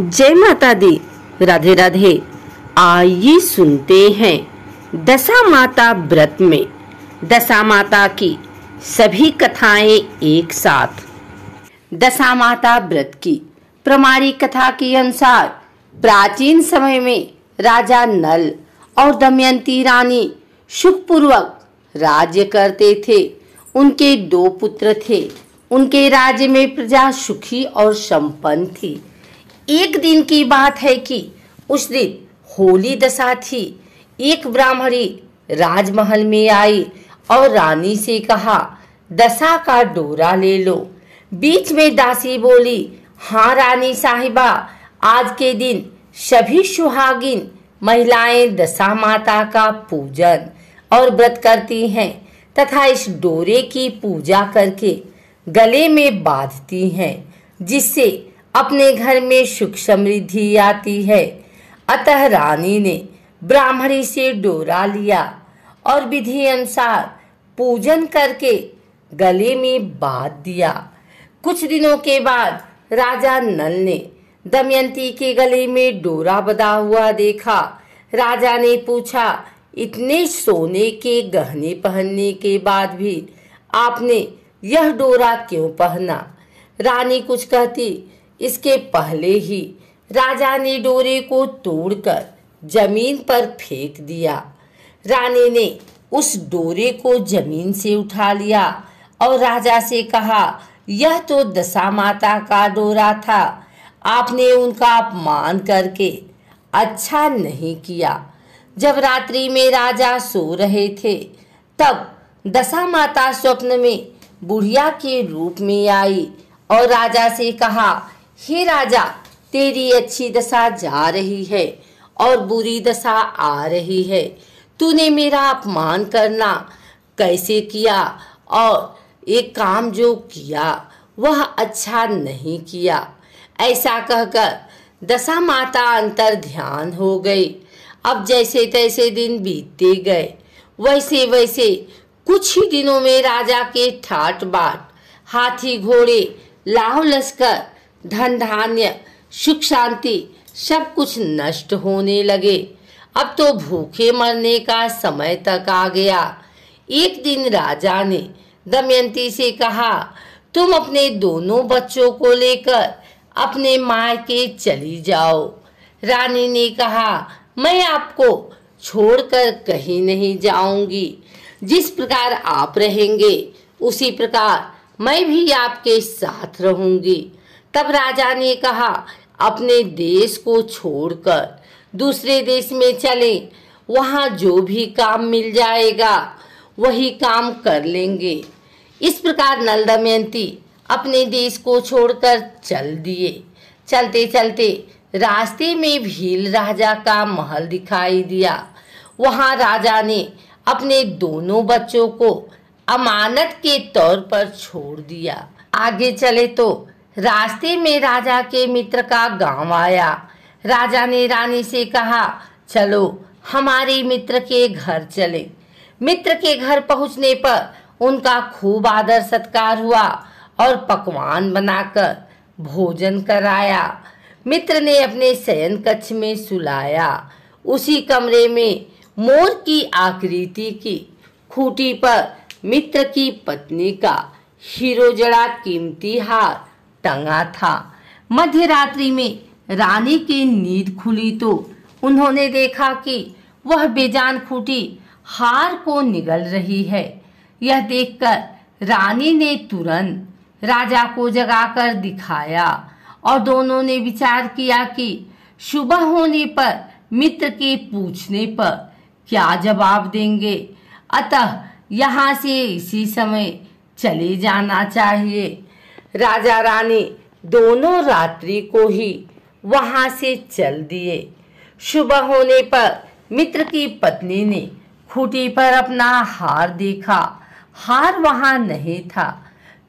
जय माता दी। राधे राधे। आइए सुनते हैं दशा माता व्रत में दशा माता की सभी कथाएं एक साथ। दशा माता व्रत की प्रमाणिक कथा के अनुसार प्राचीन समय में राजा नल और दमयंती रानी सुखपूर्वक राज्य करते थे। उनके 2 पुत्र थे। उनके राज्य में प्रजा सुखी और संपन्न थी। एक दिन की बात है कि उस दिन होली दशा थी। एक ब्राह्मणी राजमहल में आई और रानी से कहा, दशा का डोरा ले लो। बीच में दासी बोली, हाँ रानी साहिबा, आज के दिन सभी सुहागिन महिलाएं दशा माता का पूजन और व्रत करती हैं तथा इस डोरे की पूजा करके गले में बांधती हैं, जिससे अपने घर में सुख समृद्धि आती है। अतः रानी ने ब्राह्मणी से डोरा लिया और विधि अनुसार पूजन करके गले में बांध दिया। कुछ दिनों के बाद राजा नल ने दमयंती के गले में डोरा बंधा हुआ देखा। राजा ने पूछा, इतने सोने के गहने पहनने के बाद भी आपने यह डोरा क्यों पहना? रानी कुछ कहती, इसके पहले ही राजा ने डोरे को तोड़कर जमीन पर फेंक दिया। रानी ने उस डोरे को जमीन से उठा लिया और राजा से कहा, यह तो दशा माता का डोरा था। आपने उनका अपमान करके अच्छा नहीं किया। जब रात्रि में राजा सो रहे थे तब दशा माता स्वप्न में बुढ़िया के रूप में आई और राजा से कहा, हे राजा, तेरी अच्छी दशा जा रही है और बुरी दशा आ रही है। तूने मेरा अपमान करना कैसे किया और एक काम जो किया वह अच्छा नहीं किया। ऐसा कहकर दशा माता अंतर ध्यान हो गई। अब जैसे तैसे दिन बीतते गए, वैसे वैसे कुछ ही दिनों में राजा के ठाट बाट, हाथी घोड़े, लाव लश्कर, धन धान्य, सुख शांति सब कुछ नष्ट होने लगे। अब तो भूखे मरने का समय तक आ गया। एक दिन राजा ने दमयंती से कहा, तुम अपने दोनों बच्चों को लेकर अपने मायके चली जाओ। रानी ने कहा, मैं आपको छोड़कर कहीं नहीं जाऊंगी। जिस प्रकार आप रहेंगे उसी प्रकार मैं भी आपके साथ रहूंगी। तब राजा ने कहा, अपने देश को छोड़कर दूसरे देश में चलें। वहाँ जो भी काम मिल जाएगा वही काम कर लेंगे। इस प्रकार नल दमयंती अपने देश को छोड़कर चल दिए। चलते चलते रास्ते में भील राजा का महल दिखाई दिया। वहाँ राजा ने अपने दोनों बच्चों को अमानत के तौर पर छोड़ दिया। आगे चले तो रास्ते में राजा के मित्र का गांव आया। राजा ने रानी से कहा, चलो हमारे मित्र के घर चले। मित्र के घर पहुंचने पर उनका खूब आदर सत्कार हुआ और पकवान बनाकर भोजन कराया। मित्र ने अपने शयन कक्ष में सुलाया। उसी कमरे में मोर की आकृति की खूंटी पर मित्र की पत्नी का हीरो जड़ा कीमती हार टंगा था। मध्य रात्रि में रानी की नींद खुली तो उन्होंने देखा कि वह बेजान खूंटी हार को निगल रही है। यह देखकर रानी ने तुरंत राजा को जगाकर दिखाया और दोनों ने विचार किया कि सुबह होने पर मित्र के पूछने पर क्या जवाब देंगे। अतः यहाँ से इसी समय चले जाना चाहिए। राजा रानी दोनों रात्रि को ही वहां से चल दिए। सुबह होने पर मित्र की पत्नी ने खूंटी पर अपना हार देखा। हार वहां नहीं था।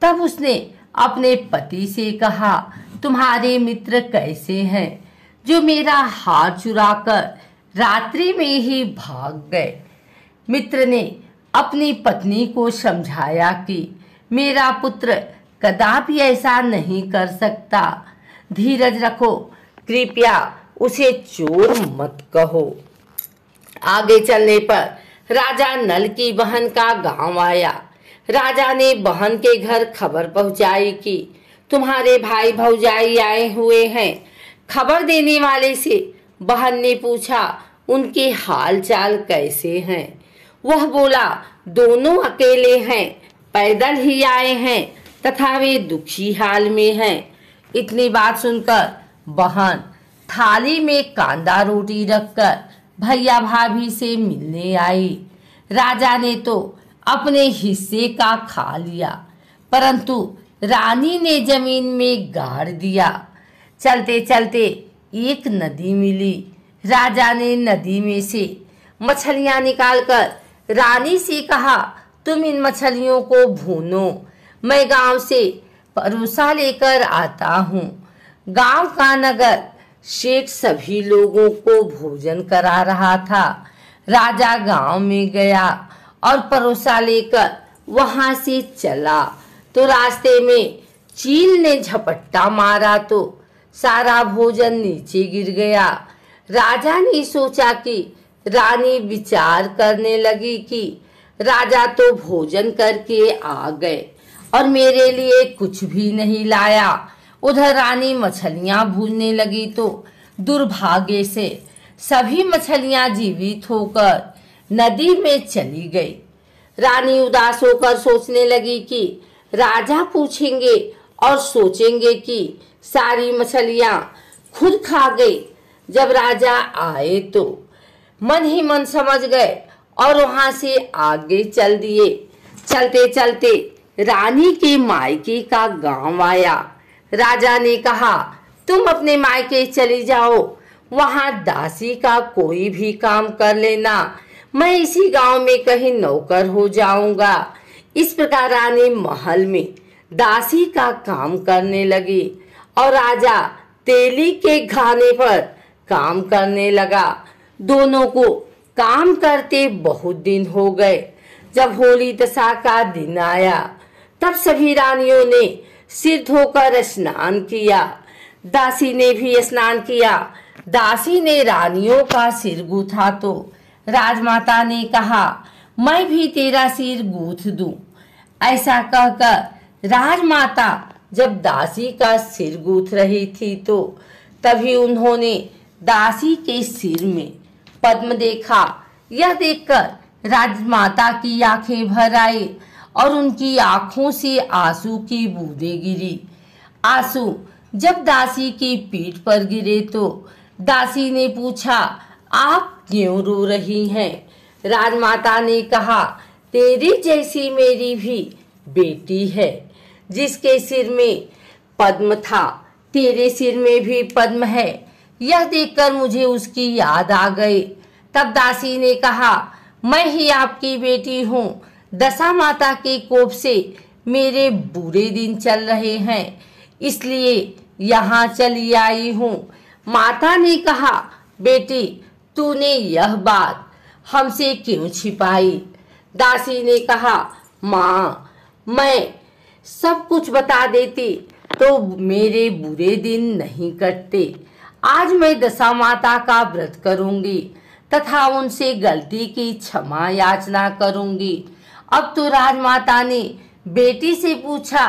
तब उसने अपने पति से कहा, तुम्हारे मित्र कैसे हैं जो मेरा हार चुराकर रात्रि में ही भाग गए? मित्र ने अपनी पत्नी को समझाया कि मेरा पुत्र कदापि ऐसा नहीं कर सकता। धीरज रखो, कृपया उसे चोर मत कहो। आगे चलने पर राजा नल की बहन का गांव आया। राजा ने बहन के घर खबर पहुंचाई कि तुम्हारे भाई भौजाई आए हुए हैं। खबर देने वाले से बहन ने पूछा उनके हाल चाल कैसे हैं। वह बोला दोनों अकेले हैं, पैदल ही आए हैं तथा वे दुखी हाल में हैं। इतनी बात सुनकर बहन थाली में कांदा रोटी रखकर भैया भाभी से मिलने आई। राजा ने तो अपने हिस्से का खा लिया, परंतु रानी ने जमीन में गाड़ दिया। चलते चलते एक नदी मिली। राजा ने नदी में से मछलियां निकालकर रानी से कहा तुम इन मछलियों को भूनो, मैं गांव से परोसा लेकर आता हूँ। गांव का नगर शेख सभी लोगों को भोजन करा रहा था। राजा गांव में गया और परोसा लेकर वहां से चला तो रास्ते में चील ने झपट्टा मारा तो सारा भोजन नीचे गिर गया। राजा ने सोचा कि रानी विचार करने लगी कि राजा तो भोजन करके आ गए और मेरे लिए कुछ भी नहीं लाया। उधर रानी मछलियां भूनने लगी तो दुर्भाग्य से सभी मछलियां जीवित होकर नदी में चली गई। रानी उदास होकर सोचने लगी कि राजा पूछेंगे और सोचेंगे कि सारी मछलियां खुद खा गई। जब राजा आए तो मन ही मन समझ गए और वहां से आगे चल दिए। चलते चलते रानी के मायके का गांव आया। राजा ने कहा तुम अपने मायके चली जाओ, वहां दासी का कोई भी काम कर लेना, मैं इसी गांव में कहीं नौकर हो जाऊंगा। इस प्रकार रानी महल में दासी का काम करने लगी और राजा तेली के घाने पर काम करने लगा। दोनों को काम करते बहुत दिन हो गए। जब होली दशा का दिन आया तब सभी रानियों ने सिर धोकर स्नान किया। दासी ने भी स्नान किया। दासी ने रानियों का सिर गूथा तो राजमाता ने कहा मैं भी तेरा सिर गूथ दूं। ऐसा कहकर राजमाता जब दासी का सिर गूथ रही थी तो तभी उन्होंने दासी के सिर में पद्म देखा। यह देखकर राजमाता की आंखें भर आई और उनकी आंखों से आंसू की बूंदें गिरी। आंसू जब दासी की पीठ पर गिरे तो दासी ने पूछा आप क्यों रो रही हैं? राजमाता ने कहा तेरी जैसी मेरी भी बेटी है जिसके सिर में पद्म था, तेरे सिर में भी पद्म है। यह देखकर मुझे उसकी याद आ गई। तब दासी ने कहा मैं ही आपकी बेटी हूँ। दशा माता के कोप से मेरे बुरे दिन चल रहे हैं, इसलिए यहाँ चली आई हूँ। माता ने कहा बेटी तूने यह बात हमसे क्यों छिपाई? दासी ने कहा माँ मैं सब कुछ बता देती तो मेरे बुरे दिन नहीं कटते। आज मैं दशा माता का व्रत करूंगी तथा उनसे गलती की क्षमा याचना करूंगी। अब तो राजमाता ने बेटी से पूछा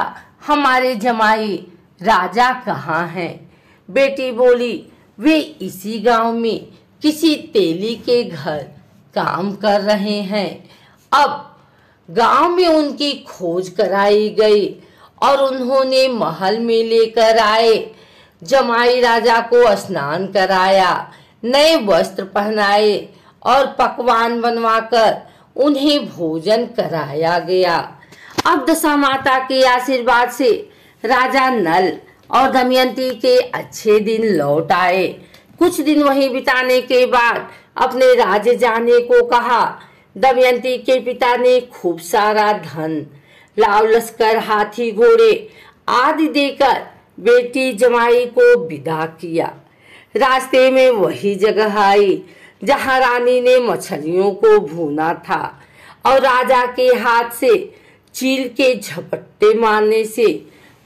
हमारे जमाई राजा कहाँ हैं? बेटी बोली वे इसी गांव में किसी तेली के घर काम कर रहे हैं। अब गांव में उनकी खोज कराई गई और उन्होंने महल में लेकर आए। जमाई राजा को स्नान कराया, नए वस्त्र पहनाए और पकवान बनवाकर उन्हें भोजन कराया गया। अब दशा माता के आशीर्वाद से राजा नल और दमयंती के अच्छे दिन लौट आए। कुछ दिन वहीं बिताने के बाद अपने राज्य जाने को कहा। दमयंती के पिता ने खूब सारा धन, लाव लश्कर, हाथी घोड़े आदि देकर बेटी जमाई को विदा किया। रास्ते में वही जगह आई जहां रानी ने मछलियों को भूना था और राजा के हाथ से चील के झपट्टे मारने से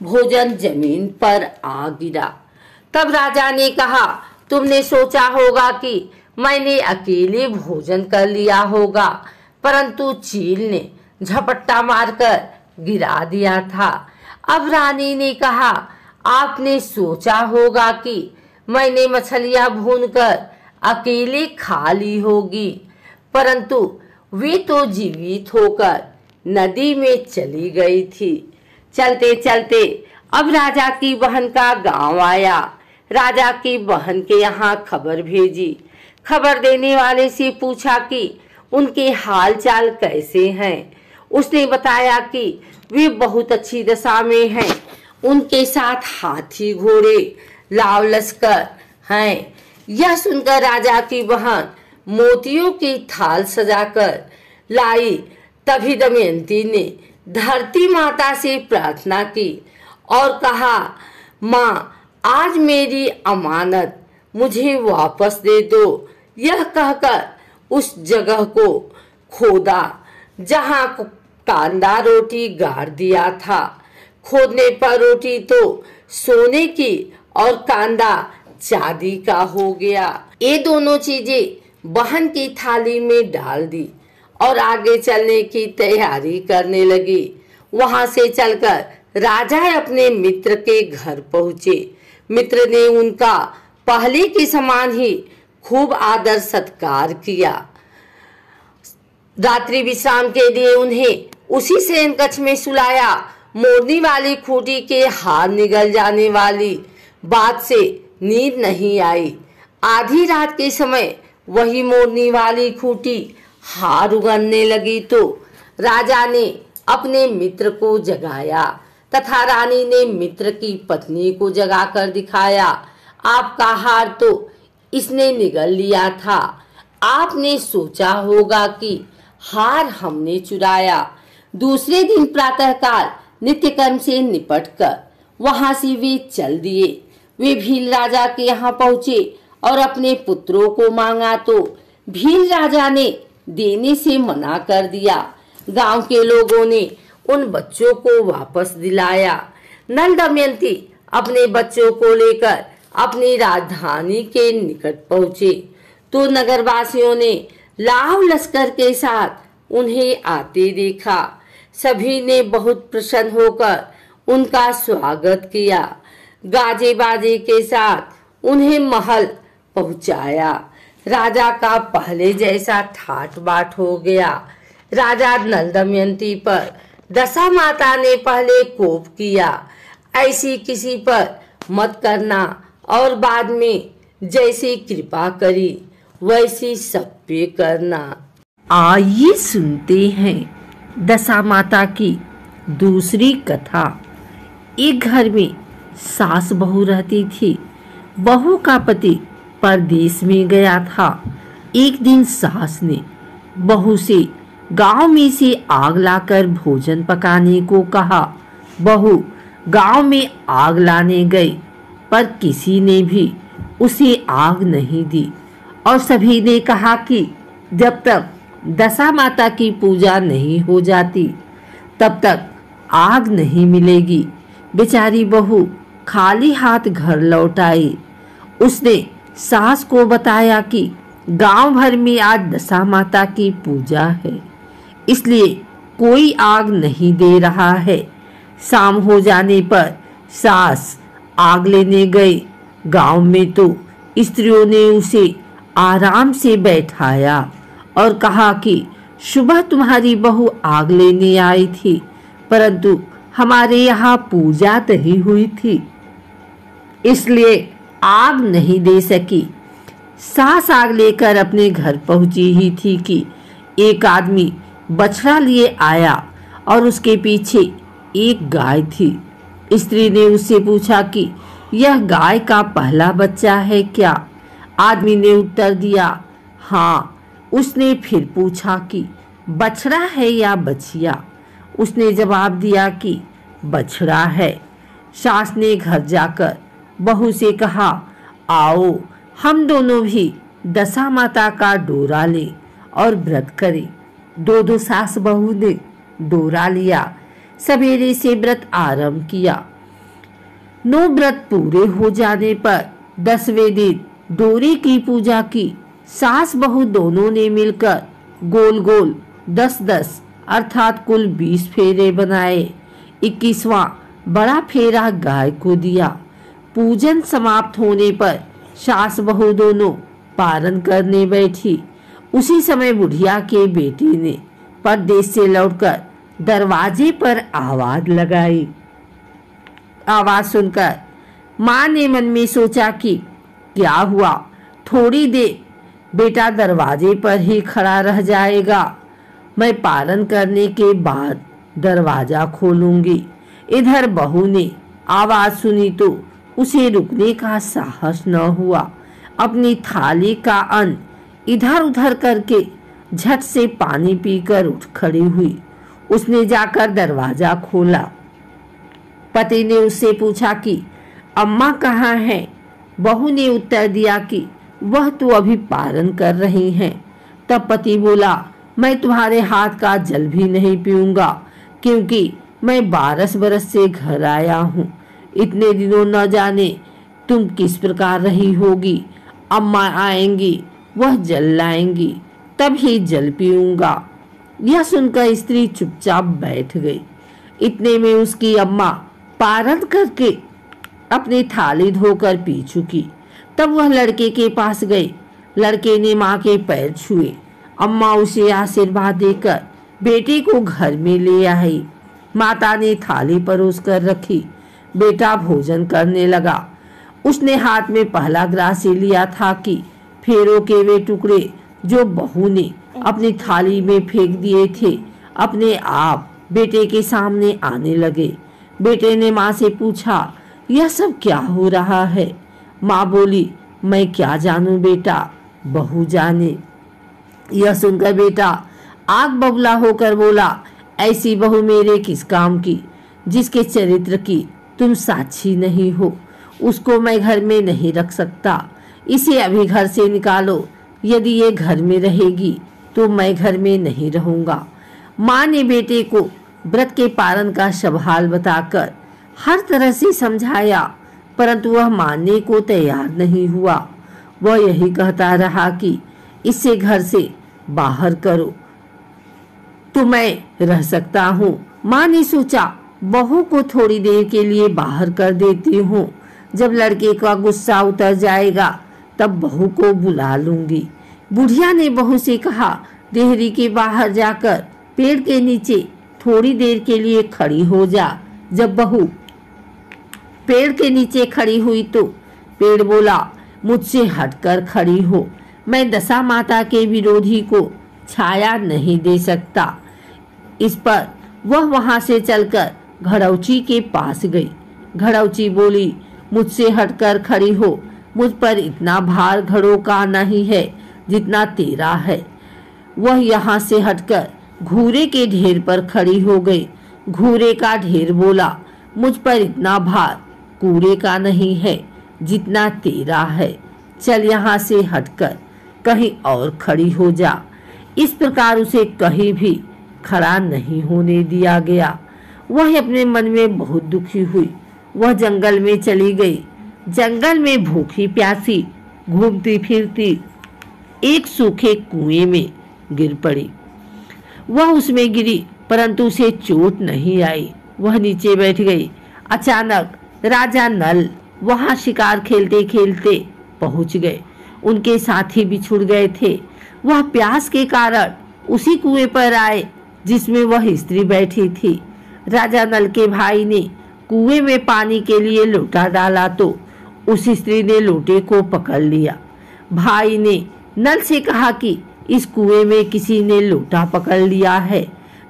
भोजन जमीन पर आ गिरा। तब राजा ने कहा, तुमने सोचा होगा कि मैंने अकेले भोजन कर लिया होगा, परंतु चील ने झपट्टा मारकर गिरा दिया था। अब रानी ने कहा, आपने सोचा होगा कि मैंने मछलियां भूनकर अकेले खा ली होगी, परंतु वे तो जीवित होकर नदी में चली गई थी। चलते चलते अब राजा की बहन का गांव आया। राजा की बहन के यहाँ खबर भेजी। खबर देने वाले से पूछा कि उनके हाल चाल कैसे हैं। उसने बताया कि वे बहुत अच्छी दशा में हैं। उनके साथ हाथी घोड़े लाव लश्कर हैं। यह सुनकर राजा की बहन मोतियों की थाल सजाकर लाई। तभी दमयंती ने धरती माता से प्रार्थना की और कहा, माँ, आज मेरी अमानत मुझे वापस दे दो। यह कहकर उस जगह को खोदा जहाँ कांदा रोटी गाड़ दिया था। खोदने पर रोटी तो सोने की और कांदा चांदी का हो गया। ये दोनों चीजें बहन की थाली में डाल दी और आगे चलने की तैयारी करने लगी। वहां से चलकर राजा अपने मित्र के घर पहुंचे। मित्र ने उनका पहले के समान ही खूब आदर सत्कार किया। रात्रि विश्राम के लिए उन्हें उसी शयन कक्ष में सुलाया। मोरनी वाली खूंटी के हार निगल जाने वाली बात से नींद नहीं आई। आधी रात के समय वही मोरनी वाली खूंटी हार उगलने लगी तो राजा ने अपने मित्र को जगाया तथा रानी ने मित्र की पत्नी को जगाकर दिखाया। आपका हार तो इसने निगल लिया था। आपने सोचा होगा कि हार हमने चुराया। दूसरे दिन प्रातःकाल नित्य कर्म से निपटकर वहां से वे चल दिए। वे भील राजा के यहाँ पहुंचे और अपने पुत्रों को मांगा तो भील राजा ने देने से मना कर दिया। गांव के लोगों ने उन बच्चों को वापस दिलाया। नल दमयंती अपने बच्चों को लेकर अपनी राजधानी के निकट पहुंचे तो नगरवासियों ने लाव लश्कर के साथ उन्हें आते देखा। सभी ने बहुत प्रसन्न होकर उनका स्वागत किया। गाजे बाजे के साथ उन्हें महल पहुंचाया। राजा का पहले जैसा ठाट बाट हो गया। राजा नल दमयंती पर दशा माता ने पहले कोप किया, ऐसी किसी पर मत करना, और बाद में जैसी कृपा करी वैसी सब पे करना। आइए सुनते हैं दशा माता की दूसरी कथा। एक घर में सास बहू रहती थी। बहू का पति परदेश में गया था। एक दिन सास ने बहू से गांव में से आग लाकर भोजन पकाने को कहा। बहू गांव में आग लाने गई, पर किसी ने भी उसे आग नहीं दी और सभी ने कहा कि जब तक दशा माता की पूजा नहीं हो जाती तब तक आग नहीं मिलेगी। बेचारी बहू खाली हाथ घर लौट आई। उसने सास को बताया कि गांव भर में आज दशा माता की पूजा है, इसलिए कोई आग नहीं दे रहा है। शाम हो जाने पर सास आग लेने गई। गांव में तो स्त्रियों ने उसे आराम से बैठाया और कहा कि सुबह तुम्हारी बहू आग लेने आई थी, परंतु हमारे यहाँ पूजा नहीं हुई थी, इसलिए आग नहीं दे सकी। सास आग लेकर अपने घर पहुंची ही थी कि एक आदमी बछड़ा लिए आया और उसके पीछे एक गाय थी। स्त्री ने उससे पूछा कि यह गाय का पहला बच्चा है क्या? आदमी ने उत्तर दिया, हाँ। उसने फिर पूछा कि बछड़ा है या बछिया? उसने जवाब दिया कि बछड़ा है। सास ने घर जाकर बहू से कहा, आओ हम दोनों भी दशा माता का डोरा लें और व्रत करें। दो सास बहू ने डोरा लिया। सवेरे से व्रत आरंभ किया। 9 व्रत पूरे हो जाने पर 10वें दिन डोरी की पूजा की। सास बहू दोनों ने मिलकर गोल गोल 10-10 अर्थात कुल 20 फेरे बनाए। 21वां बड़ा फेरा गाय को दिया। पूजन समाप्त होने पर सास बहू दोनों पारण करने बैठी। उसी समय बुढ़िया के बेटे ने परदेश से लौटकर दरवाजे पर आवाज लगाई। आवाज सुनकर माँ ने मन में सोचा कि क्या हुआ, थोड़ी देर बेटा दरवाजे पर ही खड़ा रह जाएगा, मैं पारण करने के बाद दरवाजा खोलूंगी। इधर बहू ने आवाज सुनी तो उसे रुकने का साहस न हुआ। अपनी थाली का अन्न इधर उधर करके झट से पानी पीकर उठ खड़ी हुई। उसने जाकर दरवाजा खोला। पति ने उससे पूछा कि अम्मा कहाँ हैं? बहू ने उत्तर दिया कि वह तो अभी पारण कर रही हैं। तब पति बोला, मैं तुम्हारे हाथ का जल भी नहीं पीऊंगा, क्योंकि मैं 12 बरस से घर आया हूँ। इतने दिनों न जाने तुम किस प्रकार रही होगी। अम्मा आएंगी, वह जल लाएंगी, तभी जल पीऊंगा। यह सुनकर स्त्री चुपचाप बैठ गई। इतने में उसकी अम्मा पारण करके अपनी थाली धोकर पी चुकी। तब वह लड़के के पास गई। लड़के ने माँ के पैर छुए। अम्मा उसे आशीर्वाद देकर बेटे को घर में ले आई। माता ने थाली परोस कर रखी। बेटा भोजन करने लगा। उसने हाथ में पहला ग्रास लिया था कि फेरों के वे टुकड़े जो बहू ने अपनी थाली में फेंक दिए थे अपने आप बेटे के सामने आने लगे। बेटे ने माँ से पूछा, यह सब क्या हो रहा है? माँ बोली, मैं क्या जानूं बेटा, बहू जाने। यह सुनकर बेटा आग बबूला होकर बोला, ऐसी बहू मेरे किस काम की, जिसके चरित्र की तुम साक्षी नहीं हो, उसको मैं घर में नहीं रख सकता। इसे अभी घर से निकालो। यदि ये घर में रहेगी तो मैं घर में नहीं रहूंगा। माँ ने बेटे को व्रत के पालन का शबहाल बताकर हर तरह से समझाया, परंतु वह मानने को तैयार नहीं हुआ। वह यही कहता रहा कि इसे घर से बाहर करो तो मैं रह सकता हूँ। माँ ने सोचा, बहू को थोड़ी देर के लिए बाहर कर देती हूँ। जब लड़के का गुस्सा उतर जाएगा तब बहू को बुला लूंगी। बुढ़िया ने बहू से कहा, देहरी के बाहर जाकर पेड़ के नीचे थोड़ी देर के लिए खड़ी हो जा। जब बहू पेड़ के नीचे खड़ी हुई तो पेड़ बोला, मुझसे हटकर खड़ी हो, मैं दशा माता के विरोधी को छाया नहीं दे सकता। इस पर वह वहां से चलकर घड़ौची के पास गई। घड़ौची बोली, मुझसे हटकर खड़ी हो, मुझ पर इतना भार घड़ों का नहीं है जितना तेरा है। वह यहाँ से हटकर घूरे के ढेर पर खड़ी हो गई। घूरे का ढेर बोला, मुझ पर इतना भार कूड़े का नहीं है जितना तेरा है, चल यहाँ से हटकर कहीं और खड़ी हो जा। इस प्रकार उसे कहीं भी खड़ा नहीं होने दिया गया। वह अपने मन में बहुत दुखी हुई। वह जंगल में चली गई। जंगल में भूखी प्यासी घूमती फिरती एक सूखे कुएं में गिर पड़ी। वह उसमें गिरी, परंतु उसे चोट नहीं आई। वह नीचे बैठ गई। अचानक राजा नल वहां शिकार खेलते खेलते पहुंच गए। उनके साथी बिछुड़ गए थे। वह प्यास के कारण उसी कुएं पर आए जिसमें वह स्त्री बैठी थी। राजा नल के भाई ने कुएं में पानी के लिए लोटा डाला तो उस स्त्री ने लोटे को पकड़ लिया। भाई ने नल से कहा कि इस कुएं में किसी ने लोटा पकड़ लिया है।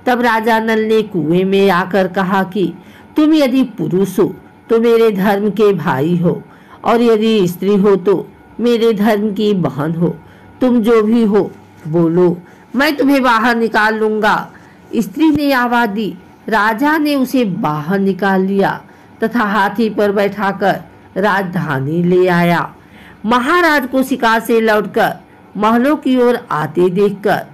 तब राजा नल ने कुएं में आकर कहा कि तुम यदि पुरुष हो तो मेरे धर्म के भाई हो, और यदि स्त्री हो तो मेरे धर्म की बहन हो। तुम जो भी हो बोलो, मैं तुम्हें बाहर निकाल लूंगा। स्त्री ने आवाज दी। राजा ने उसे बाहर निकाल लिया तथा हाथी पर बैठाकर राजधानी ले आया। महाराज को शिकार से लौटकर महलों की ओर आते देखकर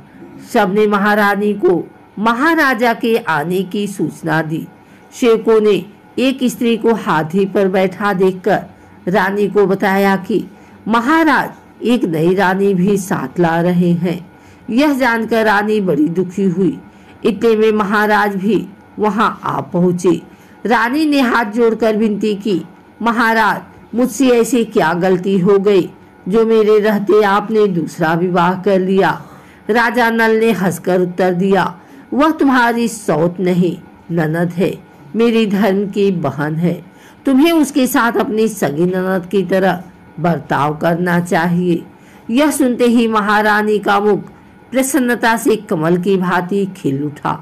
सबने महारानी को महाराजा के आने की सूचना दी। सेवकों ने एक स्त्री को हाथी पर बैठा देखकर रानी को बताया कि महाराज एक नई रानी भी साथ ला रहे हैं। यह जानकर रानी बड़ी दुखी हुई। इतने में महाराज भी वहां आ पहुंचे। रानी ने हाथ जोड़कर विनती की, महाराज मुझसे ऐसी क्या गलती हो गई जो मेरे रहते आपने दूसरा विवाह कर लिया। राजा नल ने हंसकर उत्तर दिया, वह तुम्हारी सौत नहीं ननद है, मेरी धर्म की बहन है। तुम्हें उसके साथ अपनी सगी ननद की तरह बर्ताव करना चाहिए। यह सुनते ही महारानी का मुख प्रसन्नता से कमल की भांति खिल उठा।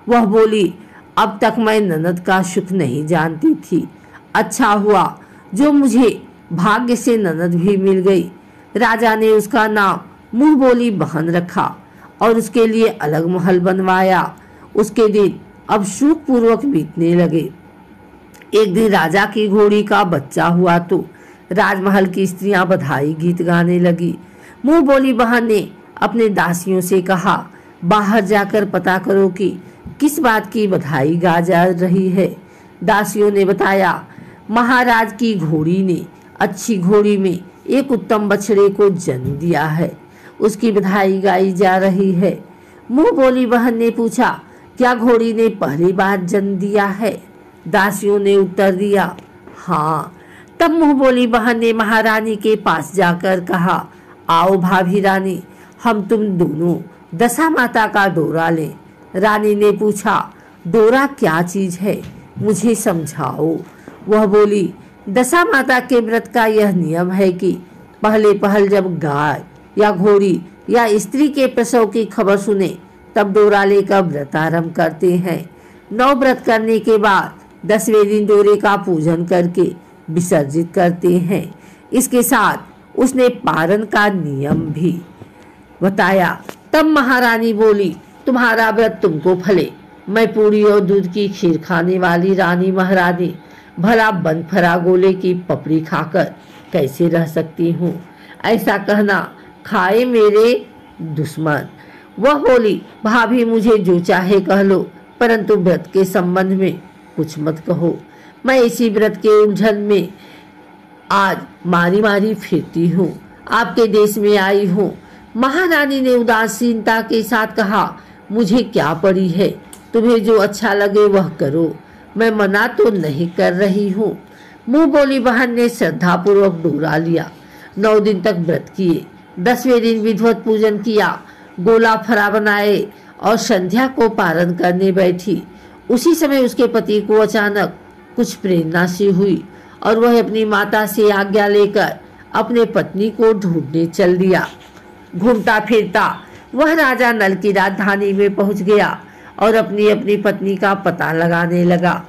वह बोली, अब तक मैं ननद का सुख नहीं जानती थी। अच्छा हुआ जो मुझे भाग्य से ननद भी मिल गई। राजा ने उसका नाम मुंह बोली बहन रखा और उसके लिए अलग महल बनवाया। उसके दिन अब सुख पूर्वक बीतने लगे। एक दिन राजा की घोड़ी का बच्चा हुआ तो राजमहल की स्त्रियां बधाई गीत गाने लगी। मुंह बोली बहन ने अपने दासियों से कहा, बाहर जाकर पता करो कि किस बात की बधाई गा जा रही है। दासियों ने बताया, महाराज की घोड़ी ने अच्छी घोड़ी में एक उत्तम बछड़े को जन्म दिया है, उसकी बधाई गाई जा रही है। मुंह बोली बहन ने पूछा, क्या घोड़ी ने पहली बार जन्म दिया है? दासियों ने उत्तर दिया, हाँ। तब मुंह बोली बहन ने महारानी के पास जाकर कहा, आओ भाभी रानी, हम तुम दोनों दशा माता का डोरा लें। रानी ने पूछा, डोरा क्या चीज है, मुझे समझाओ। वह बोली, दशा माता के व्रत का यह नियम है कि पहले पहल जब गाय या घोड़ी या स्त्री के प्रसव की खबर सुने तब डोरा लेकर व्रत आरंभ करते हैं। 9 व्रत करने के बाद 10वें दिन डोरे का पूजन करके विसर्जित करते हैं। इसके साथ उसने पारण का नियम भी बताया। तब महारानी बोली, तुम्हारा व्रत तुमको फले। मैं पूरी और दूध की खीर खाने वाली रानी महारानी भला बंद फरा गोले की पपड़ी खाकर कैसे रह सकती हूँ? ऐसा कहना खाए मेरे दुश्मन। वह बोली, भाभी मुझे जो चाहे कह लो, परंतु व्रत के संबंध में कुछ मत कहो। मैं इसी व्रत के उलझन में आज मारी मारी फिरती हूँ, आपके देश में आई हूँ। महारानी ने उदासीनता के साथ कहा, मुझे क्या पड़ी है, तुम्हें जो अच्छा लगे वह करो, मैं मना तो नहीं कर रही हूँ। मुंह बोली बहन ने श्रद्धा पूर्वक डोरा लिया। 9 दिन तक व्रत किए। 10वें दिन विधिवत पूजन किया, गोला फरा बनाए और संध्या को पारण करने बैठी। उसी समय उसके पति को अचानक कुछ प्रेरणा सी हुई और वह अपनी माता से आज्ञा लेकर अपने पत्नी को ढूंढने चल दिया। घूमता फिरता वह राजा नल की राजधानी में पहुंच गया और अपनी अपनी पत्नी का पता लगाने लगा।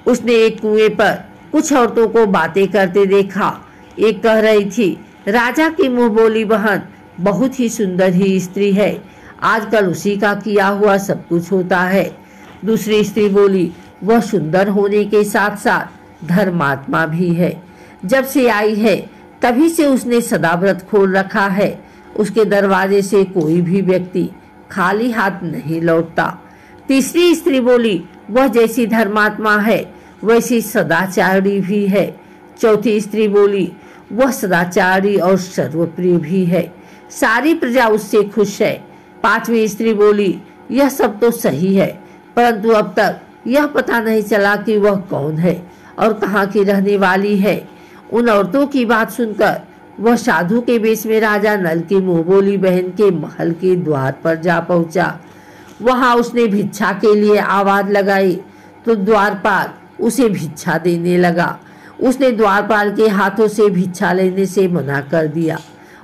उसने एक कुएं पर कुछ औरतों को बातें करते देखा। एक कह रही थी, राजा की मुंह बोली बहन बहुत ही सुंदर ही स्त्री है, आजकल उसी का किया हुआ सब कुछ होता है। दूसरी स्त्री बोली, वह सुंदर होने के साथ साथ धर्मात्मा भी है, जब से आई है तभी से उसने सदा व्रत खोल रखा है, उसके दरवाजे से कोई भी व्यक्ति खाली हाथ नहीं लौटता। तीसरी स्त्री बोली, वह जैसी धर्मात्मा है वैसी सदाचारी भी है। चौथी स्त्री बोली, वह सदाचारी और सर्वप्रिय भी है, सारी प्रजा उससे खुश है। 5वीं स्त्री बोली, यह सब तो सही है, परंतु अब तक यह पता नहीं चला कि वह कौन है और कहाँ की रहने वाली है। उन औरतों की बात सुनकर वह साधु के वेश में राजा नल की मुंह बोली बहन के महल के द्वार पर जा पहुंचा। वहां उसने भिक्षा के लिए आवाज लगाई तो द्वारपाल उसे भिक्षा देने लगा। उसने द्वारपाल के हाथों से भिक्षा लेने से मना कर दिया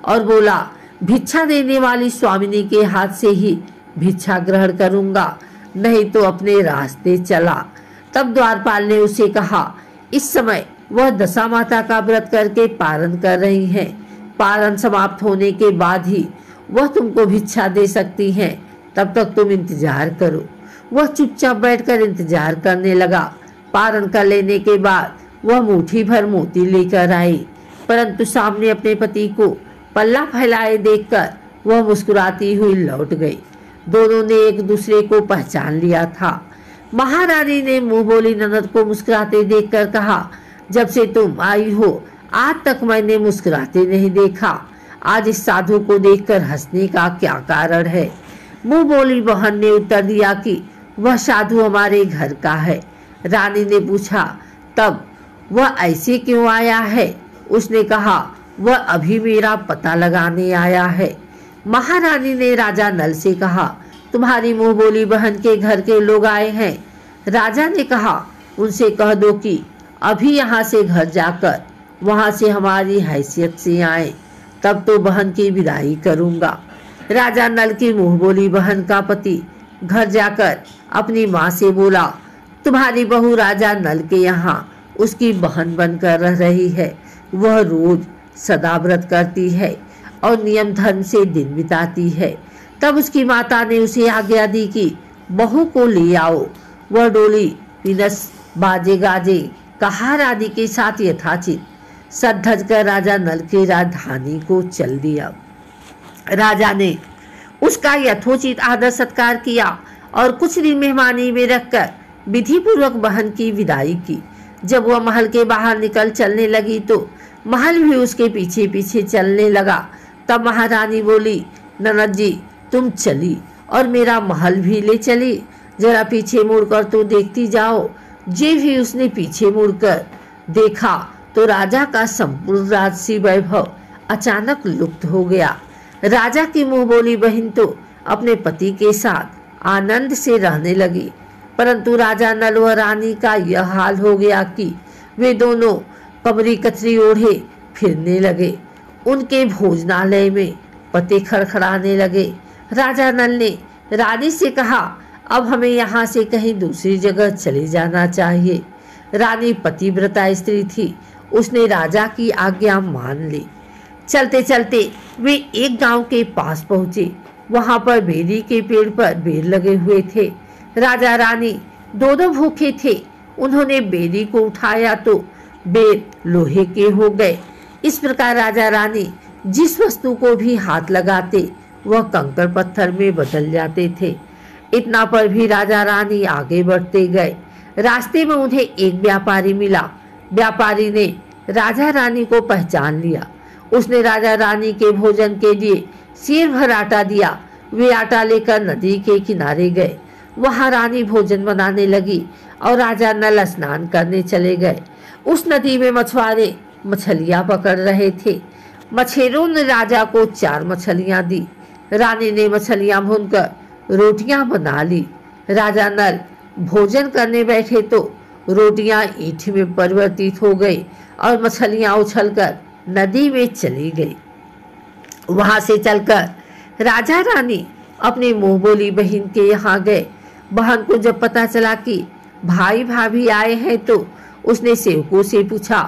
और बोला, भिक्षा देने वाली स्वामिनी के हाथ से ही भिक्षा ग्रहण करूंगा, नहीं तो अपने रास्ते चला। तब द्वारपाल ने उसे कहा, इस समय वह दशा माता का व्रत करके पारण कर रही हैं, पारण समाप्त होने के बाद ही वह तुमको भिक्षा दे सकती हैं, तब तक तुम इंतजार करो। वह चुपचाप बैठकर इंतजार करने लगा। पारण कर लेने के बाद वह मुट्ठी भर मोती लेकर आई, परंतु सामने अपने पति को पल्ला फैलाए देखकर वह मुस्कुराती हुई लौट गई। दोनों ने एक दूसरे को पहचान लिया था। महारानी ने मुंह बोली ननद को मुस्कुराते देखकर कहा, जब से तुम आई हो आज तक मैंने मुस्कुराते नहीं देखा। आज इस साधु को देखकर हंसने का क्या कारण है? मुंह बोली बहन ने उत्तर दिया कि वह साधु हमारे घर का है। रानी ने पूछा, तब वह ऐसे क्यों आया है? उसने कहा, वह अभी मेरा पता लगाने आया है। महारानी ने राजा नल से कहा, तुम्हारी मुंह बोली बहन के घर के लोग आए हैं। राजा ने कहा, उनसे कह दो कि अभी यहाँ से घर जाकर वहां से हमारी हैसियत से आए, तब तो बहन की विदाई करूंगा। राजा नल की मुंह बोली बहन का पति घर जाकर अपनी माँ से बोला, तुम्हारी बहू राजा नल के यहाँ उसकी बहन बनकर रह रही है। वह रोज सदा व्रत करती है और नियम धर्म से दिन बिताती है। तब उसकी माता ने उसे आज्ञा दी कि बहू को ले आओ। वह डोली पिनस बाजे गाजे कहार आदि के साथ यथाचित सज धज कर राजा नल की राजधानी को चल दिया। राजा ने उसका यथोचित आदर सत्कार किया और कुछ दिन मेहमानी में रखकर विधि पूर्वक बहन की विदाई की। जब वह महल के बाहर निकल चलने लगी तो महल भी उसके पीछे पीछे चलने लगा। तब महारानी बोली, ननद जी तुम चली और मेरा महल भी ले चली, जरा पीछे मुड़कर तो देखती जाओ। जे भी उसने पीछे मुड़कर देखा तो राजा का संपूर्ण राजसी वैभव अचानक लुप्त हो गया। राजा की मुंह बोली बहन तो अपने पति के साथ आनंद से रहने लगी, परंतु राजा नल व रानी का यह हाल हो गया कि वे दोनों कमरी कतरी ओढ़े फिरने लगे। उनके भोजनालय में पते खड़खड़ाने लगे। राजा नल ने रानी से कहा, अब हमें यहाँ से कहीं दूसरी जगह चले जाना चाहिए। रानी पतिव्रता स्त्री थी, उसने राजा की आज्ञा मान ली। चलते चलते वे एक गांव के पास पहुंचे। वहां पर बेरी के पेड़ पर बेर लगे हुए थे। राजा रानी दोनों भूखे थे। उन्होंने बेरी को उठाया तो बेर लोहे के हो गए। इस प्रकार राजा रानी जिस वस्तु को भी हाथ लगाते वह कंकड़ पत्थर में बदल जाते थे। इतना पर भी राजा रानी आगे बढ़ते गए। रास्ते में उन्हें एक व्यापारी मिला। व्यापारी ने राजा रानी को पहचान लिया। उसने राजा रानी के भोजन के लिए सेर भर आटा दिया। वे आटा लेकर नदी के किनारे गए। वहां रानी भोजन बनाने लगी और राजा नल स्नान करने चले गए। उस नदी में मछुआरे मछलियां पकड़ रहे थे। मछेरों ने राजा को 4 मछलियां दी। रानी ने मछलियां भूनकर रोटियां बना ली। राजा नल भोजन करने बैठे तो रोटियां ईंट में परिवर्तित हो गई और मछलियां उछलकर नदी में चली गई। वहां से चलकर राजा रानी अपनी मुंह बोली बहन के यहाँ गए। बहन को जब पता चला कि भाई भाभी आए हैं तो उसने सेवकों से पूछा,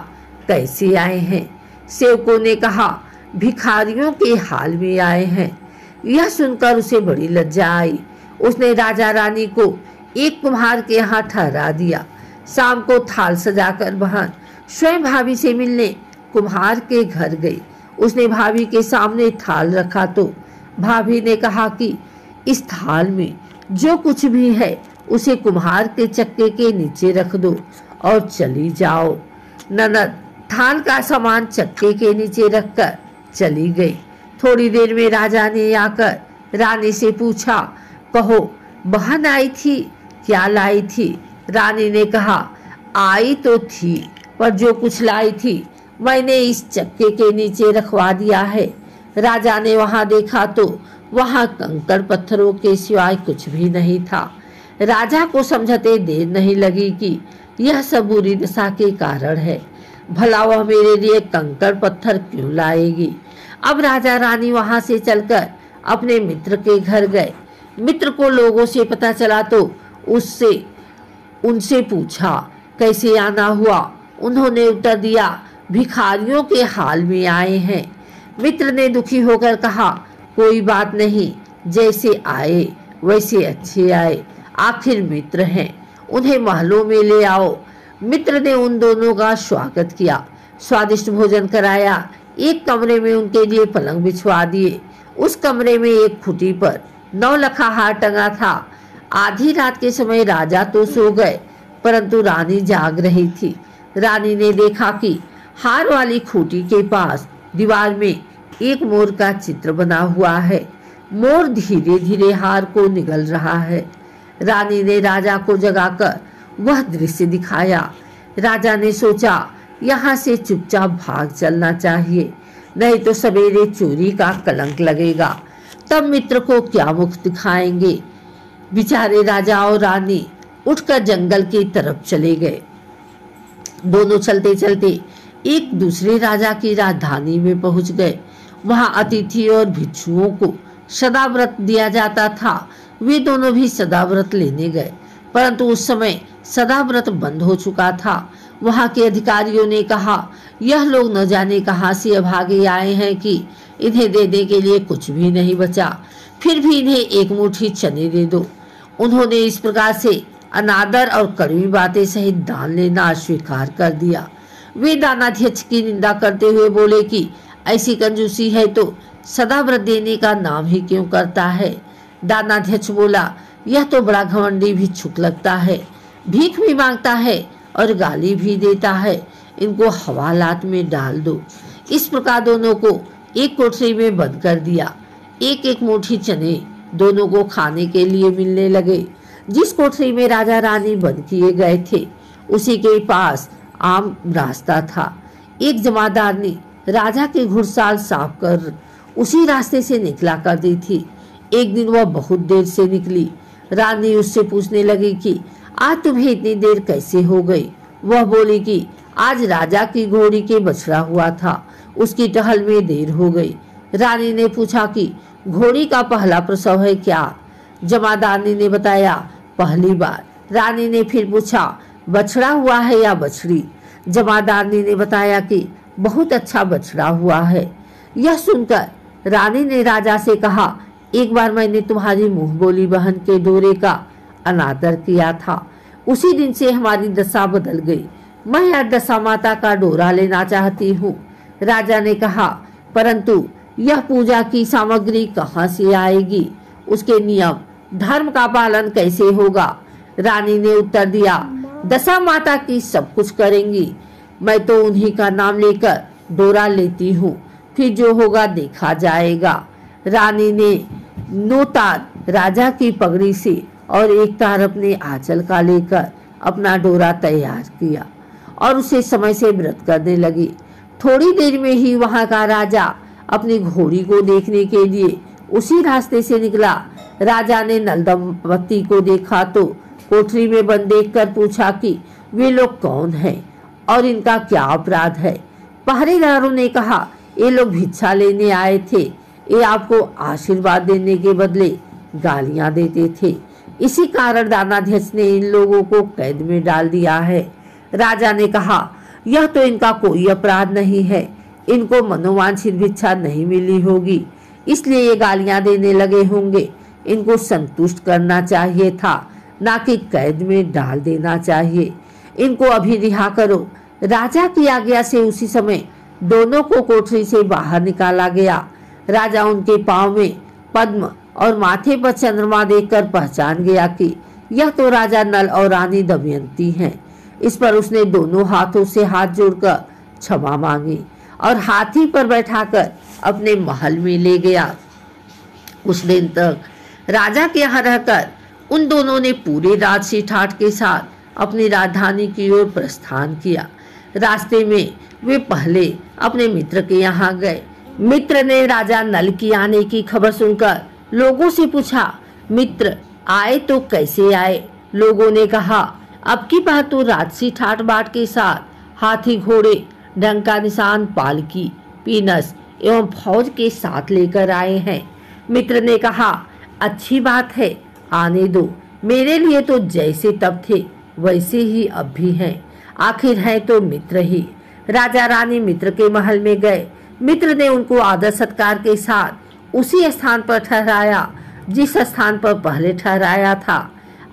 कैसे आए हैं? सेवकों ने कहा, भिखारियों के हाल में आए हैं। यह सुनकर उसे बड़ी लज्जा आई। उसने राजा रानी को एक कुम्हार के यहाँ ठहरा दिया। शाम को थाल सजाकर बहन स्वयं भाभी से मिलने कुम्हार के घर गई। उसने भाभी के सामने थाल रखा तो भाभी ने कहा कि इस थाल में जो कुछ भी है उसे कुम्हार के चक्के के नीचे रख दो और चली जाओ। ननद थाल का सामान चक्के के नीचे रखकर चली गई। थोड़ी देर में राजा ने आकर रानी से पूछा, कहो बहन आई थी, क्या लाई थी? रानी ने कहा, आई तो थी, पर जो कुछ लाई थी मैंने इस चक्के के नीचे रखवा दिया है। राजा ने वहां देखा तो वहां कंकड़ पत्थरों के सिवाय कुछ भी नहीं था। राजा को समझते देर नहीं लगी कि यह सब बुरी दशा के कारण है। भला वह मेरे लिए कंकड़ पत्थर क्यों लाएगी? अब राजा रानी वहां से चलकर अपने मित्र के घर गए। मित्र को लोगों से पता चला तो उनसे पूछा, कैसे आना हुआ? उन्होंने उत्तर दिया, भिखारियों के हाल में आए हैं। मित्र ने दुखी होकर कहा, कोई बात नहीं, जैसे आए वैसे अच्छे आए, आखिर मित्र हैं, उन्हें महलों में ले आओ। मित्र ने उन दोनों का स्वागत किया, स्वादिष्ट भोजन कराया। एक कमरे में उनके लिए पलंग बिछवा दिए। उस कमरे में एक खुटी पर 9 लखा हार टंगा था। आधी रात के समय राजा तो सो गए, परंतु रानी जाग रही थी। रानी ने देखा कि हार वाली खूंटी के पास दीवार में एक मोर का चित्र बना हुआ है। मोर धीरे धीरे हार को निगल रहा है। रानी ने राजा को जगाकर वह दृश्य दिखाया। राजा ने सोचा, यहाँ से चुपचाप भाग चलना चाहिए, नहीं तो सवेरे चोरी का कलंक लगेगा। तब मित्र को क्या मुख दिखाएंगे। बेचारे राजा और रानी उठकर जंगल की तरफ चले गए। दोनों चलते चलते एक दूसरे राजा की राजधानी में पहुंच गए। वहां अतिथि और भिक्षुओं को सदाव्रत दिया जाता था। वे दोनों भी सदाव्रत लेने गए, परंतु उस समय सदाव्रत बंद हो चुका था। वहां के अधिकारियों ने कहा, यह लोग न जाने कहां से अभागे आए हैं कि इन्हें देने के लिए कुछ भी नहीं बचा, फिर भी इन्हें एक मुट्ठी चने दे दो। उन्होंने इस प्रकार से अनादर और कड़वी बातें सहित दान लेना अस्वीकार कर दिया। वे दानाध्यक्ष की निंदा करते हुए बोले कि ऐसी कंजूसी है तो सदाव्रत देने का नाम ही क्यों करता है। दानाध्यक्ष बोला, यह तो बड़ा घमंडी भिक्षुक लगता है, भीख भी मांगता है और गाली भी देता है। इनको हवालात में डाल दो। इस प्रकार दोनों को एक कोठरी में बंद कर दिया। एक एक मुट्ठी चने दोनों को खाने के लिए मिलने लगे। जिस कोठरी में राजा रानी बंद किए गए थे, उसी के पास आम रास्ता था। एक जमादारनी राजा की घुड़साल साफ कर उसी रास्ते से निकला करती थी। एक दिन वह बहुत देर से निकली। रानी उससे पूछने लगी कि आज तुम्हें इतनी देर कैसे हो गई। वह बोली कि आज राजा की घोड़ी के बछड़ा हुआ था, उसकी टहल में देर हो गई। रानी ने पूछा कि घोड़ी का पहला प्रसव है क्या। जमादारनी ने बताया, पहली बार। रानी ने फिर पूछा, बछड़ा हुआ है या बछड़ी। जमादारनी ने बताया कि बहुत अच्छा बछड़ा हुआ है। यह सुनकर रानी ने राजा से कहा, एक बार मैंने तुम्हारी मुंह बोली बहन के डोरे का अनादर किया था, उसी दिन से हमारी दशा बदल गई। मैं आज दशा माता का डोरा लेना चाहती हूँ। राजा ने कहा, परंतु यह पूजा की सामग्री कहाँ से आएगी, उसके नियम धर्म का पालन कैसे होगा। रानी ने उत्तर दिया, दशा माता की सब कुछ करेंगी, मैं तो उन्हीं का नाम लेकर डोरा लेती हूँ, फिर जो होगा देखा जाएगा। रानी ने नोतार राजा की पगड़ी से और एक तार अपने आंचल का लेकर अपना डोरा तैयार किया और उसे समय से व्रत करने लगी। थोड़ी देर में ही वहां का राजा अपनी घोड़ी को देखने के लिए उसी रास्ते से निकला। राजा ने नल दंपति को देखा तो कोठरी में बंद देखकर पूछा कि वे लोग कौन हैं और इनका क्या अपराध है। पहरेदारों ने कहा, ये लोग भिक्षा लेने आए थे, ये आपको आशीर्वाद देने के बदले गालियां देते थे, इसी कारण दानाध्यक्ष ने इन लोगों को कैद में डाल दिया है। राजा ने कहा, यह तो इनका कोई अपराध नहीं है, इनको मनोवांछित भिक्षा नहीं मिली होगी, इसलिए ये गालियां देने लगे होंगे। इनको संतुष्ट करना चाहिए था, ना कि कैद में डाल देना चाहिए। इनको अभी रिहा करो। राजा की आज्ञा से उसी समय दोनों को कोठरी से बाहर निकाला गया। राजा उनके पांव में पद्म और माथे पर चंद्रमा देखकर पहचान गया कि यह तो राजा नल और रानी दमयंती हैं। इस पर उसने दोनों हाथों से हाथ जोड़कर क्षमा मांगी और हाथी पर बैठाकर अपने महल में ले गया। उस दिन तक राजा के यहाँ रहकर उन दोनों ने पूरे राजसी ठाठ के साथ अपनी राजधानी की ओर प्रस्थान किया। रास्ते में वे पहले अपने मित्र के यहाँ गए। मित्र ने राजा नल की आने की खबर सुनकर लोगों से पूछा, मित्र आए तो कैसे आए। लोगों ने कहा, अब की बात तो राजसी ठाट बाट के साथ हाथी घोड़े डंका निशान पालकी पीनस एवं फौज के साथ लेकर आए हैं। मित्र ने कहा, अच्छी बात है, आने दो। मेरे लिए तो जैसे तब थे वैसे ही अब भी हैं, आखिर है तो मित्र ही। राजा रानी मित्र के महल में गए। मित्र ने उनको आदर सत्कार के साथ उसी स्थान पर ठहराया जिस स्थान पर पहले ठहराया था।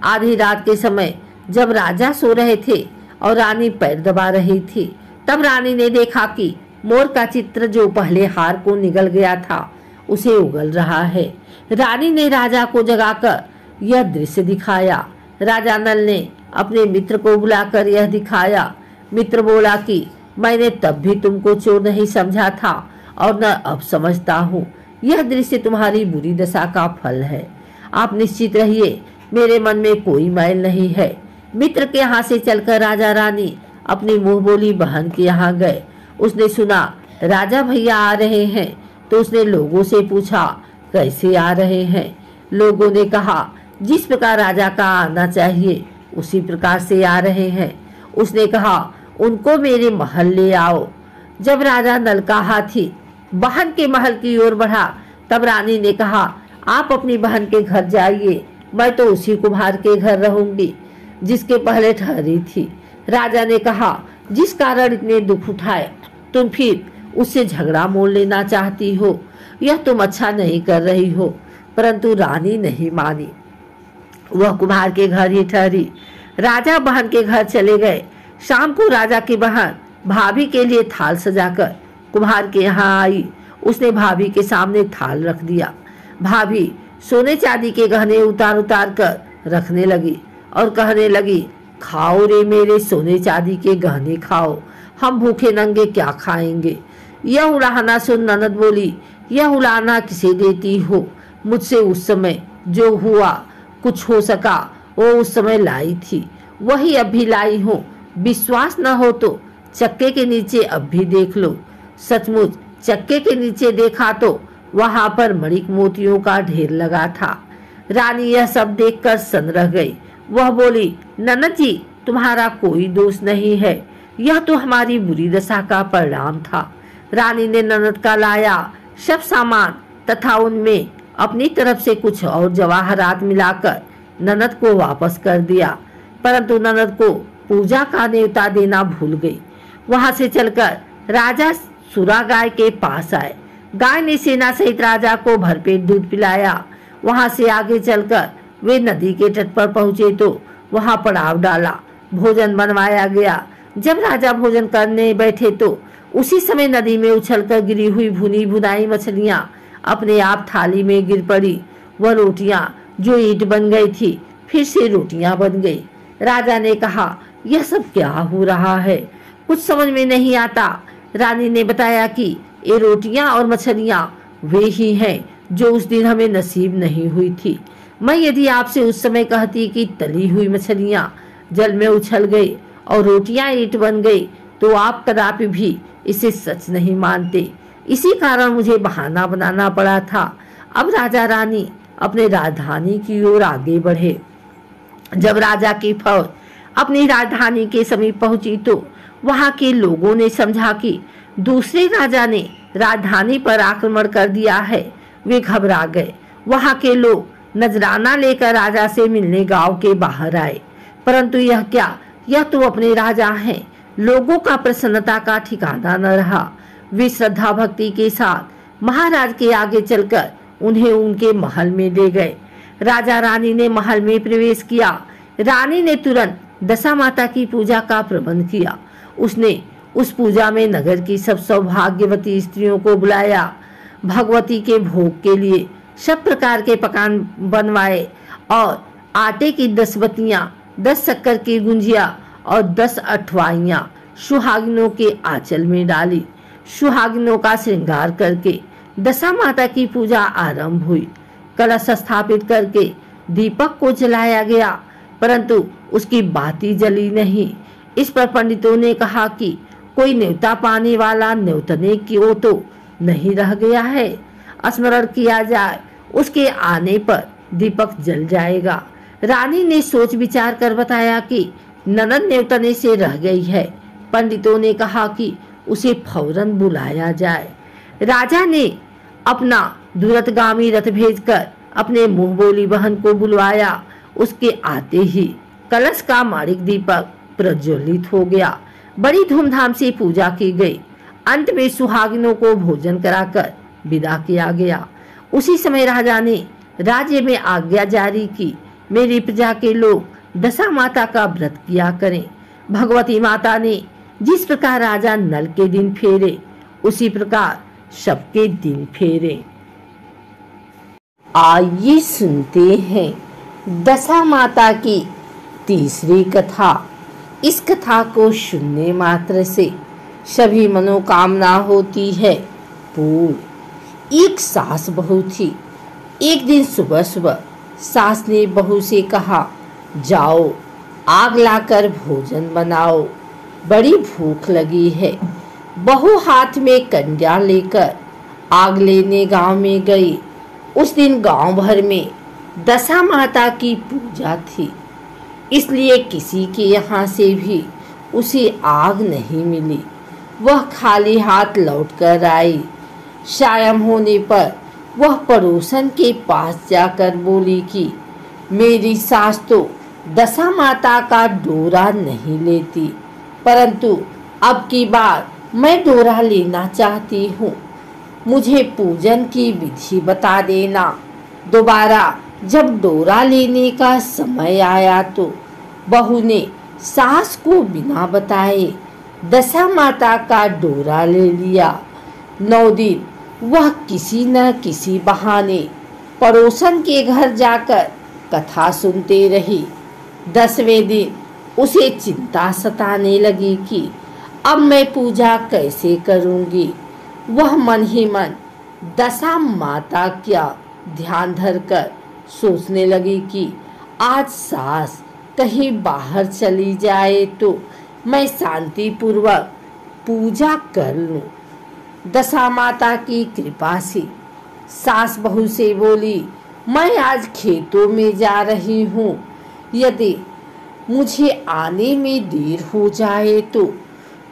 आधी रात के समय जब राजा सो रहे थे और रानी पैर दबा रही थी, तब रानी ने देखा कि मोर का चित्र जो पहले हार को निगल गया था उसे उगल रहा है। रानी ने राजा को जगाकर यह दृश्य दिखाया। राजा नल ने अपने मित्र को बुलाकर यह दिखाया। मित्र बोला कि मैंने तब भी तुमको चोर नहीं समझा था और न अब समझता हूँ। यह दृश्य तुम्हारी बुरी दशा का फल है। आप निश्चित रहिए, मेरे मन में कोई मैल नहीं है। मित्र के यहाँ से चलकर राजा रानी अपनी मुंह बोली बहन के यहाँ गए। उसने सुना राजा भैया आ रहे हैं तो उसने लोगों से पूछा कैसे आ रहे हैं। लोगों ने कहा जिस प्रकार राजा का आना चाहिए उसी प्रकार से आ रहे हैं। उसने कहा उनको मेरे महल ले आओ। जब राजा नल का हाथी बहन के महल की ओर बढ़ा तब रानी ने कहा आप अपनी बहन के घर जाइए, मैं तो उसी कुम्हार के घर रहूंगी जिसके पहले ठहरी थी। राजा ने कहा जिस कारण इतने दुख उठाए तुम फिर उससे झगड़ा मोल लेना चाहती हो, यह तुम अच्छा नहीं कर रही हो। परंतु रानी नहीं मानी, वह कुम्हार के घर ही ठहरी। राजा बहन के घर चले गए। शाम को राजा की बहन भाभी के लिए थाल सजाकर कुम्हार के यहाँ आई। उसने भाभी के सामने थाल रख दिया। भाभी सोने चांदी के गहने उतार उतार कर रखने लगी और कहने लगी खाओ रे मेरे सोने चांदी के गहने खाओ, हम भूखे नंगे क्या खाएंगे। यह उलाहना सुन ननद बोली यह उलाहना किसे देती हो, मुझसे उस समय जो हुआ कुछ हो सका वो उस समय लाई थी, वही अब भी लाई हूँ। विश्वास न हो तो चक्के के नीचे अब भी देख लो। सचमुच चक्के के नीचे देखा तो वहां पर मणिक मोतियों का ढेर लगा था। रानी यह सब देखकर सन रह गई। वह बोली ननद जी तुम्हारा कोई दोष नहीं है, यह तो हमारी बुरी दशा का परिणाम था। रानी ने ननद का लाया सब सामान तथा उनमें अपनी तरफ से कुछ और जवाहरात मिलाकर ननद को वापस कर दिया। परंतु ननद को पूजा का न्योता देना भूल गई। वहां से चलकर राजा सुरा गाय के पास आए। गाय ने सेना सहित राजा को भरपेट दूध पिलाया। वहां से आगे चलकर वे नदी के तट पर पहुंचे तो वहां पड़ाव डाला। भोजन बनवाया गया। जब राजा भोजन करने बैठे तो उसी समय नदी में उछलकर गिरी हुई भुनी भुनाई मछलियां अपने आप थाली में गिर पड़ी। वह रोटियां जो ईंट बन गई थी फिर से रोटियां बन गई। राजा ने कहा यह सब क्या हो रहा है, कुछ समझ में नहीं आता। रानी ने बताया कि ये रोटियां और मछलियां वे ही हैं जो उस दिन हमें नसीब नहीं हुई थी। मैं यदि आपसे उस समय कहती कि तली हुई मछलियां जल में उछल गई और रोटियां ईंट बन गई तो आप कदापि भी इसे सच नहीं मानते। इसी कारण मुझे बहाना बनाना पड़ा था। अब राजा रानी अपने राजधानी की ओर आगे बढ़े। जब राजा की फौज अपनी राजधानी के समीप पहुंची तो वहां के लोगों ने समझा कि दूसरे राजा ने राजधानी पर आक्रमण कर दिया है। वे घबरा गए। वहां के लोग नजराना लेकर राजा से मिलने गांव के बाहर आए। परंतु यह क्या, यह तो अपने राजा हैं। लोगों का प्रसन्नता का ठिकाना न रहा। वे श्रद्धा भक्ति के साथ महाराज के आगे चलकर उन्हें उनके महल में ले गए। राजा रानी ने महल में प्रवेश किया। रानी ने तुरंत दशा माता की पूजा का प्रबंध किया। उसने उस पूजा में नगर की सब सौभाग्यवती स्त्रियों को बुलाया। भगवती के भोग के लिए सब प्रकार के पकवान बनवाए और आटे की 10 बत्तियां, 10 शक्कर की गुंजिया और 10 अठवाइयां सुहागिनों के आंचल में डाली। सुहागिनों का श्रृंगार करके दशा माता की पूजा आरंभ हुई। कलश स्थापित करके दीपक को जलाया गया, परंतु उसकी बाती जली नहीं। इस पर पंडितों ने कहा कि कोई न्योता पाने वाला न्योतने की वो तो नहीं रह गया है, स्मरण किया जाए, उसके आने पर दीपक जल जाएगा। रानी ने सोच विचार कर बताया कि ननद न्योतने से रह गई है। पंडितों ने कहा कि उसे फौरन बुलाया जाए। राजा ने अपना दूरतगामी रथ भेजकर अपने मुंह बोली बहन को बुलवाया। उसके आते ही कलश का माणिक दीपक प्रज्वलित हो गया। बड़ी धूमधाम से पूजा की गई। अंत में सुहागिनों को भोजन कराकर विदा किया गया। उसी समय राजा ने राज्य में आज्ञा जारी की, मेरी प्रजा के लोग दशा माता का व्रत किया करें। भगवती माता ने जिस प्रकार राजा नल के दिन फेरे उसी प्रकार सबके दिन फेरे। आइए सुनते हैं दशा माता की तीसरी कथा। इस कथा को सुनने मात्र से सभी मनोकामना होती है पूर्ण। एक सास बहू थी। एक दिन सुबह सुबह सास ने बहू से कहा, जाओ आग लाकर भोजन बनाओ, बड़ी भूख लगी है। बहू हाथ में कंडा लेकर आग लेने गांव में गई। उस दिन गांव भर में दशा माता की पूजा थी, इसलिए किसी के यहाँ से भी उसे आग नहीं मिली। वह खाली हाथ लौटकर आई। शाम होने पर वह पड़ोसन के पास जाकर बोली कि मेरी सास तो दशा माता का डोरा नहीं लेती, परंतु अब की बार मैं डोरा लेना चाहती हूँ। मुझे पूजन की विधि बता देना। दोबारा जब डोरा लेने का समय आया तो बहू ने सास को बिना बताए दशा माता का डोरा ले लिया। 9 दिन वह किसी न किसी बहाने पड़ोसन के घर जाकर कथा सुनते रही। 10वें दिन उसे चिंता सताने लगी कि अब मैं पूजा कैसे करूंगी। वह मन ही मन दशा माता क्या ध्यान धरकर सोचने लगी कि आज सास कहीं बाहर चली जाए तो मैं शांतिपूर्वक पूजा कर लूं। दशा माता की कृपा से सास बहू से बोली, मैं आज खेतों में जा रही हूँ, यदि मुझे आने में देर हो जाए तो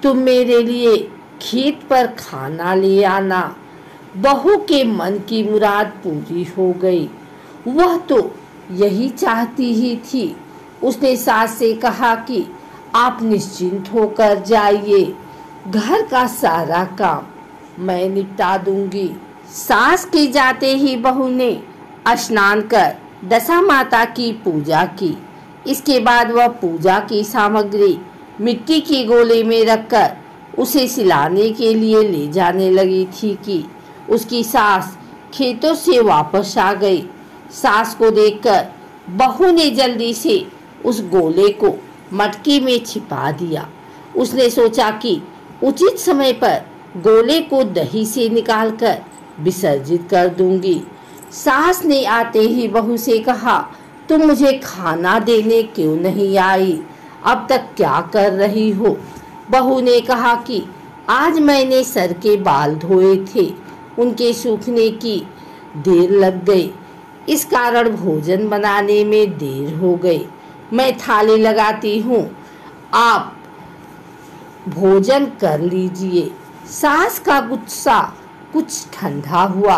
तुम मेरे लिए खेत पर खाना ले आना। बहू के मन की मुराद पूरी हो गई। वह तो यही चाहती ही थी। उसने सास से कहा कि आप निश्चिंत होकर जाइए, घर का सारा काम मैं निपटा दूंगी। सास के जाते ही बहू ने स्नान कर दशा माता की पूजा की। इसके बाद वह पूजा की सामग्री मिट्टी के गोले में रखकर उसे सिलाने के लिए ले जाने लगी थी कि उसकी सास खेतों से वापस आ गई। सास को देखकर बहू ने जल्दी से उस गोले को मटकी में छिपा दिया। उसने सोचा कि उचित समय पर गोले को दही से निकालकर विसर्जित कर दूंगी। सास ने आते ही बहू से कहा, तुम मुझे खाना देने क्यों नहीं आई? अब तक क्या कर रही हो? बहू ने कहा कि आज मैंने सर के बाल धोए थे, उनके सूखने की देर लग गई, इस कारण भोजन बनाने में देर हो गई। मैं थाली लगाती हूँ, आप भोजन कर लीजिए। सास का गुस्सा कुछ ठंडा हुआ।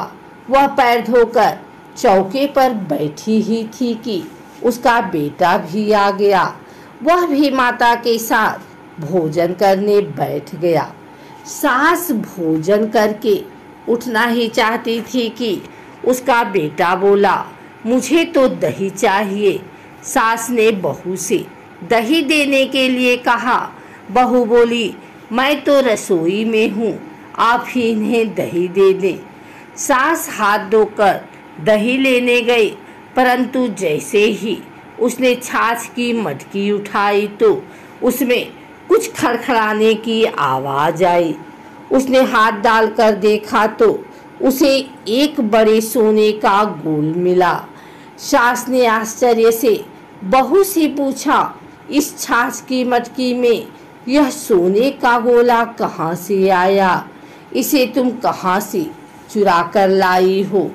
वह पैर धोकर चौके पर बैठी ही थी कि उसका बेटा भी आ गया। वह भी माता के साथ भोजन करने बैठ गया। सास भोजन करके उठना ही चाहती थी कि उसका बेटा बोला, मुझे तो दही चाहिए। सास ने बहू से दही देने के लिए कहा। बहू बोली, मैं तो रसोई में हूँ, आप ही इन्हें दही दे दें। सास हाथ धोकर दही लेने गई, परंतु जैसे ही उसने छाछ की मटकी उठाई तो उसमें कुछ खड़खड़ाने की आवाज़ आई। उसने हाथ डालकर देखा तो उसे एक बड़े सोने का गोल मिला। सास ने आश्चर्य से बहू से पूछा, इस छाछ की मटकी में यह सोने का गोला कहाँ से आया? इसे तुम कहाँ से चुरा कर लाई हो?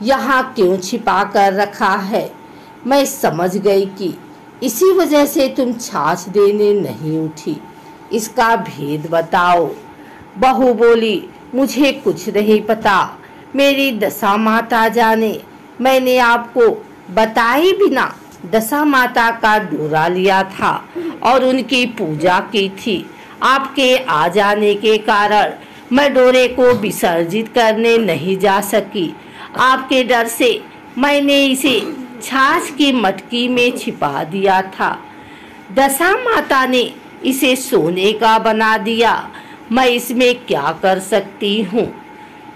यहाँ क्यों छिपा कर रखा है? मैं समझ गई कि इसी वजह से तुम छाछ देने नहीं उठी। इसका भेद बताओ। बहू बोली, मुझे कुछ नहीं पता, मेरी दशा माता जाने। मैंने आपको बताए बिना दशा माता का डोरा लिया था और उनकी पूजा की थी। आपके आ जाने के कारण मैं डोरे को विसर्जित करने नहीं जा सकी। आपके डर से मैंने इसे छाछ की मटकी में छिपा दिया था। दशा माता ने इसे सोने का बना दिया, मैं इसमें क्या कर सकती हूँ?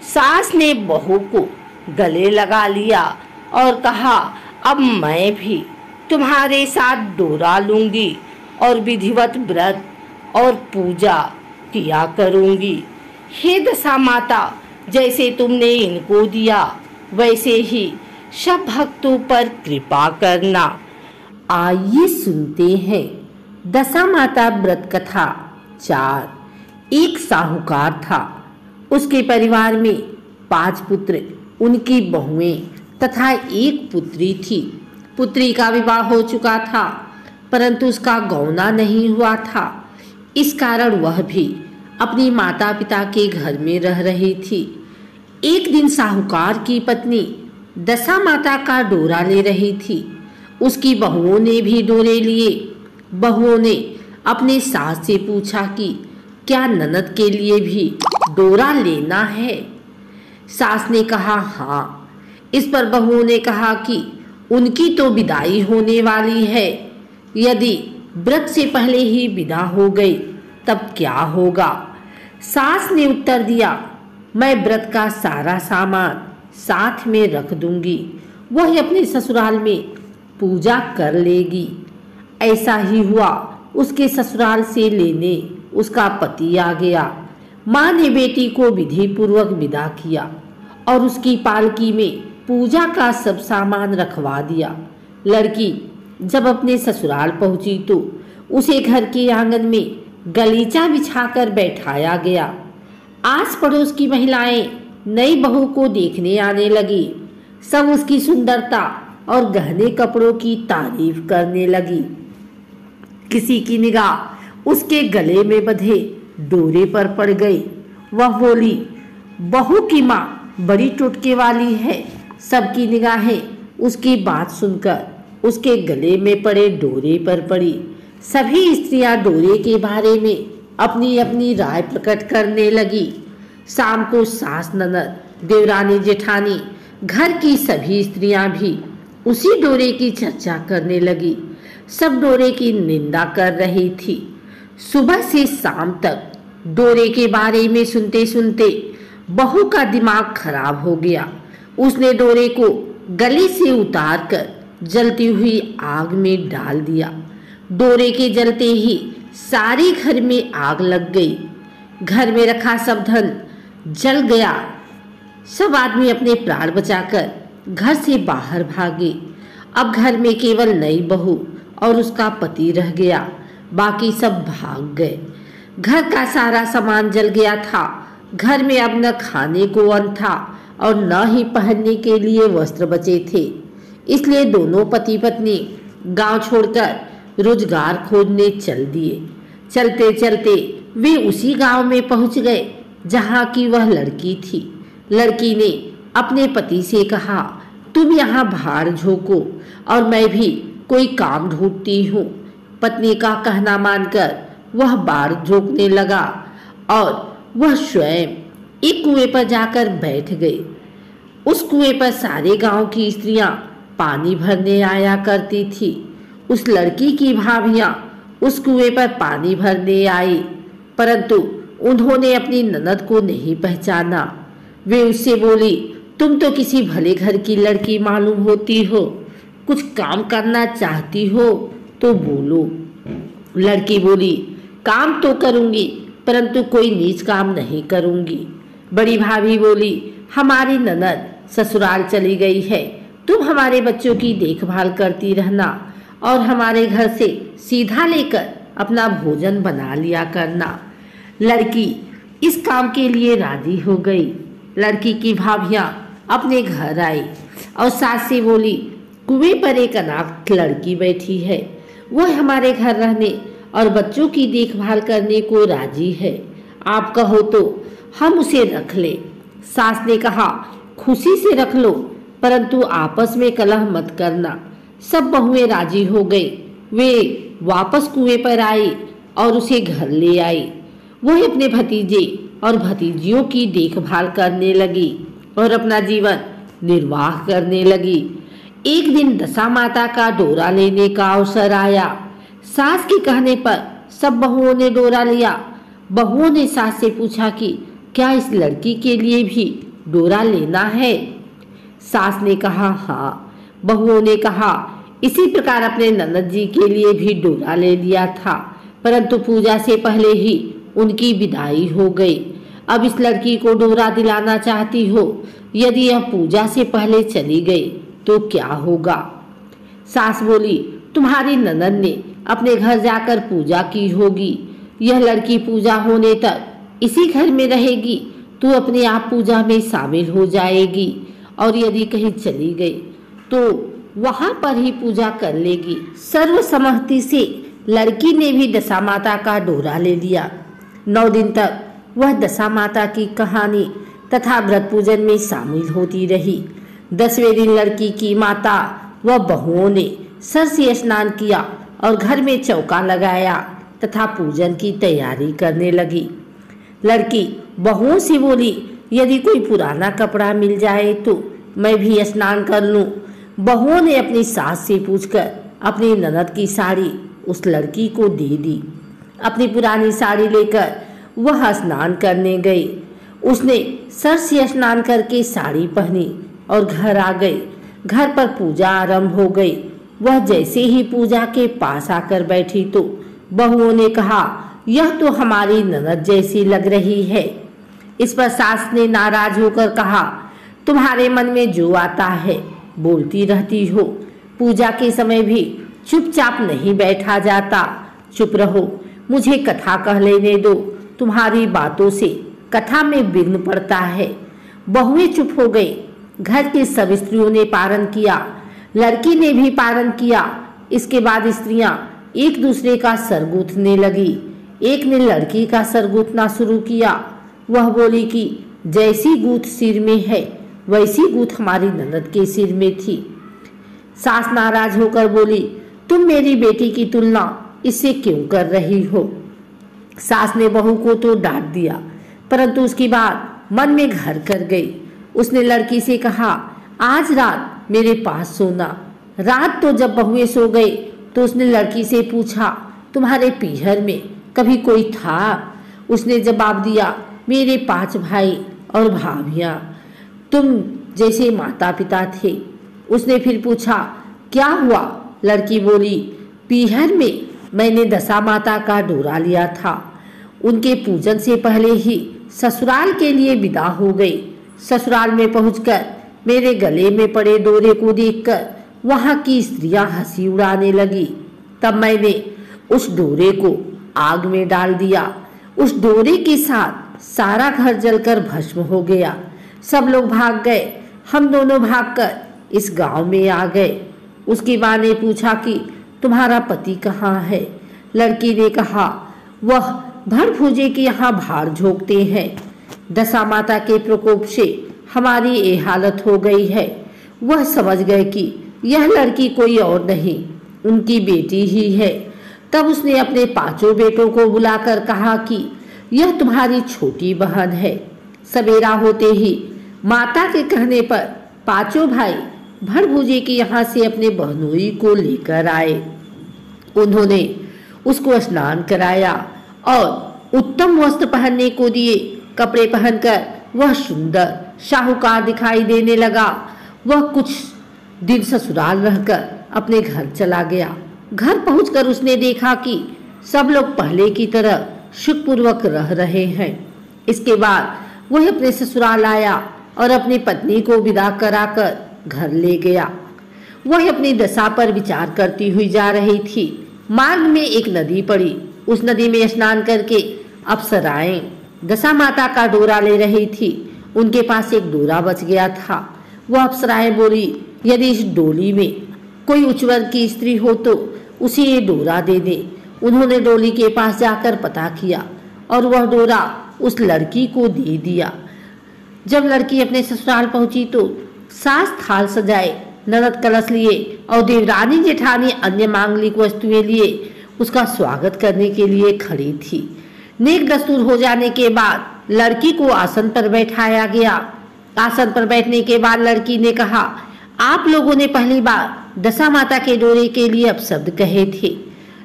सास ने बहू को गले लगा लिया और कहा, अब मैं भी तुम्हारे साथ डोरा लूंगी और विधिवत व्रत और पूजा किया करूंगी। हे दशा माता, जैसे तुमने इनको दिया वैसे ही सब भक्तों पर कृपा करना। आइए सुनते हैं दशा माता व्रत कथा 4। एक साहूकार था। उसके परिवार में 5 पुत्र, उनकी बहुएं तथा एक पुत्री थी। पुत्री का विवाह हो चुका था, परंतु उसका गौना नहीं हुआ था। इस कारण वह भी अपनी माता पिता के घर में रह रही थी। एक दिन साहूकार की पत्नी दशा माता का डोरा ले रही थी। उसकी बहुओं ने भी डोरे लिए। बहुओं ने अपने सास से पूछा कि क्या ननद के लिए भी डोरा लेना है। सास ने कहा हाँ। इस पर बहुओं ने कहा कि उनकी तो विदाई होने वाली है, यदि व्रत से पहले ही विदा हो गई तब क्या होगा। सास ने उत्तर दिया, मैं व्रत का सारा सामान साथ में रख दूंगी, वह अपने ससुराल में पूजा कर लेगी। ऐसा ही हुआ। उसके ससुराल से लेने उसका पति आ गया। माँ ने बेटी को विधि पूर्वक विदा किया और उसकी पालकी में पूजा का सब सामान रखवा दिया। लड़की जब अपने ससुराल पहुंची तो उसे घर के आंगन में गलीचा बिछाकर बैठाया गया। आस पड़ोस की महिलाएं नई बहू को देखने आने लगी। सब उसकी सुंदरता और गहने कपड़ों की तारीफ करने लगी। किसी की निगाह उसके गले में बंधे डोरे पर पड़ गई। वह बोली, बहू की माँ बड़ी टुटके वाली है। सबकी निगाहें उसकी बात सुनकर उसके गले में पड़े डोरे पर पड़ी। सभी स्त्रियां डोरे के बारे में अपनी अपनी राय प्रकट करने लगी। शाम को सास, ननद, देवरानी, जेठानी, घर की सभी स्त्रियां भी उसी डोरे की चर्चा करने लगी। सब डोरे की निंदा कर रही थी। सुबह से शाम तक डोरे के बारे में सुनते सुनते बहू का दिमाग खराब हो गया। उसने डोरे को गले से उतारकर जलती हुई आग में डाल दिया। डोरे के जलते ही सारे घर में आग लग गई। घर में रखा सब धन जल गया। सब आदमी अपने प्राण बचाकर घर से बाहर भागे। अब घर में केवल नई बहू और उसका पति रह गया। बाकी सब भाग गए। घर का सारा सामान जल गया था। घर में अब न खाने को अन्न था और न ही पहनने के लिए वस्त्र बचे थे। इसलिए दोनों पति पत्नी गांव छोड़कर रोजगार खोजने चल दिए। चलते चलते वे उसी गांव में पहुंच गए जहां की वह लड़की थी। लड़की ने अपने पति से कहा, तुम यहाँ भाड़ झोंको और मैं भी कोई काम ढूंढती हूँ। पत्नी का कहना मानकर वह बाढ़ झोंकने लगा और वह स्वयं एक कुएं पर जाकर बैठ गई। उस कुएं पर सारे गांव की स्त्रियां पानी भरने आया करती थी। उस लड़की की भाभियां उस कुएं पर पानी भरने आई, परंतु उन्होंने अपनी ननद को नहीं पहचाना। वे उससे बोली, तुम तो किसी भले घर की लड़की मालूम होती हो, कुछ काम करना चाहती हो तो बोलो। लड़की बोली, काम तो करूंगी परंतु कोई नीच काम नहीं करूंगी। बड़ी भाभी बोली, हमारी ननद ससुराल चली गई है, तुम हमारे बच्चों की देखभाल करती रहना और हमारे घर से सीधा लेकर अपना भोजन बना लिया करना। लड़की इस काम के लिए राजी हो गई। लड़की की भाभियां अपने घर आई और सास से बोली, कुएं पर एक अनाथ लड़की बैठी है, वह हमारे घर रहने और बच्चों की देखभाल करने को राजी है। आप कहो तो हम उसे रख ले। सास ने कहा, खुशी से रख लो, परंतु आपस में कलह मत करना। सब बहुएं राजी हो गई। वे वापस कुएं पर आई और उसे घर ले आई। वह अपने भतीजे और भतीजियों की देखभाल करने लगी और अपना जीवन निर्वाह करने लगी। एक दिन दशा माता का डोरा लेने का अवसर आया। सास के कहने पर सब बहुओं ने डोरा लिया। बहुओं ने सास से पूछा कि क्या इस लड़की के लिए भी डोरा लेना है। सास ने कहा, हाँ, बहुओं ने कहा, इसी प्रकार अपने ननद जी के लिए भी डोरा ले लिया था, परंतु पूजा से पहले ही उनकी विदाई हो गई। अब इस लड़की को डोरा दिलाना चाहती हो? यदि यह पूजा से पहले चली गई तो क्या होगा? सास बोली, तुम्हारी ननद ने अपने घर जाकर पूजा की होगी। यह लड़की पूजा होने तक इसी घर में रहेगी, तू अपने आप पूजा में शामिल हो जाएगी और यदि कहीं चली गई तो वहां पर ही पूजा कर लेगी। सर्वसम्मति से लड़की ने भी दशा माता का डोरा ले लिया। 9 दिन तक वह दशा माता की कहानी तथा व्रत पूजन में शामिल होती रही। 10वें दिन लड़की की माता व बहुओं ने सर से स्नान किया और घर में चौका लगाया तथा पूजन की तैयारी करने लगी। लड़की बहुओं से बोली, यदि कोई पुराना कपड़ा मिल जाए तो मैं भी स्नान कर लूं। बहुओं ने अपनी सास से पूछकर अपनी ननद की साड़ी उस लड़की को दे दी। अपनी पुरानी साड़ी लेकर वह स्नान करने गई। उसने सर से स्नान करके साड़ी पहनी और घर आ गई। घर पर पूजा आरंभ हो गई। वह जैसे ही पूजा के पास आकर बैठी तो बहुओं ने कहा, यह तो हमारी ननद जैसी लग रही है। इस पर सास ने नाराज होकर कहा, तुम्हारे मन में जो आता है बोलती रहती हो। पूजा के समय भी चुपचाप नहीं बैठा जाता। चुप रहो, मुझे कथा कह लेने दो। तुम्हारी बातों से कथा में विघ्न पड़ता है। बहुएं चुप हो गई। घर की सब स्त्रियों ने पारण किया। लड़की ने भी पारण किया। इसके बाद स्त्रियां एक दूसरे का सर गूंथने लगी। एक ने लड़की का सर गूंथना शुरू किया। वह बोली कि जैसी गूंथ सिर में है वैसी गूंथ हमारी ननद के सिर में थी। सास नाराज होकर बोली, तुम मेरी बेटी की तुलना इससे क्यों कर रही हो? सास ने बहू को तो डांट दिया, परंतु उसकी बात मन में घर कर गई। उसने लड़की से कहा, आज रात मेरे पास सोना। रात तो जब बहुएं सो गई तो उसने लड़की से पूछा, तुम्हारे पीहर में कभी कोई था? उसने जवाब दिया, मेरे 5 भाई और भाभियां, तुम जैसे माता पिता थे। उसने फिर पूछा, क्या हुआ? लड़की बोली, पीहर में मैंने दशा माता का डोरा लिया था। उनके पूजन से पहले ही ससुराल के लिए विदा हो गई। ससुराल में पहुंचकर मेरे गले में पड़े डोरे को देखकर वहां की स्त्रियां हंसी उड़ाने लगी। तब मैंने उस डोरे को आग में डाल दिया। उस डोरे के साथ सारा घर जलकर भस्म हो गया। सब लोग भाग गए। हम दोनों भागकर इस गांव में आ गए। उसकी मां ने पूछा कि तुम्हारा पति कहाँ है? लड़की ने कहा, वह भर भूजे के यहाँ भाड़ झोंकते हैं। दशा माता के प्रकोप से हमारी ये हालत हो गई है। वह समझ गए कि यह लड़की कोई और नहीं, उनकी बेटी ही है। तब उसने अपने 5 बेटों को बुलाकर कहा कि यह तुम्हारी छोटी बहन है। सवेरा होते ही माता के कहने पर 5 भाई भर भूजे के यहाँ से अपने बहनोई को लेकर आए। उन्होंने उसको स्नान कराया और उत्तम वस्त्र पहनने को दिए। कपड़े पहनकर वह सुंदर शाहूकार दिखाई देने लगा। वह कुछ दिन ससुराल रहकर अपने घर चला गया। घर पहुंचकर उसने देखा कि सब लोग पहले की तरह सुखपूर्वक रह रहे हैं। इसके बाद वह अपने ससुराल आया और अपनी पत्नी को विदा कराकर घर ले गया। वह अपनी दशा पर विचार करती हुई जा रही थी। मार्ग में एक नदी पड़ी। उस नदी में स्नान करके अप्सराएं दशा माता का डोरा ले रही थी। उनके पास एक डोरा बच गया था। वह अप्सराएं बोली, यदि इस डोली में कोई उच्च वर्ग की स्त्री हो तो उसे ये डोरा दे दे। उन्होंने डोली के पास जाकर पता किया और वह डोरा उस लड़की को दे दिया। जब लड़की अपने ससुराल पहुंची तो सास थाल सजाए, ननद कलश लिए और देवरानी जेठानी अन्य मांगलिक वस्तुएं लिए उसका स्वागत करने के लिए खड़ी थी। नेक दस्तूर हो जाने के बाद लड़की को आसन पर बैठाया गया। आसन पर बैठने के बाद लड़की ने कहा, आप लोगों ने पहली बार दशा माता के डोरे के लिए अपशब्द कहे थे,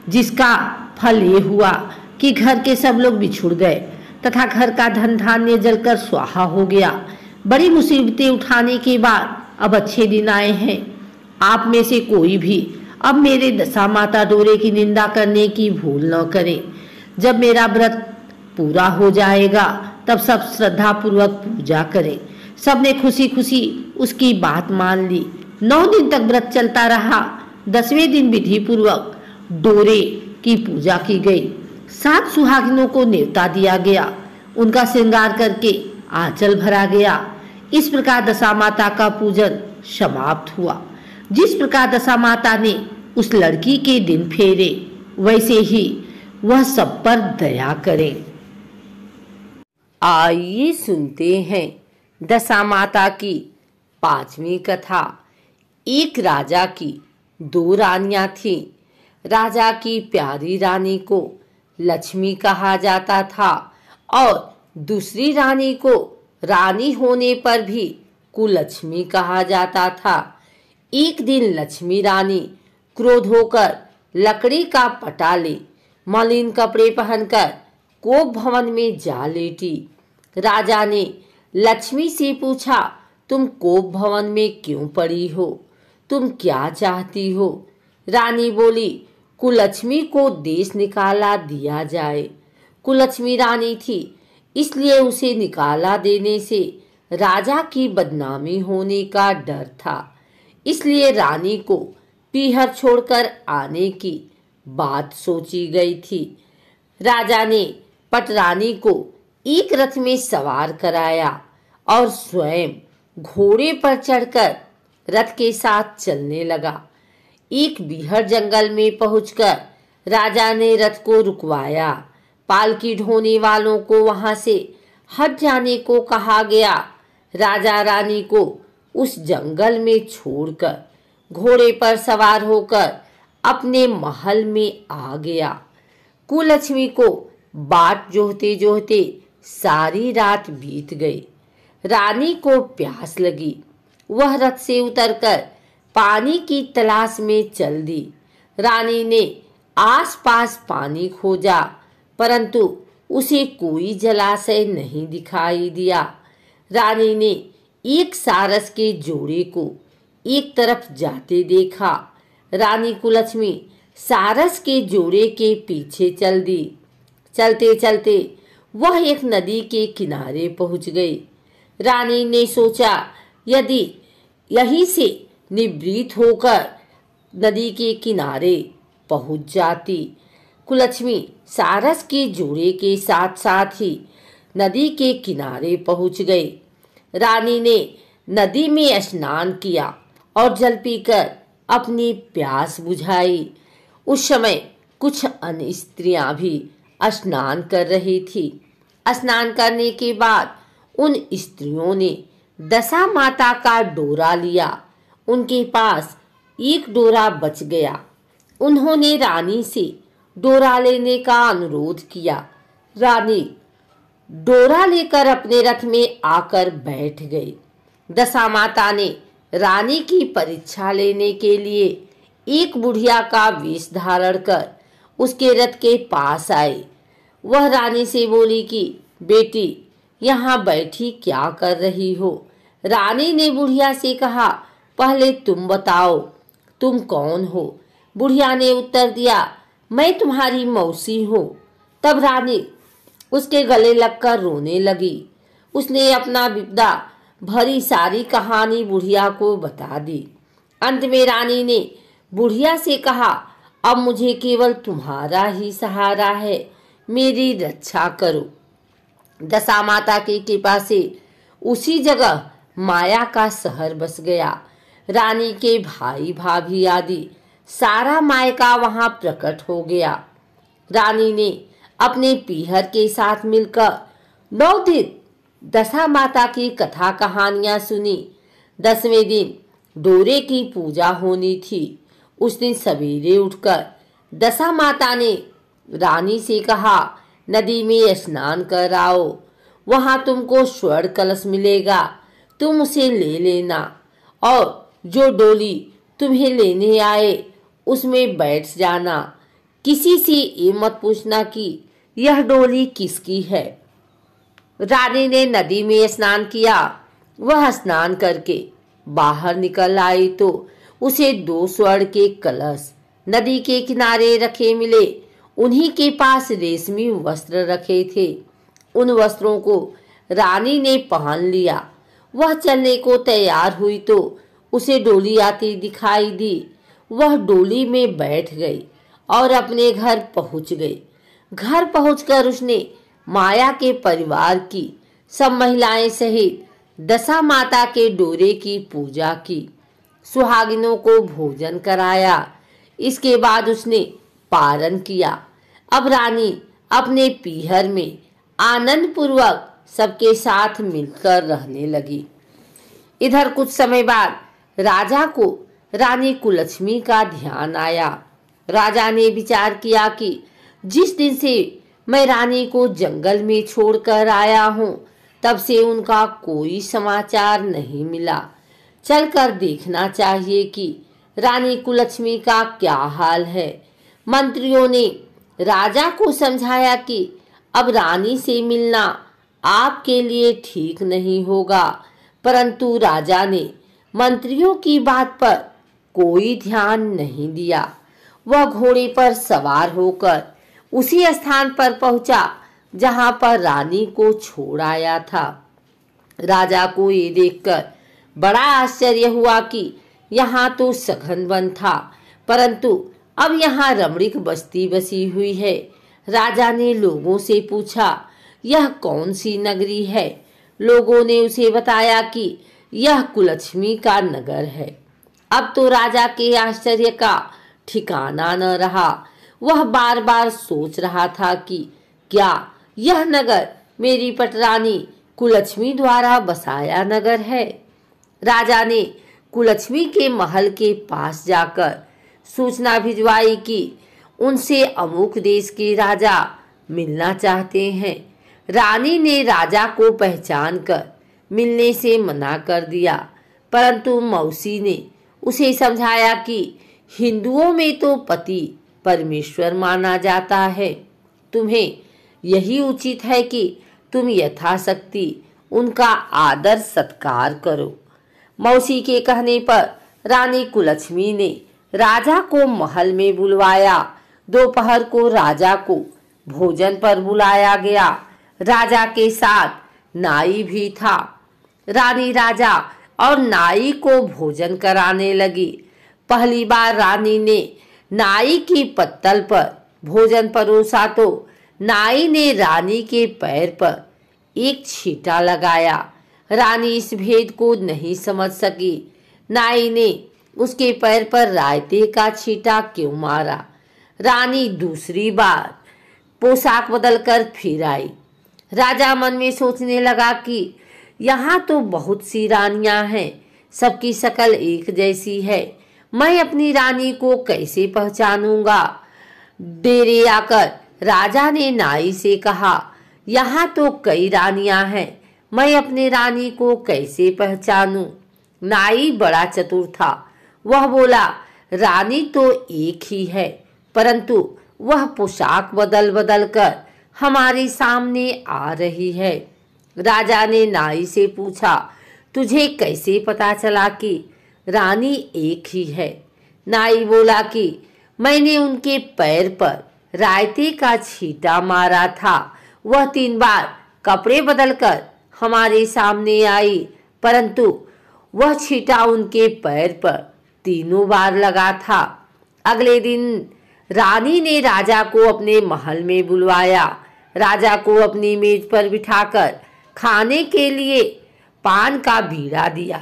जिसका फल ये हुआ कि घर के सब लोग बिछुड़ गए तथा घर का धन धान्य जलकर स्वाहा हो गया। बड़ी मुसीबतें उठाने के बाद अब अच्छे दिन आए हैं। आप में से कोई भी अब मेरे दशा माता डोरे की निंदा करने की भूल न करे। जब मेरा व्रत पूरा हो जाएगा तब सब श्रद्धा पूर्वक पूजा करें। सबने खुशी खुशी उसकी बात मान ली। 9 दिन तक व्रत चलता रहा। 10वें दिन विधि पूर्वक डोरे की पूजा की गई। 7 सुहागिनों को न्योता दिया गया। उनका श्रृंगार करके आंचल भरा गया। इस प्रकार दशा माता का पूजन समाप्त हुआ। जिस प्रकार दशा माता ने उस लड़की के दिन फेरे, वैसे ही वह सब पर दया करे। आइए सुनते हैं दशा माता की 5वीं कथा। एक राजा की 2 रानियां थीं। राजा की प्यारी रानी को लक्ष्मी कहा जाता था और दूसरी रानी को रानी होने पर भी कुलक्ष्मी कहा जाता था। एक दिन लक्ष्मी रानी क्रोध होकर लकड़ी का पटा ले मलिन कपड़े पहनकर कोप भवन में जा लेटी। राजा ने लक्ष्मी से पूछा, तुम कोप भवन में क्यों पड़ी हो? तुम क्या चाहती हो? रानी बोली, कुलक्ष्मी को देश निकाला दिया जाए। कुलक्ष्मी रानी थी, इसलिए उसे निकाला देने से राजा की बदनामी होने का डर था। इसलिए रानी को पीहर छोड़कर आने की बात सोची गई थी। राजा ने पटरानी को एक रथ में सवार कराया और स्वयं घोड़े पर चढ़कर रथ के साथ चलने लगा। एक बीहड़ जंगल में पहुंचकर राजा ने रथ को रुकवाया। पालकी ढोने वालों को वहां से हट जाने को कहा गया। राजा रानी को उस जंगल में छोड़कर घोड़े पर सवार होकर अपने महल में आ गया। कुलक्ष्मी को बाट जोहते जोहते सारी रात बीत गई। रानी को प्यास लगी। वह रथ से उतरकर पानी की तलाश में चल दी। रानी ने आसपास पानी खोजा, परंतु उसे कोई जलाशय नहीं दिखाई दिया। रानी ने एक सारस के जोड़े को एक तरफ जाते देखा। रानी कुलक्ष्मी सारस के जोड़े के पीछे चल दी। चलते चलते वह एक नदी के किनारे पहुंच गई। रानी ने सोचा, यदि यहीं से निवृत्त होकर नदी के किनारे पहुंच जाती। कुलक्ष्मी सारस के जोड़े के साथ साथ ही नदी के किनारे पहुंच गई। रानी ने नदी में स्नान किया और जल पीकर अपनी प्यास बुझाई। उस समय कुछ अन्य स्त्रियां भी स्नान कर रही थी। स्नान करने के बाद उन स्त्रियों ने दशा माता का डोरा लिया। उनके पास एक डोरा बच गया। उन्होंने रानी से डोरा लेने का अनुरोध किया। रानी डोरा लेकर अपने रथ में आकर बैठ गई। दशा माता ने रानी की परीक्षा लेने के लिए एक बुढ़िया का वेश धारण कर उसके रथ के पास आई। वह रानी से बोली कि बेटी, यहाँ बैठी क्या कर रही हो? रानी ने बुढ़िया से कहा, पहले तुम बताओ, तुम कौन हो? बुढ़िया ने उत्तर दिया, मैं तुम्हारी मौसी हूँ। तब रानी उसके गले लगकर रोने लगी। उसने अपना विपदा भरी सारी कहानी बुढ़िया को बता दी। अंत में रानी ने बुढ़िया से कहा, अब मुझे केवल तुम्हारा ही सहारा है, मेरी रक्षा करो। दशा माता की कृपा से उसी जगह माया का शहर बस गया। रानी के भाई भाभी आदि सारा मायका वहां प्रकट हो गया। रानी ने अपने पीहर के साथ मिलकर 9 दिन दशा माता की कथा कहानियां सुनी। 10वें दिन डोरे की पूजा होनी थी। उस दिन सवेरे उठकर दशा माता ने रानी से कहा, नदी में स्नान कर आओ, वहां तुमको स्वर्ण कलश मिलेगा, तुम उसे ले लेना और जो डोली तुम्हें लेने आए उसमें बैठ जाना। किसी से ये मत पूछना कि यह डोली किसकी है। रानी ने नदी में स्नान किया। वह स्नान करके बाहर निकल आई तो उसे 2 स्वर्ण के कलश नदी के किनारे रखे मिले। उन्हीं के पास रेशमी वस्त्र रखे थे। उन वस्त्रों को रानी ने पहन लिया। वह चलने को तैयार हुई तो उसे डोली आती दिखाई दी। वह डोली में बैठ गई और अपने घर पहुंच गई। घर पहुंचकर उसने माया के परिवार की सब महिलाएं सहित दशा माता के डोरे की पूजा की, सुहागिनों को भोजन कराया। इसके बाद उसने पारण किया। अब रानी अपने पीहर में आनंद पूर्वक सबके साथ मिलकर रहने लगी। इधर कुछ समय बाद राजा को रानी कुलक्ष्मी का ध्यान आया। राजा ने विचार किया कि जिस दिन से मैं रानी को जंगल में छोड़कर आया हूँ तब से उनका कोई समाचार नहीं मिला। चलकर देखना चाहिए कि रानी कुलक्ष्मी का क्या हाल है। मंत्रियों ने राजा को समझाया कि अब रानी से मिलना आपके लिए ठीक नहीं होगा, परंतु राजा ने मंत्रियों की बात पर कोई ध्यान नहीं दिया। वह घोड़े पर सवार होकर उसी स्थान पर पहुंचा जहां पर रानी को छोड़ आया था। राजा को ये देखकर बड़ा आश्चर्य हुआ कि यहाँ तो सघन वन था, परंतु अब यहाँ रमणीक बस्ती बसी हुई है। राजा ने लोगों से पूछा, यह कौन सी नगरी है? लोगों ने उसे बताया कि यह कुलक्ष्मी का नगर है। अब तो राजा के आश्चर्य का ठिकाना न रहा। वह बार बार सोच रहा था कि क्या यह नगर मेरी पटरानी कुलक्ष्मी द्वारा बसाया नगर है? राजा ने कुलक्ष्मी के महल के पास जाकर सूचना भिजवाई कि उनसे अमुक देश के राजा मिलना चाहते हैं। रानी ने राजा को पहचान कर मिलने से मना कर दिया, परंतु मौसी ने उसे समझाया कि हिंदुओं में तो पति परमेश्वर माना जाता है। तुम्हें यही उचित है कि तुम यथाशक्ति उनका आदर सत्कार करो। मौसी के कहने पर रानी कुलक्ष्मी ने राजा को महल में बुलवाया। दोपहर को राजा को भोजन पर बुलाया गया। राजा के साथ नाई भी था। रानी राजा और नाई को भोजन कराने लगी। पहली बार रानी ने नाई की पत्तल पर भोजन परोसा तो नाई ने रानी के पैर पर एक छींटा लगाया। रानी इस भेद को नहीं समझ सकी। नाई ने उसके पैर पर रायते का छींटा क्यों मारा? रानी दूसरी बार पोशाक बदलकर फिर आई। राजा मन में सोचने लगा कि यहाँ तो बहुत सी रानियां हैं, सबकी शक्ल एक जैसी है। मैं अपनी रानी को कैसे पहचानूंगा? डेरे आकर राजा ने नाई से कहा, यहाँ तो कई रानियां हैं, मैं अपने रानी को कैसे पहचानूं? नाई बड़ा चतुर था। वह बोला, रानी तो एक ही है, परंतु वह पोशाक बदल बदल कर हमारे सामने आ रही है। राजा ने नाई से पूछा, तुझे कैसे पता चला कि रानी एक ही है? नाई बोला कि मैंने उनके पैर पर रायते का छींटा मारा था। वह 3 बार कपड़े बदलकर हमारे सामने आई, परंतु वह छींटा उनके पैर पर 3 बार लगा था। अगले दिन रानी ने राजा को अपने महल में बुलवाया। राजा को अपनी मेज पर बिठाकर खाने के लिए पान का बीड़ा दिया।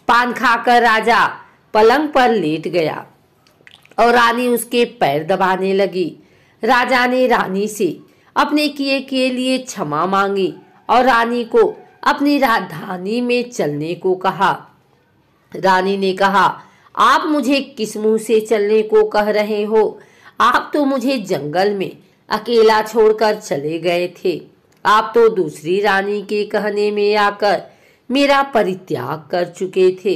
पान खाकर राजा पलंग पर लेट गया और रानी उसके पैर दबाने लगी। राजा ने रानी से अपने किए के लिए क्षमा मांगी और रानी को अपनी राजधानी में चलने को कहा। रानी ने कहा, आप मुझे किस मुंह से चलने को कह रहे हो? आप तो मुझे जंगल में अकेला छोड़कर चले गए थे। आप तो दूसरी रानी के कहने में आकर मेरा परित्याग कर चुके थे।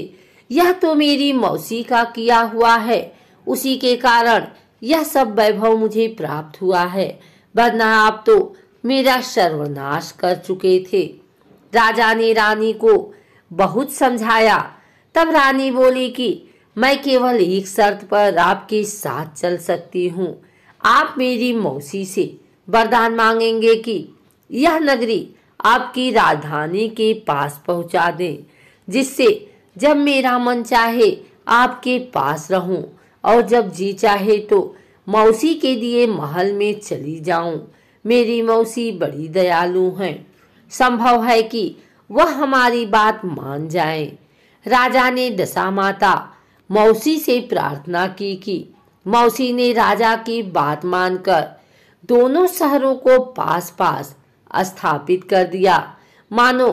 यह तो मेरी मौसी का किया हुआ है, उसी के कारण यह सब वैभव मुझे प्राप्त हुआ है, वरना आप तो मेरा सर्वनाश कर चुके थे। राजा ने रानी को बहुत समझाया। तब रानी बोली कि मैं केवल एक शर्त पर आपके साथ चल सकती हूँ। आप मेरी मौसी से वरदान मांगेंगे कि यह नगरी आपकी राजधानी के पास पहुँचा दें, जिससे जब मेरा मन चाहे आपके पास रहूं और जब जी चाहे तो मौसी के दिए महल में चली जाऊं। मेरी मौसी बड़ी दयालु हैं, संभव है कि वह हमारी बात मान जाएं। राजा ने दशामाता मौसी से प्रार्थना की कि मौसी ने राजा की बात मानकर दोनों शहरों को पास पास स्थापित कर दिया, मानो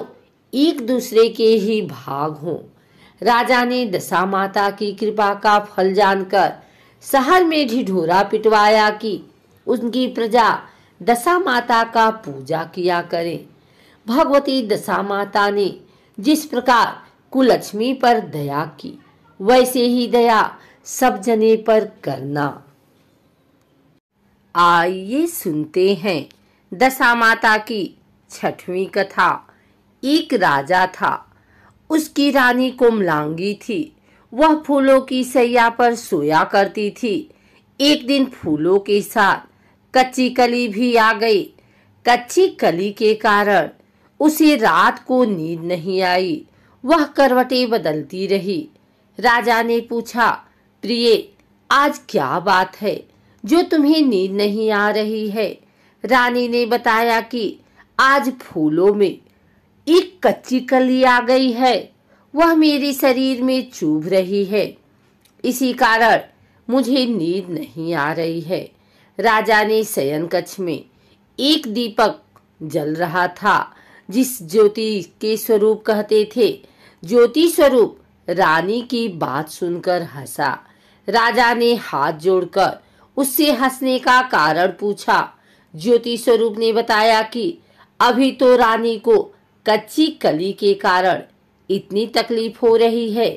एक दूसरे के ही भाग हों। राजा ने दशामाता की कृपा का फल जानकर शहर में ढिढोरा पिटवाया कि उनकी प्रजा दशामाता का पूजा किया करे। भगवती दशामाता ने जिस प्रकार कुलक्ष्मी पर दया की, वैसे ही दया सब जने पर करना। आइए सुनते हैं दशामाता की 6वीं कथा। एक राजा था, उसकी रानी कोमलांगी थी। वह फूलों की सैया पर सोया करती थी। एक दिन फूलों के साथ कच्ची कली भी आ गई। कच्ची कली के कारण उसे रात को नींद नहीं आई। वह करवटें बदलती रही। राजा ने पूछा, प्रिय, आज क्या बात है जो तुम्हें नींद नहीं आ रही है? रानी ने बताया कि आज फूलों में एक कच्ची कली आ गई है। वह मेरे शरीर में चुभ रही है, इसी कारण मुझे नींद नहीं आ रही है। राजा ने शयन कक्ष में एक दीपक जल रहा था, जिस ज्योति के स्वरूप कहते थे। ज्योति स्वरूप रानी की बात सुनकर हंसा। राजा ने हाथ जोड़कर उससे हंसने का कारण पूछा। ज्योति स्वरूप ने बताया कि अभी तो रानी को कच्ची कली के कारण इतनी तकलीफ हो रही है।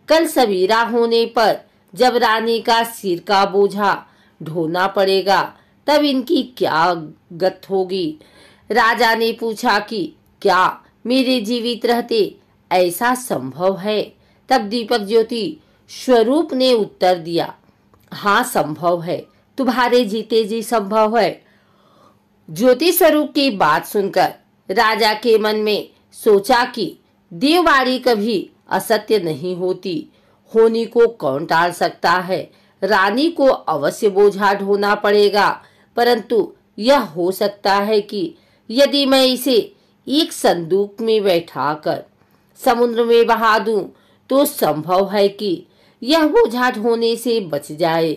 कल सवेरा होने पर जब रानी का सिर का बोझा ढोना पड़ेगा, तब इनकी क्या गत होगी। राजा ने पूछा कि क्या मेरे जीवित रहते ऐसा संभव है? तब दीपक ज्योति स्वरूप ने उत्तर दिया, हाँ संभव है, तुम्हारे जीते जी संभव है। ज्योति स्वरूप की बात सुनकर राजा के मन में सोचा कि देववाणी कभी असत्य नहीं होती, होनी को कौन टाल सकता है। रानी को अवश्य बोझा ढोना पड़ेगा, परंतु यह हो सकता है कि यदि मैं इसे एक संदूक में बैठाकर समुद्र में बहा दूं, तो संभव है कि यह बोझा ढोने से बच जाए,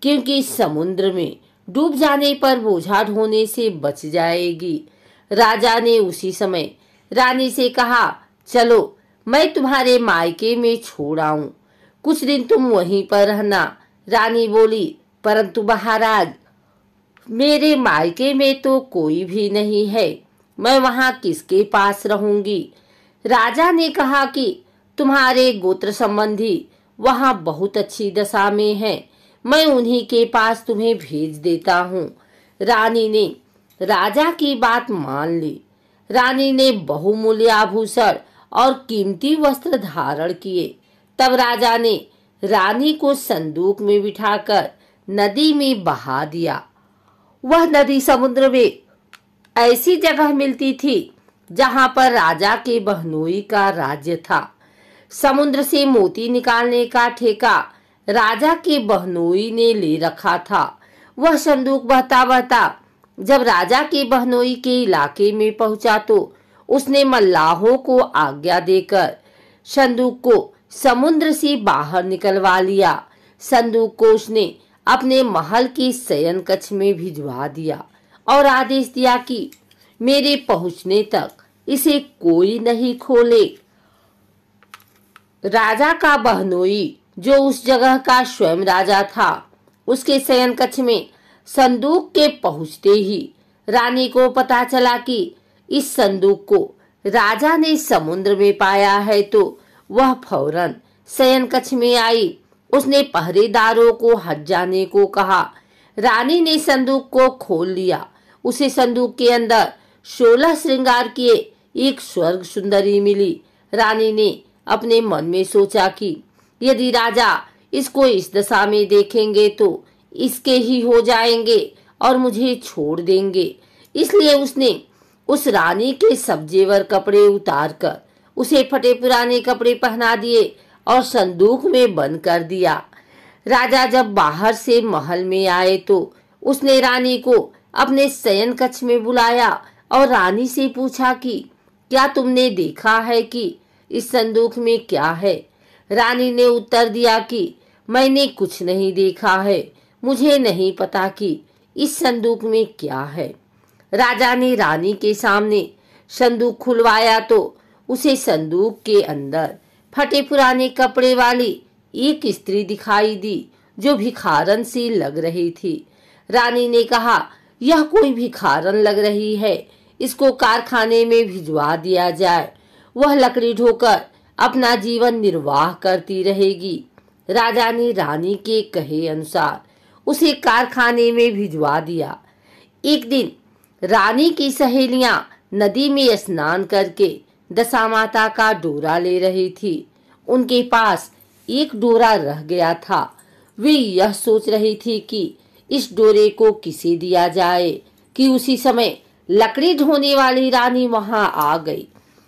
क्योंकि समुद्र में डूब जाने पर बोझा ढोने से बच जाएगी। राजा ने उसी समय रानी से कहा, चलो मैं तुम्हारे मायके में छोड़ आऊं, कुछ दिन तुम वहीं पर रहना। रानी बोली, परंतु महाराज, मेरे मायके में तो कोई भी नहीं है, मैं वहां किसके पास रहूंगी? राजा ने कहा कि तुम्हारे गोत्र संबंधी वहां बहुत अच्छी दशा में हैं, मैं उन्हीं के पास तुम्हें भेज देता हूँ। रानी ने राजा की बात मान ली। रानी ने बहुमूल्य आभूषण और कीमती वस्त्र धारण किए। तब राजा ने रानी को संदूक में बिठाकर नदी में बहा दिया। वह नदी समुद्र में ऐसी जगह मिलती थी जहां पर राजा के बहनोई का राज्य था। समुद्र से मोती निकालने का ठेका राजा के बहनोई ने ले रखा था। वह संदूक बहता बहता जब राजा के बहनोई के इलाके में पहुंचा तो उसने मल्लाहों को आज्ञा देकर संदूक को समुद्र से बाहर निकलवा लिया। संदूक को उसने अपने महल के शयन कक्ष में भिजवा दिया और आदेश दिया कि मेरे पहुंचने तक इसे कोई नहीं खोले। राजा का बहनोई, जो उस जगह का स्वयं राजा था, उसके शयन कक्ष में संदूक के पहुंचते ही रानी को पता चला कि इस संदूक को राजा ने समुद्र में पाया है, तो वह फौरन शयन कक्ष में आई। उसने पहरेदारों को हट जाने को कहा। रानी ने संदूक को खोल लिया। उसे संदूक के अंदर 16 श्रृंगार किए एक स्वर्ग सुंदरी मिली। रानी ने अपने मन में सोचा कि यदि राजा इसको इस दशा में देखेंगे तो इसके ही हो जाएंगे और मुझे छोड़ देंगे। इसलिए उसने उस रानी के सब जेवर कपड़े उतार कर उसे फटे पुराने कपड़े पहना दिए और संदूक में बंद कर दिया। राजा जब बाहर से महल में आए तो उसने रानी को अपने शयन कक्ष में बुलाया और रानी से पूछा कि क्या तुमने देखा है कि इस संदूक में क्या है? रानी ने उत्तर दिया कि मैंने कुछ नहीं देखा है, मुझे नहीं पता कि इस संदूक में क्या है। राजा ने रानी के सामने संदूक खुलवाया तो उसे संदूक के अंदर फटे पुराने कपड़े वाली एक स्त्री दिखाई दी जो भिखारन सी लग रही थी। रानी ने कहा, यह कोई भिखारन लग रही है, इसको कारखाने में भिजवा दिया जाए, वह लकड़ी ढोकर अपना जीवन निर्वाह करती रहेगी। राजा ने रानी के कहे अनुसार उसे कारखाने में भिजवा दिया। एक दिन रानी की सहेलियां नदी में स्नान करके दशा माता का डोरा ले रही थी। उनके पास एक डोरा रह गया था। वे यह सोच रही थी कि इस डोरे को किसे दिया जाए कि उसी समय लकड़ी ढोने वाली रानी वहां आ गई।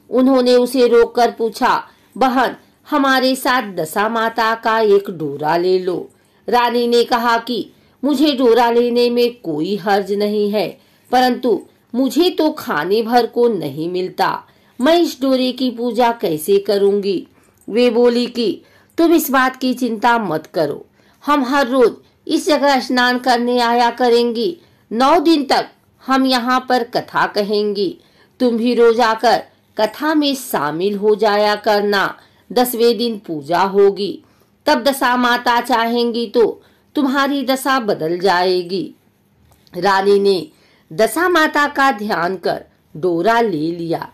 उन्होंने उसे रोककर पूछा, बहन, हमारे साथ दशा माता का एक डोरा ले लो। रानी ने कहा कि मुझे डोरा लेने में कोई हर्ज नहीं है, परंतु मुझे तो खाने भर को नहीं मिलता, मैं इस डोरे की पूजा कैसे करूंगी? वे बोली कि तुम इस बात की चिंता मत करो, हम हर रोज इस जगह स्नान करने आया करेंगी। 9 दिन तक हम यहाँ पर कथा कहेंगी, तुम भी रोज आकर कथा में शामिल हो जाया करना। 10वें दिन पूजा होगी, तब दशा माता चाहेंगी तो तुम्हारी दशा बदल जाएगी। रानी ने दशा माता का ध्यान कर डोरा ले लिया।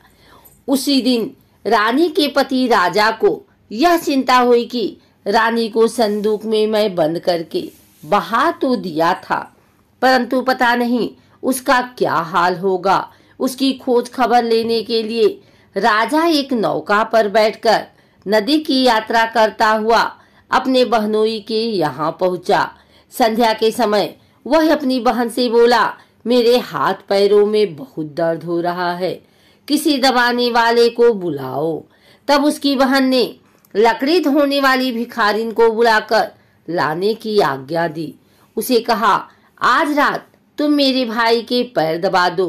उसी दिन रानी के पति राजा को यह चिंता हुई कि रानी को संदूक में मैं बंद करके बहा तो दिया था, परंतु पता नहीं उसका क्या हाल होगा। उसकी खोज खबर लेने के लिए राजा एक नौका पर बैठकर नदी की यात्रा करता हुआ अपने बहनोई के यहाँ पहुंचा। संध्या के समय वह अपनी बहन से बोला, मेरे हाथ पैरों में बहुत दर्द हो रहा है, किसी दबाने वाले को बुलाओ। तब उसकी बहन ने लकड़ी धोने वाली भिखारिन को बुलाकर लाने की आज्ञा दी। उसे कहा, आज रात तुम मेरे भाई के पैर दबा दो।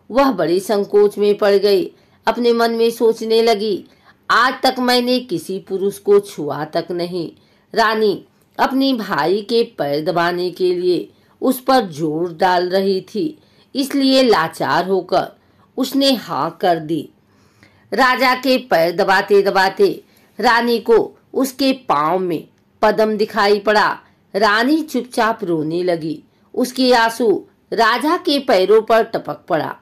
वह बड़ी संकोच में पड़ गई। अपने मन में सोचने लगी, आज तक मैंने किसी पुरुष को छुआ तक नहीं। रानी अपनी भाई के पैर दबाने के लिए उस पर जोर डाल रही थी, इसलिए लाचार होकर उसने हाँ कर दी। राजा के पैर दबाते दबाते रानी को उसके पांव में पद्म दिखाई पड़ा। रानी चुपचाप रोने लगी। उसके आंसू राजा के पैरों पर टपक पड़ा।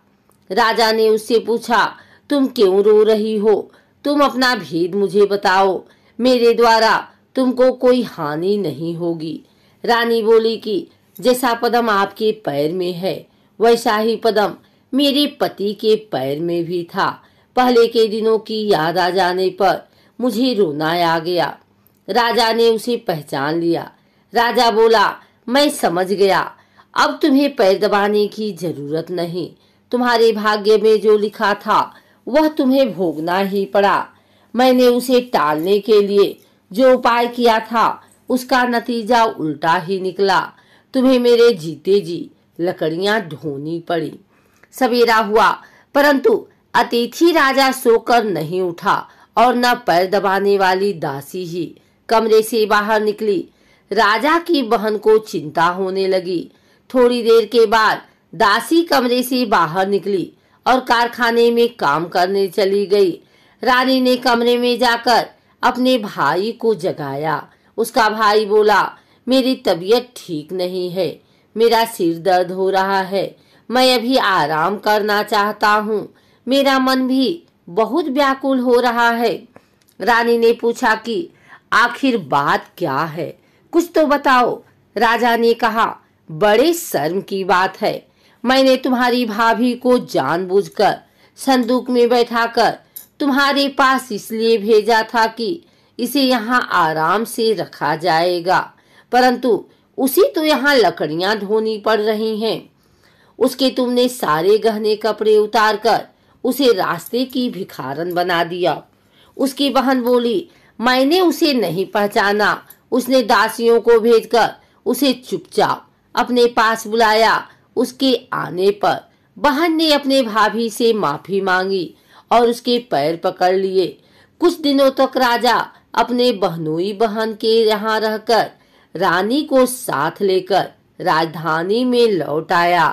राजा ने उससे पूछा, तुम क्यों रो रही हो? तुम अपना भेद मुझे बताओ, मेरे द्वारा तुमको कोई हानि नहीं होगी। रानी बोली कि जैसा पद्म आपके पैर में है, वैसा ही पद्म मेरे पति के पैर में भी था। पहले के दिनों की याद आ जाने पर मुझे रोना आ गया। राजा ने उसे पहचान लिया। राजा बोला, मैं समझ गया, अब तुम्हें पैर दबाने की जरूरत नहीं। तुम्हारे भाग्य में जो लिखा था वह तुम्हें भोगना ही पड़ा। मैंने उसे टालने के लिए जो उपाय किया था उसका नतीजा उल्टा ही निकला। तुम्हें मेरे जीते जी लकड़ियां ढोनी पड़ी। सवेरा हुआ, परंतु अतिथि राजा सोकर नहीं उठा और न पैर दबाने वाली दासी ही कमरे से बाहर निकली। राजा की बहन को चिंता होने लगी। थोड़ी देर के बाद दासी कमरे से बाहर निकली और कारखाने में काम करने चली गई। रानी ने कमरे में जाकर अपने भाई को जगाया। उसका भाई बोला, मेरी तबीयत ठीक नहीं है, मेरा सिर दर्द हो रहा है, मैं अभी आराम करना चाहता हूँ, मेरा मन भी बहुत व्याकुल हो रहा है। रानी ने पूछा कि आखिर बात क्या है, कुछ तो बताओ। राजा ने कहा, बड़े शर्म की बात है, मैंने तुम्हारी भाभी को जानबूझकर संदूक में बैठाकर तुम्हारे पास इसलिए भेजा था कि इसे यहाँ आराम से रखा जाएगा, परंतु उसी तो यहाँ लकड़ियां धोनी पड़ रही हैं। उसके तुमने सारे गहने कपड़े उतार कर उसे रास्ते की भिखारन बना दिया। उसकी बहन बोली, मैंने उसे नहीं पहचाना। उसने दासियों को भेजकर उसे चुपचाप अपने पास बुलाया। उसके आने पर बहन ने अपने भाभी से माफी मांगी और उसके पैर पकड़ लिए। कुछ दिनों तक राजा अपने बहनोई बहन के यहाँ रहकर रानी को साथ लेकर राजधानी में लौट आया।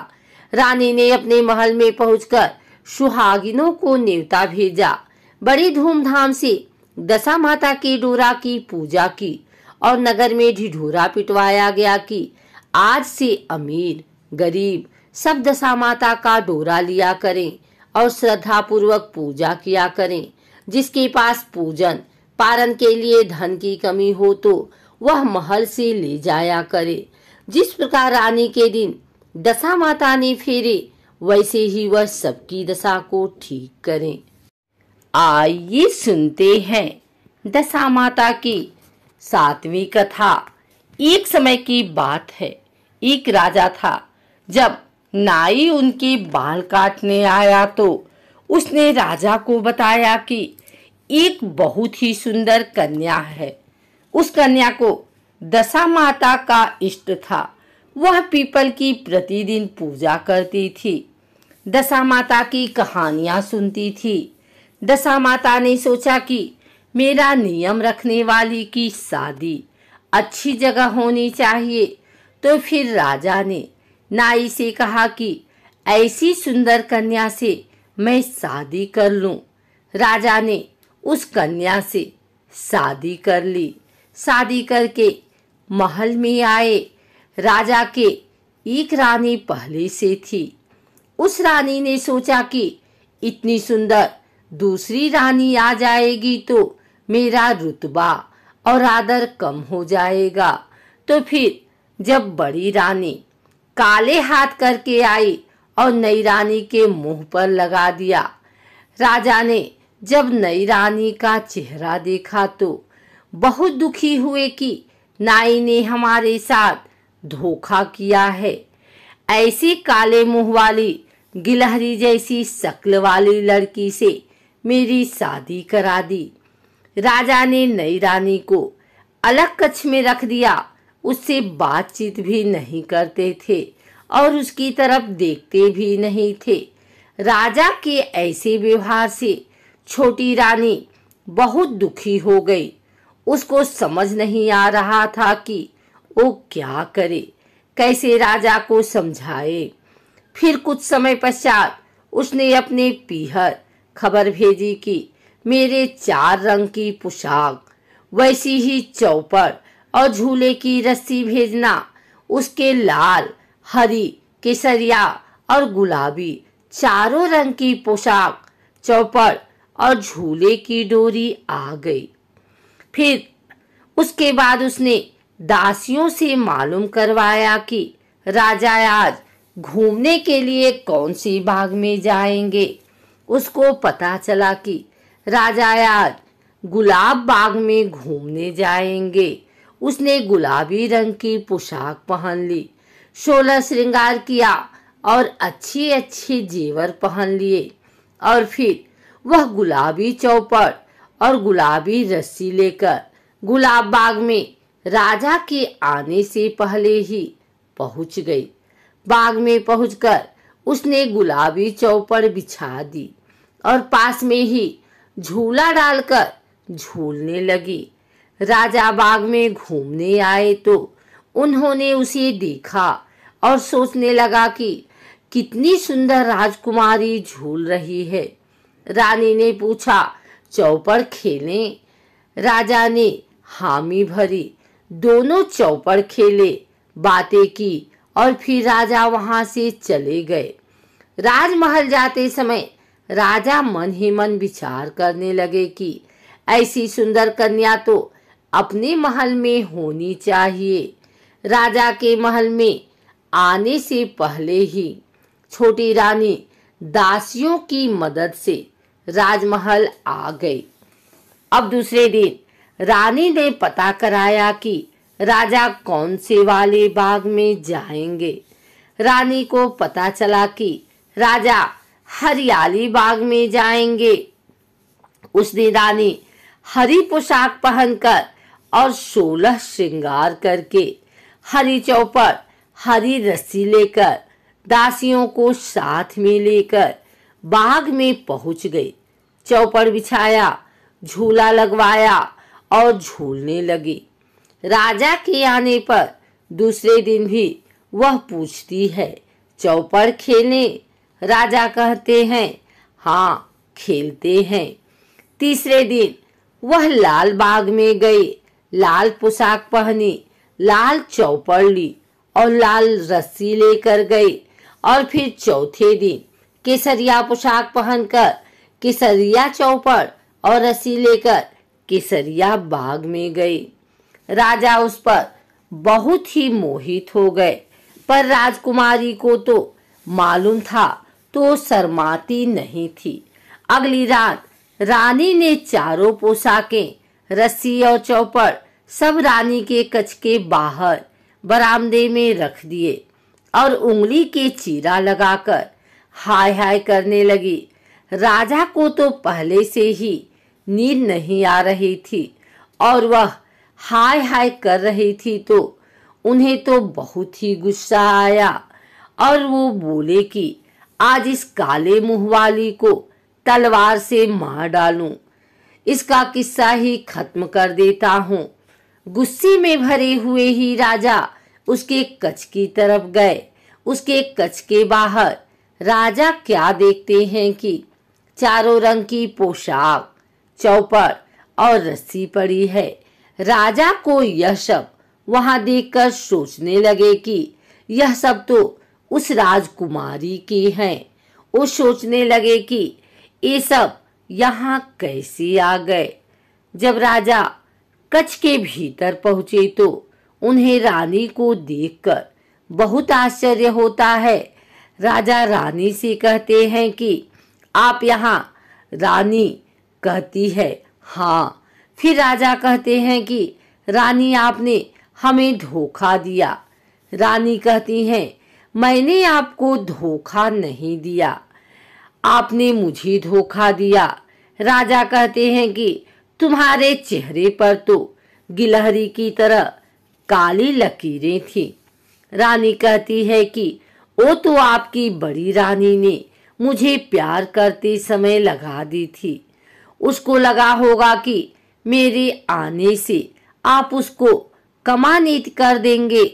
रानी ने अपने महल में पहुंचकर सुहागिनों को न्योता भेजा। बड़ी धूमधाम से दशा माता के डोरा की पूजा की और नगर में ढिढोरा पिटवाया गया कि आज से अमीर गरीब सब दशा माता का डोरा लिया करें और श्रद्धा पूर्वक पूजा किया करें। जिसके पास पूजन पारण के लिए धन की कमी हो तो वह महल से ले जाया करे। जिस प्रकार रानी के दिन दशा माता ने फेरे, वैसे ही वह सबकी दशा को ठीक करें। आइए सुनते हैं दशा माता की 7वीं कथा। एक समय की बात है, एक राजा था। जब नाई उनके बाल काटने आया तो उसने राजा को बताया कि एक बहुत ही सुंदर कन्या है। उस कन्या को दशा माता का इष्ट था। वह पीपल की प्रतिदिन पूजा करती थी, दशा माता की कहानियां सुनती थी। दशा माता ने सोचा कि मेरा नियम रखने वाली की शादी अच्छी जगह होनी चाहिए। तो फिर राजा ने नाई से कहा कि ऐसी सुंदर कन्या से मैं शादी कर लूं। राजा ने उस कन्या से शादी कर ली। शादी करके महल में आए। राजा के एक रानी पहले से थी। उस रानी ने सोचा कि इतनी सुंदर दूसरी रानी आ जाएगी तो मेरा रुतबा और आदर कम हो जाएगा। तो फिर जब बड़ी रानी काले हाथ करके आई और नई रानी के मुंह पर लगा दिया। राजा ने जब नई रानी का चेहरा देखा तो बहुत दुखी हुए कि नाई ने हमारे साथ धोखा किया है। ऐसी काले मुंह वाली गिलहरी जैसी शक्ल वाली लड़की से मेरी शादी करा दी। राजा ने नई रानी को अलग कक्ष में रख दिया। उससे बातचीत भी नहीं करते थे और उसकी तरफ देखते भी नहीं थे। राजा के ऐसे व्यवहार से छोटी रानी बहुत दुखी हो गई। उसको समझ नहीं आ रहा था कि वो क्या करे, कैसे राजा को समझाए। फिर कुछ समय पश्चात उसने अपने पीहर खबर भेजी कि मेरे 4 रंग की पोशाक, वैसी ही चौपड़ और झूले की रस्सी भेजना। उसके लाल, हरी, केसरिया और गुलाबी चारों रंग की पोशाक, चौपड़ और झूले की डोरी आ गई। फिर उसके बाद उसने दासियों से मालूम करवाया कि राजा आज घूमने के लिए कौन सी बाग में जाएंगे। उसको पता चला कि राजा आज गुलाब बाग में घूमने जाएंगे। उसने गुलाबी रंग की पोशाक पहन ली, 16 श्रृंगार किया और अच्छे अच्छे जेवर पहन लिए और फिर वह गुलाबी चौपड़ और गुलाबी रस्सी लेकर गुलाब बाग में राजा के आने से पहले ही पहुंच गई। बाग में पहुंचकर उसने गुलाबी चौपड़ बिछा दी और पास में ही झूला डालकर झूलने लगी। राजा बाग में घूमने आए तो उन्होंने उसे देखा और सोचने लगा कि कितनी सुंदर राजकुमारी झूल रही है। रानी ने पूछा, चौपड़ खेलें? राजा ने हामी भरी। दोनों चौपड़ खेले, बातें की और फिर राजा वहां से चले गए। राजमहल जाते समय राजा मन ही मन विचार करने लगे कि ऐसी सुंदर कन्या तो अपने महल में होनी चाहिए। राजा के महल में आने से पहले ही छोटी रानी दासियों की मदद से राजमहल आ गई। अब दूसरे दिन रानी ने पता कराया कि राजा कौन से वाले बाग में जाएंगे। रानी को पता चला कि राजा हरियाली बाग में जाएंगे। उस दिन रानी हरी पोशाक पहनकर और 16 श्रृंगार करके हरी चौपड़, हरी रस्सी लेकर दासियों को साथ में लेकर बाग में पहुंच गई। चौपड़ बिछाया, झूला लगवाया और झूलने लगी। राजा के आने पर दूसरे दिन भी वह पूछती है, चौपड़ खेलें? राजा कहते हैं, हाँ खेलते हैं। तीसरे दिन वह लाल बाग में गई, लाल पोशाक पहनी, लाल चौपड़ ली और लाल रस्सी लेकर गई। और फिर चौथे दिन केसरिया पोशाक पहनकर, केसरिया चौपड़ और रस्सी लेकर केसरिया बाग में गई। राजा उस पर बहुत ही मोहित हो गए, पर राजकुमारी को तो मालूम था तो शर्माती नहीं थी। अगली रात रानी ने चारों पोशाकें, रस्सी और चौपड़ सब रानी के कक्ष के बाहर बरामदे में रख दिए और उंगली के चीरा लगाकर हाय हाय करने लगी। राजा को तो पहले से ही नींद नहीं आ रही थी और वह हाय हाय कर रही थी तो उन्हें तो बहुत ही गुस्सा आया और वो बोले कि आज इस काले मुंह वाली को तलवार से मार डालूं, इसका किस्सा ही खत्म कर देता हूँ। गुस्से में भरे हुए ही राजा उसके कक्ष की तरफ गए। उसके कक्ष के बाहर राजा क्या देखते हैं कि चारों रंग की पोशाक, चौपड़ और रस्सी पड़ी है। राजा को यह सब वहां देखकर सोचने लगे कि यह सब तो उस राजकुमारी के हैं। वो सोचने लगे कि ये सब यहाँ कैसे आ गए। जब राजा कक्ष के भीतर पहुंचे तो उन्हें रानी को देखकर बहुत आश्चर्य होता है। राजा रानी से कहते हैं कि आप यहाँ? रानी कहती है, हाँ। फिर राजा कहते हैं कि रानी आपने हमें धोखा दिया। रानी कहती हैं, मैंने आपको धोखा नहीं दिया, आपने मुझे धोखा दिया। राजा कहते हैं कि तुम्हारे चेहरे पर तो गिलहरी की तरह काली लकीरें थी। रानी कहती है कि वो तो आपकी बड़ी रानी ने मुझे प्यार करते समय लगा दी थी। उसको लगा होगा कि मेरे आने से आप उसको कमानीत कर देंगे।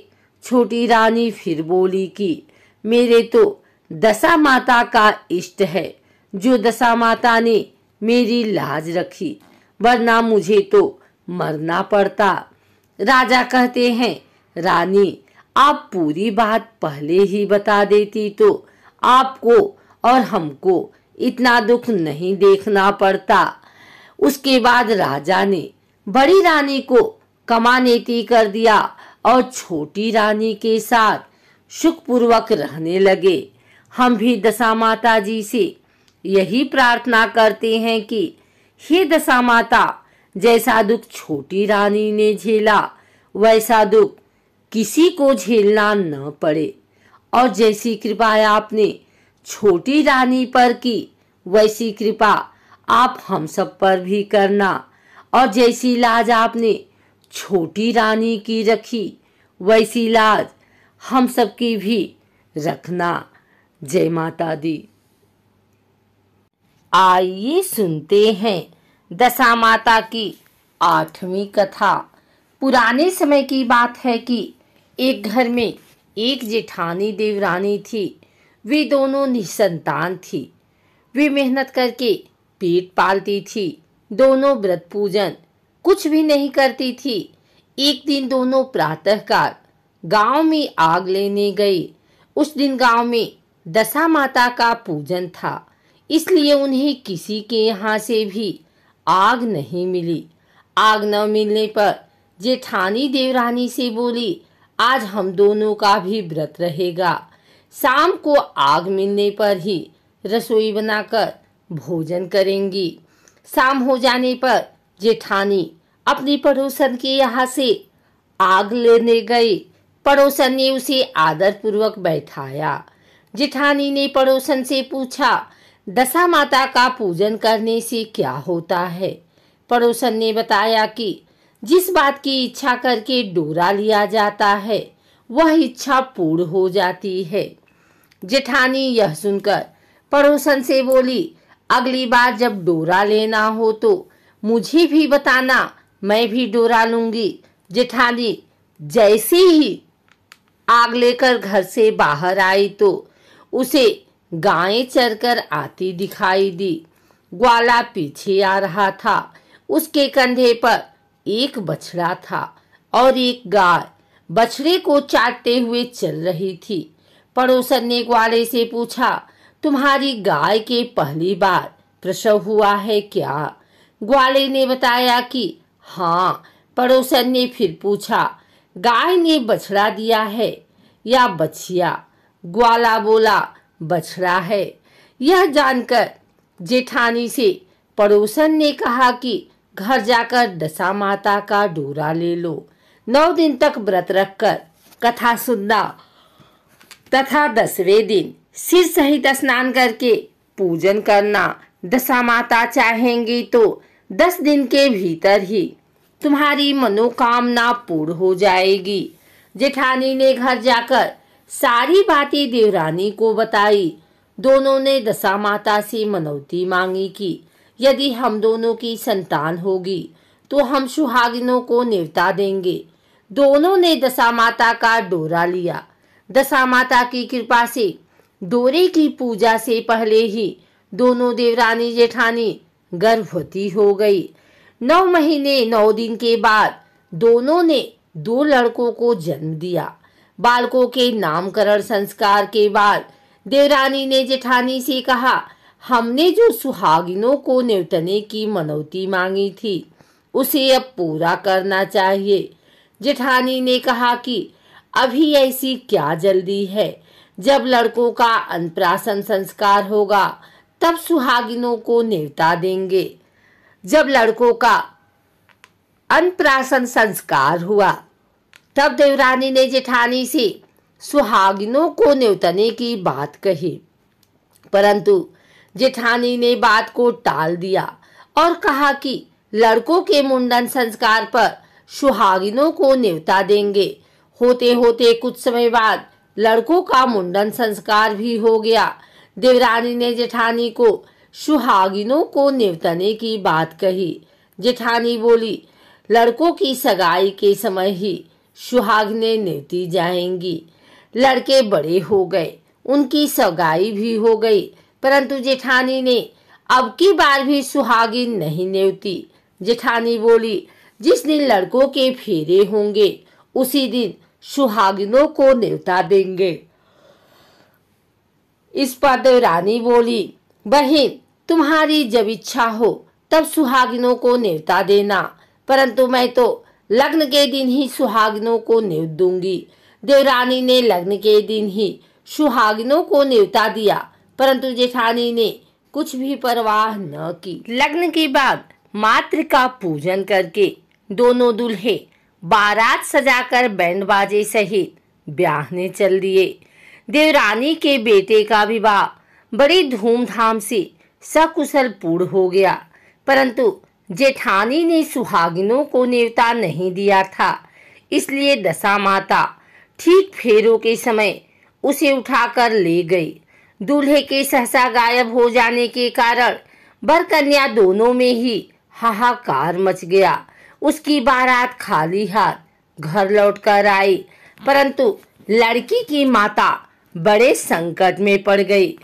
छोटी रानी फिर बोली कि मेरे तो दशा माता का इष्ट है, जो दशा माता ने मेरी लाज रखी, वरना मुझे तो मरना पड़ता। राजा कहते हैं, रानी आप पूरी बात पहले ही बता देती तो आपको और हमको इतना दुख नहीं देखना पड़ता। उसके बाद राजा ने बड़ी रानी को कमानेती कर दिया और छोटी रानी के साथ सुखपूर्वक रहने लगे। हम भी दशा माता जी से यही प्रार्थना करते हैं कि हे दशा माता, जैसा दुख छोटी रानी ने झेला वैसा दुख किसी को झेलना न पड़े, और जैसी कृपा आपने छोटी रानी पर की वैसी कृपा आप हम सब पर भी करना, और जैसी लाज आपने छोटी रानी की रखी वैसी लाज हम सब की भी रखना। जय माता दी। आइए सुनते हैं दशा माता की 8वीं कथा। पुराने समय की बात है कि एक घर में एक जेठानी देवरानी थी। वे दोनों निसंतान थी। वे मेहनत करके पेट पालती थी। दोनों व्रत पूजन कुछ भी नहीं करती थी। एक दिन दोनों प्रातःकाल गांव में आग लेने गई। उस दिन गांव में दशा माता का पूजन था, इसलिए उन्हें किसी के यहाँ से भी आग नहीं मिली। आग न मिलने पर जेठानी देवरानी से बोली, आज हम दोनों का भी व्रत रहेगा। शाम को आग मिलने पर ही रसोई बनाकर भोजन करेंगी। शाम हो जाने पर जेठानी अपनी पड़ोसन के यहाँ से आग लेने गए। पड़ोसन ने उसे आदरपूर्वक बैठाया। जेठानी ने पड़ोसन से पूछा, दशा माता का पूजन करने से क्या होता है? पड़ोसन ने बताया कि जिस बात की इच्छा करके डोरा लिया जाता है वह इच्छा पूर्ण हो जाती है। जेठानी यह सुनकर पड़ोसन से बोली, अगली बार जब डोरा लेना हो तो मुझे भी बताना, मैं भी डोरा लूंगी। जेठानी जैसे ही आग लेकर घर से बाहर आई तो उसे गायें चरकर आती दिखाई दी। ग्वाला पीछे आ रहा था। उसके कंधे पर एक बछड़ा था और एक गाय बछड़े को चाटते हुए चल रही थी। पड़ोसन ने ग्वाले से पूछा, तुम्हारी गाय के पहली बार प्रसव हुआ है क्या? ग्वाले ने बताया कि हाँ। पड़ोसन ने फिर पूछा, गाय ने बछड़ा दिया है या बछिया? ग्वाला बोला, बछड़ा है। यह जानकर जेठानी से पड़ोसन ने कहा कि घर जाकर दशा माता का डोरा ले लो। 9 दिन तक व्रत रखकर कथा सुनना तथा 10वें दिन सिर सहित स्नान करके पूजन करना। दशा माता चाहेंगी तो 10 दिन के भीतर ही तुम्हारी मनोकामना पूर्ण हो जाएगी। जेठानी ने घर जाकर सारी बातें देवरानी को बताई। दोनों ने दशा माता से मनौती मांगी कि यदि हम दोनों की संतान होगी तो हम सुहागिनों को न्योता देंगे। दोनों ने दशा माता का डोरा लिया। दशा माता की कृपा से डोरे की पूजा से पहले ही दोनों देवरानी जेठानी गर्भवती हो गई। 9 महीने 9 दिन के बाद दोनों ने 2 लड़कों को जन्म दिया। बालकों के नामकरण संस्कार के बाद देवरानी ने जेठानी से कहा, हमने जो सुहागिनों को न्योतने की मनौती मांगी थी उसे अब पूरा करना चाहिए। जेठानी ने कहा कि अभी ऐसी क्या जल्दी है, जब लड़कों का अन्नप्राशन संस्कार होगा तब सुहागिनों को न्योता देंगे। जब लड़कों का अन्नप्राशन संस्कार हुआ तब देवरानी ने जेठानी से सुहागिनों को न्योतने की बात कही, परंतु जेठानी ने बात को टाल दिया और कहा कि लड़कों के मुंडन संस्कार पर सुहागिनों को न्योता देंगे। होते होते कुछ समय बाद लड़कों का मुंडन संस्कार भी हो गया। देवरानी ने जेठानी को सुहागिनों को न्योतने की बात कही। जेठानी बोली, लड़कों की सगाई के समय ही सुहागिनें न्योती जाएंगी। लड़के बड़े हो गए, उनकी सगाई भी हो गई, परंतु जेठानी ने अब की बार भी सुहागिन नहीं न्योती। जेठानी बोली, जिस दिन लड़कों के फेरे होंगे उसी दिन सुहागिनों को न्योता देंगे। इस पर देवरानी बोली, बहन तुम्हारी जब इच्छा हो तब सुहागिनों को न्योता देना, परंतु मैं तो लग्न के दिन ही सुहागिनों को न्योत दूंगी। देवरानी ने लग्न के दिन ही सुहागिनों को न्योता दिया, परंतु जेठानी ने कुछ भी परवाह न की। लग्न के बाद मातृ का पूजन करके दोनों दूल्हे बारात सजाकर बैंड बाजे सहित ब्याहने चल दिए। देवरानी के बेटे का विवाह बड़ी धूमधाम से सकुशल पूर्ण हो गया, परंतु जेठानी ने सुहागिनों को न्योता नहीं दिया था, इसलिए दशा माता ठीक फेरों के समय उसे उठाकर ले गई। दूल्हे के सहसा गायब हो जाने के कारण वर कन्या दोनों में ही हाहाकार मच गया। उसकी बारात खाली हाथ घर लौटकर आई, परंतु लड़की की माता बड़े संकट में पड़ गई।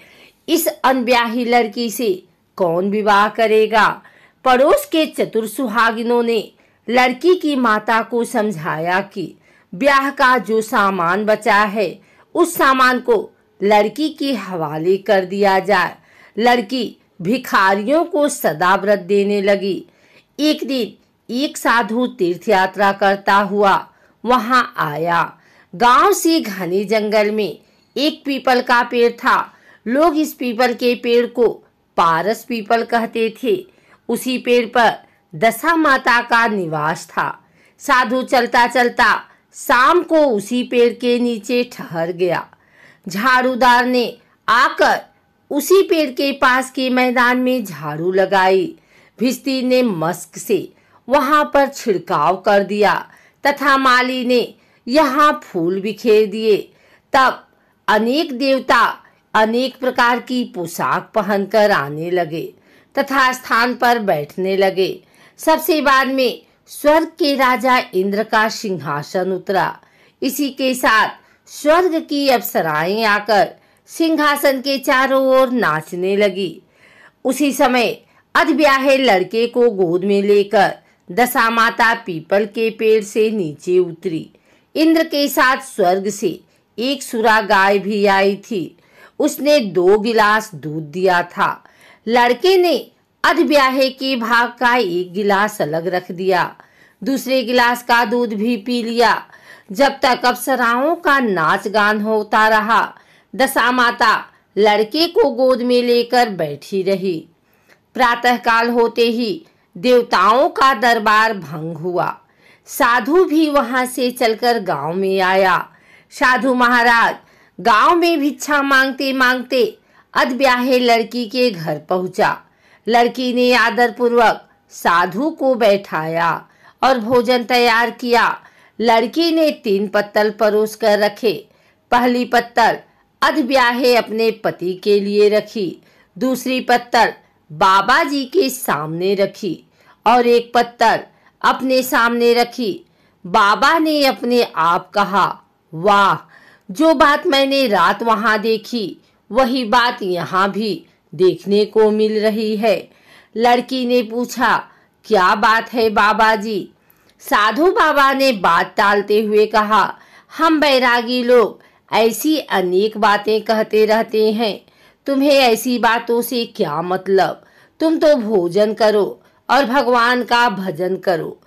इस अनब्याही लड़की से कौन विवाह करेगा? पड़ोस के चतुर सुहागिनों ने लड़की की माता को समझाया कि ब्याह का जो सामान बचा है उस सामान को लड़की के हवाले कर दिया जाए। लड़की भिखारियों को सदा व्रत देने लगी। एक दिन एक साधु तीर्थ यात्रा करता हुआ वहां आया। गांव से घने जंगल में एक पीपल का पेड़ था। लोग इस पीपल के पेड़ को पारस पीपल कहते थे। उसी पेड़ पर दशा माता का निवास था। साधु चलता चलता शाम को उसी पेड़ के नीचे ठहर गया। झाड़ूदार ने आकर उसी पेड़ के पास के मैदान में झाड़ू लगाई। भिस्ती ने मस्क से वहां पर छिड़काव कर दिया तथा माली ने यहाँ फूल बिखेर दिए। तब अनेक देवता अनेक प्रकार की पोशाक पहनकर आने लगे तथा स्थान पर बैठने लगे। सबसे बाद में स्वर्ग के राजा इंद्र का सिंहासन उतरा। इसी के साथ स्वर्ग की अप्सराएं आकर सिंहासन के चारों ओर नाचने लगी। उसी समय अधब्याहे लड़के को गोद में लेकर दशा माता पीपल के पेड़ से नीचे उतरी। इंद्र के साथ स्वर्ग से एक सुरा गाय भी आई थी। उसने 2 गिलास दूध दिया था। लड़के ने अधब्याहे के भाग का 1 गिलास अलग रख दिया। दूसरे गिलास का दूध भी पी लिया। जब तक अप्सराओं का नाच गान होता रहा, दशा माता लड़के को गोद में लेकर बैठी रही। प्रातःकाल होते ही देवताओं का दरबार भंग हुआ। साधु भी वहां से चलकर गांव में आया। साधु महाराज गांव में भिक्षा मांगते मांगते अधब्याहे लड़की के घर पहुंचा। लड़की ने आदरपूर्वक साधु को बैठाया और भोजन तैयार किया। लड़की ने 3 पत्तल परोस कर रखे। पहली पत्तल अधब्याहे अपने पति के लिए रखी, दूसरी पत्तल बाबा जी के सामने रखी और 1 पत्तल अपने सामने रखी। बाबा ने अपने आप कहा, वाह, जो बात मैंने रात वहां देखी वही बात यहाँ भी देखने को मिल रही है। लड़की ने पूछा, क्या बात है बाबा जी? साधु बाबा ने बात टालते हुए कहा, हम बैरागी लोग ऐसी अनेक बातें कहते रहते हैं। तुम्हें ऐसी बातों से क्या मतलब? तुम तो भोजन करो और भगवान का भजन करो।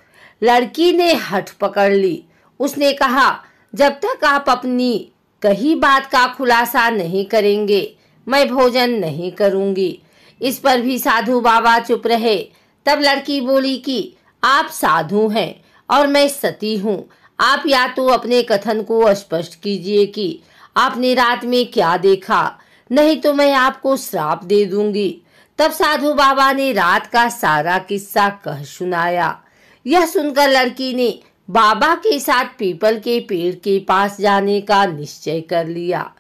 लड़की ने हठ पकड़ ली। उसने कहा, जब तक आप अपनी कही बात का खुलासा नहीं करेंगे मैं भोजन नहीं करूंगी। इस पर भी साधु बाबा चुप रहे। तब लड़की बोली कि आप साधु हैं और मैं सती हूँ। आप या तो अपने कथन को स्पष्ट कीजिए कि आपने रात में क्या देखा, नहीं तो मैं आपको श्राप दे दूंगी। तब साधु बाबा ने रात का सारा किस्सा कह सुनाया। यह सुनकर लड़की ने बाबा के साथ पीपल के पेड़ के पास जाने का निश्चय कर लिया।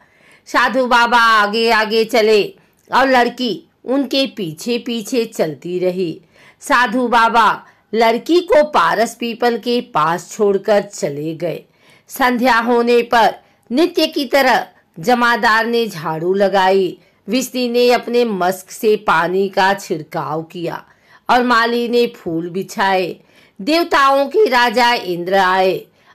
साधु बाबा आगे आगे चले और लड़की उनके पीछे पीछे चलती रही। साधु बाबा लड़की को पारस पीपल के पास छोड़कर चले गए। संध्या होने पर नित्य की तरह जमादार ने झाड़ू लगाई। विष्णु ने अपने मस्क से पानी का छिड़काव किया और माली ने फूल बिछाए। देवताओं के राजा इंद्र आए।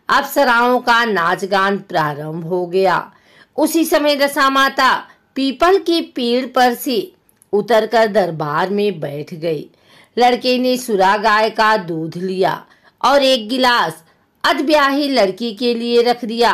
अप्सराओं का नाच गान प्रारंभ हो गया। उसी समय दशा माता पीपल के पेड़ पर से उतरकर दरबार में बैठ गई। लड़के ने सुरा गाय का दूध लिया और 1 गिलास अधब्याही लड़की के लिए रख दिया।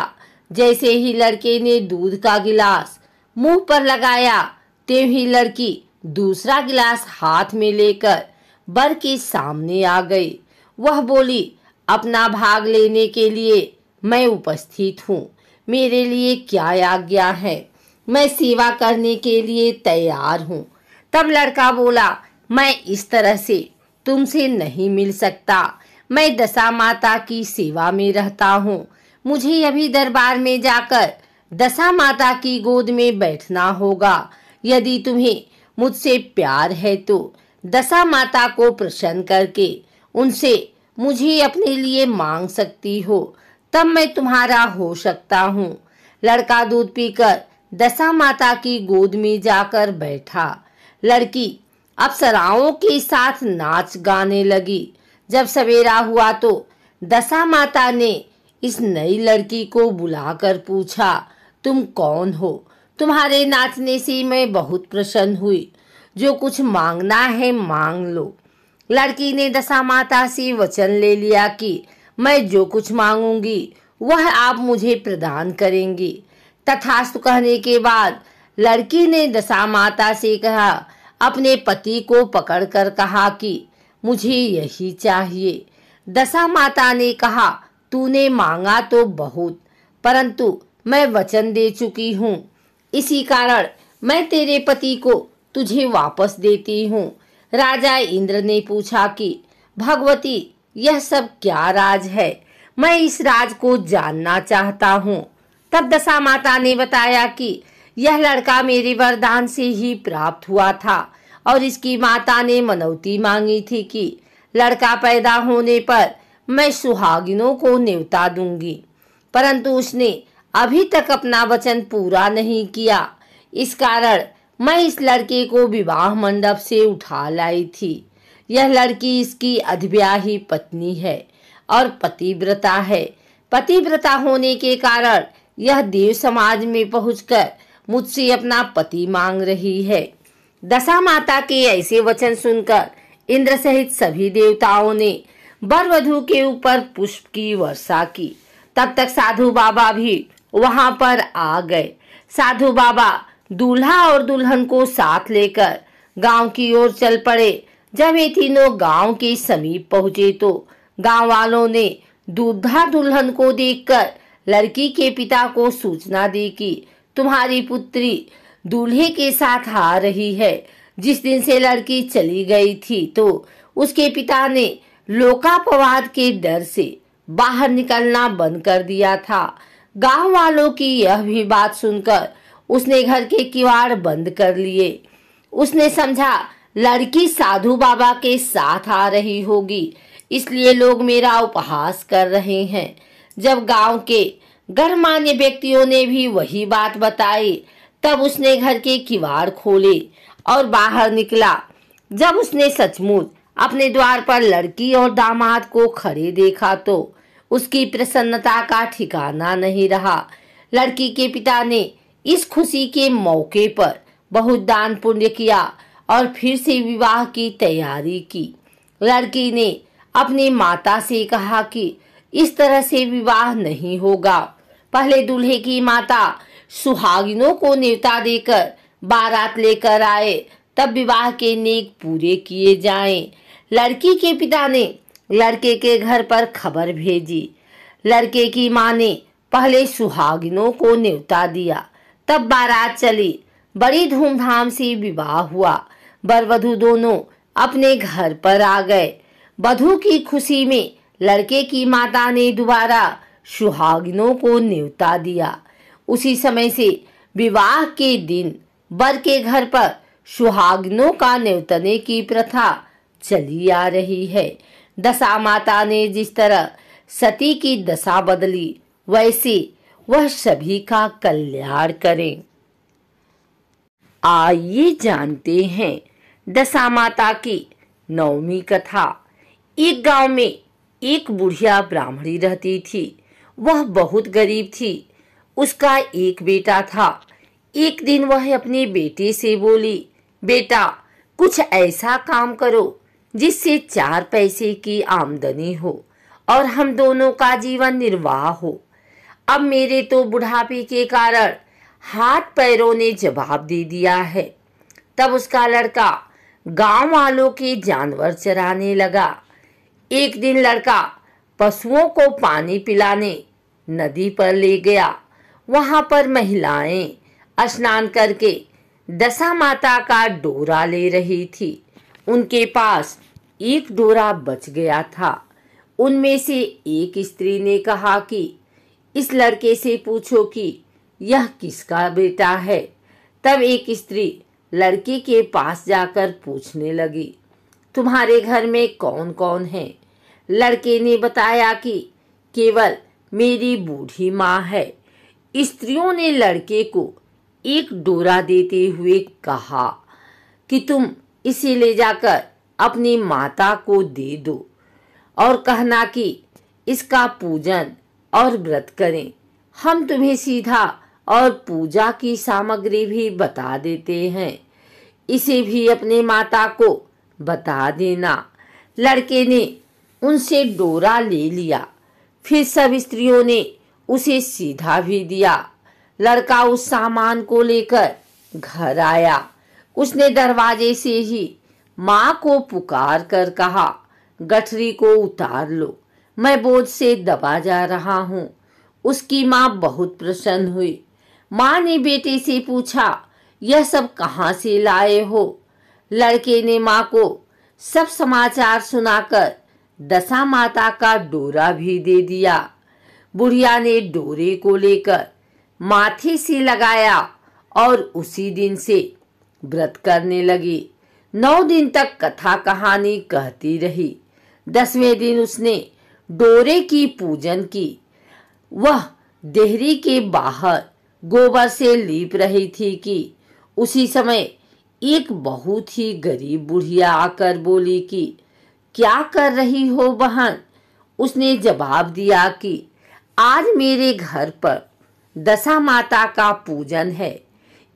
जैसे ही लड़के ने दूध का गिलास मुंह पर लगाया, त्यों ही लड़की दूसरा गिलास हाथ में लेकर वर के सामने आ गई। वह बोली, अपना भाग लेने के लिए मैं उपस्थित हूँ। मेरे लिए क्या आज्ञा है? मैं सेवा करने के लिए तैयार हूँ। तब लड़का बोला, मैं इस तरह से तुमसे नहीं मिल सकता। मैं दशा माता की सेवा में रहता हूँ। मुझे अभी दरबार में जाकर दशा माता की गोद में बैठना होगा। यदि तुम्हें मुझसे प्यार है तो दशा माता को प्रसन्न करके उनसे मुझे अपने लिए मांग सकती हो, तब मैं तुम्हारा हो सकता हूँ। लड़का दूध पीकर दशा माता की गोद में जाकर बैठा। लड़की अप्सराओं के साथ नाच गाने लगी। जब सवेरा हुआ तो दशा माता ने इस नई लड़की को बुलाकर पूछा, तुम कौन हो? तुम्हारे नाचने से मैं बहुत प्रसन्न हुई। जो कुछ मांगना है मांग लो। लड़की ने दशा माता से वचन ले लिया कि मैं जो कुछ मांगूंगी वह आप मुझे प्रदान करेंगी। तथास्तु कहने के बाद लड़की ने दशा माता से कहा, अपने पति को पकड़कर कहा कि मुझे यही चाहिए। दशा माता ने कहा, तूने मांगा तो बहुत, परंतु मैं वचन दे चुकी हूँ, इसी कारण मैं तेरे पति को तुझे वापस देती हूँ। राजा इंद्र ने पूछा कि भगवती, यह सब क्या राज है? मैं इस राज को जानना चाहता हूँ। तब दशा माता ने बताया कि यह लड़का मेरे वरदान से ही प्राप्त हुआ था और इसकी माता ने मनौती मांगी थी कि लड़का पैदा होने पर मैं सुहागिनों को न्योता दूंगी, परंतु उसने अभी तक अपना वचन पूरा नहीं किया। इस कारण मैं इस लड़के को विवाह मंडप से उठा लाई थी। यह लड़की इसकी अधब्याही पत्नी है और पतिव्रता है। पतिव्रता होने के कारण यह देव समाज में पहुंचकर मुझसे अपना पति मांग रही है। दशा माता के ऐसे वचन सुनकर इंद्र सहित सभी देवताओं ने वर वधू के ऊपर पुष्प की वर्षा की। तब तक साधु बाबा भी वहां पर आ गए। साधु बाबा दूल्हा और दुल्हन को साथ लेकर गांव की ओर चल पड़े। जब ये तीनों गांव के समीप पहुंचे तो गांव वालों ने दूल्हा दुल्हन को देखकर लड़की के पिता को सूचना दी कि तुम्हारी पुत्री दूल्हे के साथ आ रही है। जिस दिन से लड़की चली गई थी तो उसके पिता ने लोकापवाद के डर से बाहर निकलना बंद कर दिया था। गांव वालों की यह भी बात सुनकर उसने घर के किवाड़ बंद कर लिए। उसने समझा लड़की साधु बाबा के साथ आ रही होगी, इसलिए लोग मेरा उपहास कर रहे हैं। जब गांव के गणमान्य व्यक्तियों ने भी वही बात बताई, तब उसने घर के किवाड़ खोले और बाहर निकला। जब उसने सचमुच अपने द्वार पर लड़की और दामाद को खड़े देखा तो उसकी प्रसन्नता का ठिकाना नहीं रहा। लड़की के पिता ने इस खुशी के मौके पर बहुत दान पुण्य किया और फिर से विवाह की तैयारी की। लड़की ने अपनी माता से कहा कि इस तरह से विवाह नहीं होगा। पहले दूल्हे की माता सुहागिनों को न्योता देकर बारात लेकर आए, तब विवाह के नेक पूरे किए जाएं। लड़की के पिता ने लड़के के घर पर खबर भेजी। लड़के की मां ने पहले सुहागिनों को न्योता दिया, तब बारात चली। बड़ी धूमधाम से विवाह हुआ। वर वधू दोनों अपने घर पर आ गए। वधू की खुशी में लड़के की माता ने दोबारा सुहागिनों को न्योता दिया। उसी समय से विवाह के दिन वर के घर पर सुहागिनों का न्योतने की प्रथा चली आ रही है। दशा माता ने जिस तरह सती की दशा बदली, वैसे वह सभी का कल्याण करें। आइए जानते हैं दशा माता की नवमी कथा। एक गांव में एक बुढ़िया ब्राह्मणी रहती थी। वह बहुत गरीब थी। उसका एक बेटा था। एक दिन वह अपने बेटे से बोली, बेटा, कुछ ऐसा काम करो जिससे 4 पैसे की आमदनी हो और हम दोनों का जीवन निर्वाह हो। अब मेरे तो बुढ़ापे के कारण हाथ पैरों ने जवाब दे दिया है। तब उसका लड़का गांव वालों के जानवर चराने लगा। एक दिन लड़का पशुओं को पानी पिलाने नदी पर ले गया। वहां पर महिलाएं स्नान करके दशा माता का डोरा ले रही थी। उनके पास एक डोरा बच गया था। उनमें से एक स्त्री ने कहा कि इस लड़के से पूछो कि यह किसका बेटा है। तब एक स्त्री लड़के के पास जाकर पूछने लगी, तुम्हारे घर में कौन कौन है? लड़के ने बताया कि केवल मेरी बूढ़ी माँ है। स्त्रियों ने लड़के को एक डोरा देते हुए कहा कि तुम इसे ले जाकर अपनी माता को दे दो और कहना कि इसका पूजन और व्रत करें। हम तुम्हें सीधा और पूजा की सामग्री भी बता देते हैं। इसे भी अपने माता को बता देना। लड़के ने उनसे डोरा ले लिया। फिर सब स्त्रियों ने उसे सीधा भी दिया। लड़का उस सामान को लेकर घर आया। उसने दरवाजे से ही माँ को पुकार कर कहा, गठरी को उतार लो, मैं बोझ से दबा जा रहा हूँ। उसकी माँ बहुत प्रसन्न हुई। माँ ने बेटे से पूछा, यह सब कहाँ से लाए हो? लड़के ने माँ को सब समाचार सुनाकर दशा माता का डोरा भी दे दिया। बुढ़िया ने डोरे को लेकर माथे से लगाया और उसी दिन से व्रत करने लगी। 9 दिन तक कथा कहानी कहती रही। 10वें दिन उसने डोरे की पूजन की। वह देहरी के बाहर गोबर से लीप रही थी कि उसी समय एक बहुत ही गरीब बुढ़िया आकर बोली कि क्या कर रही हो बहन? उसने जवाब दिया कि आज मेरे घर पर दशा माता का पूजन है,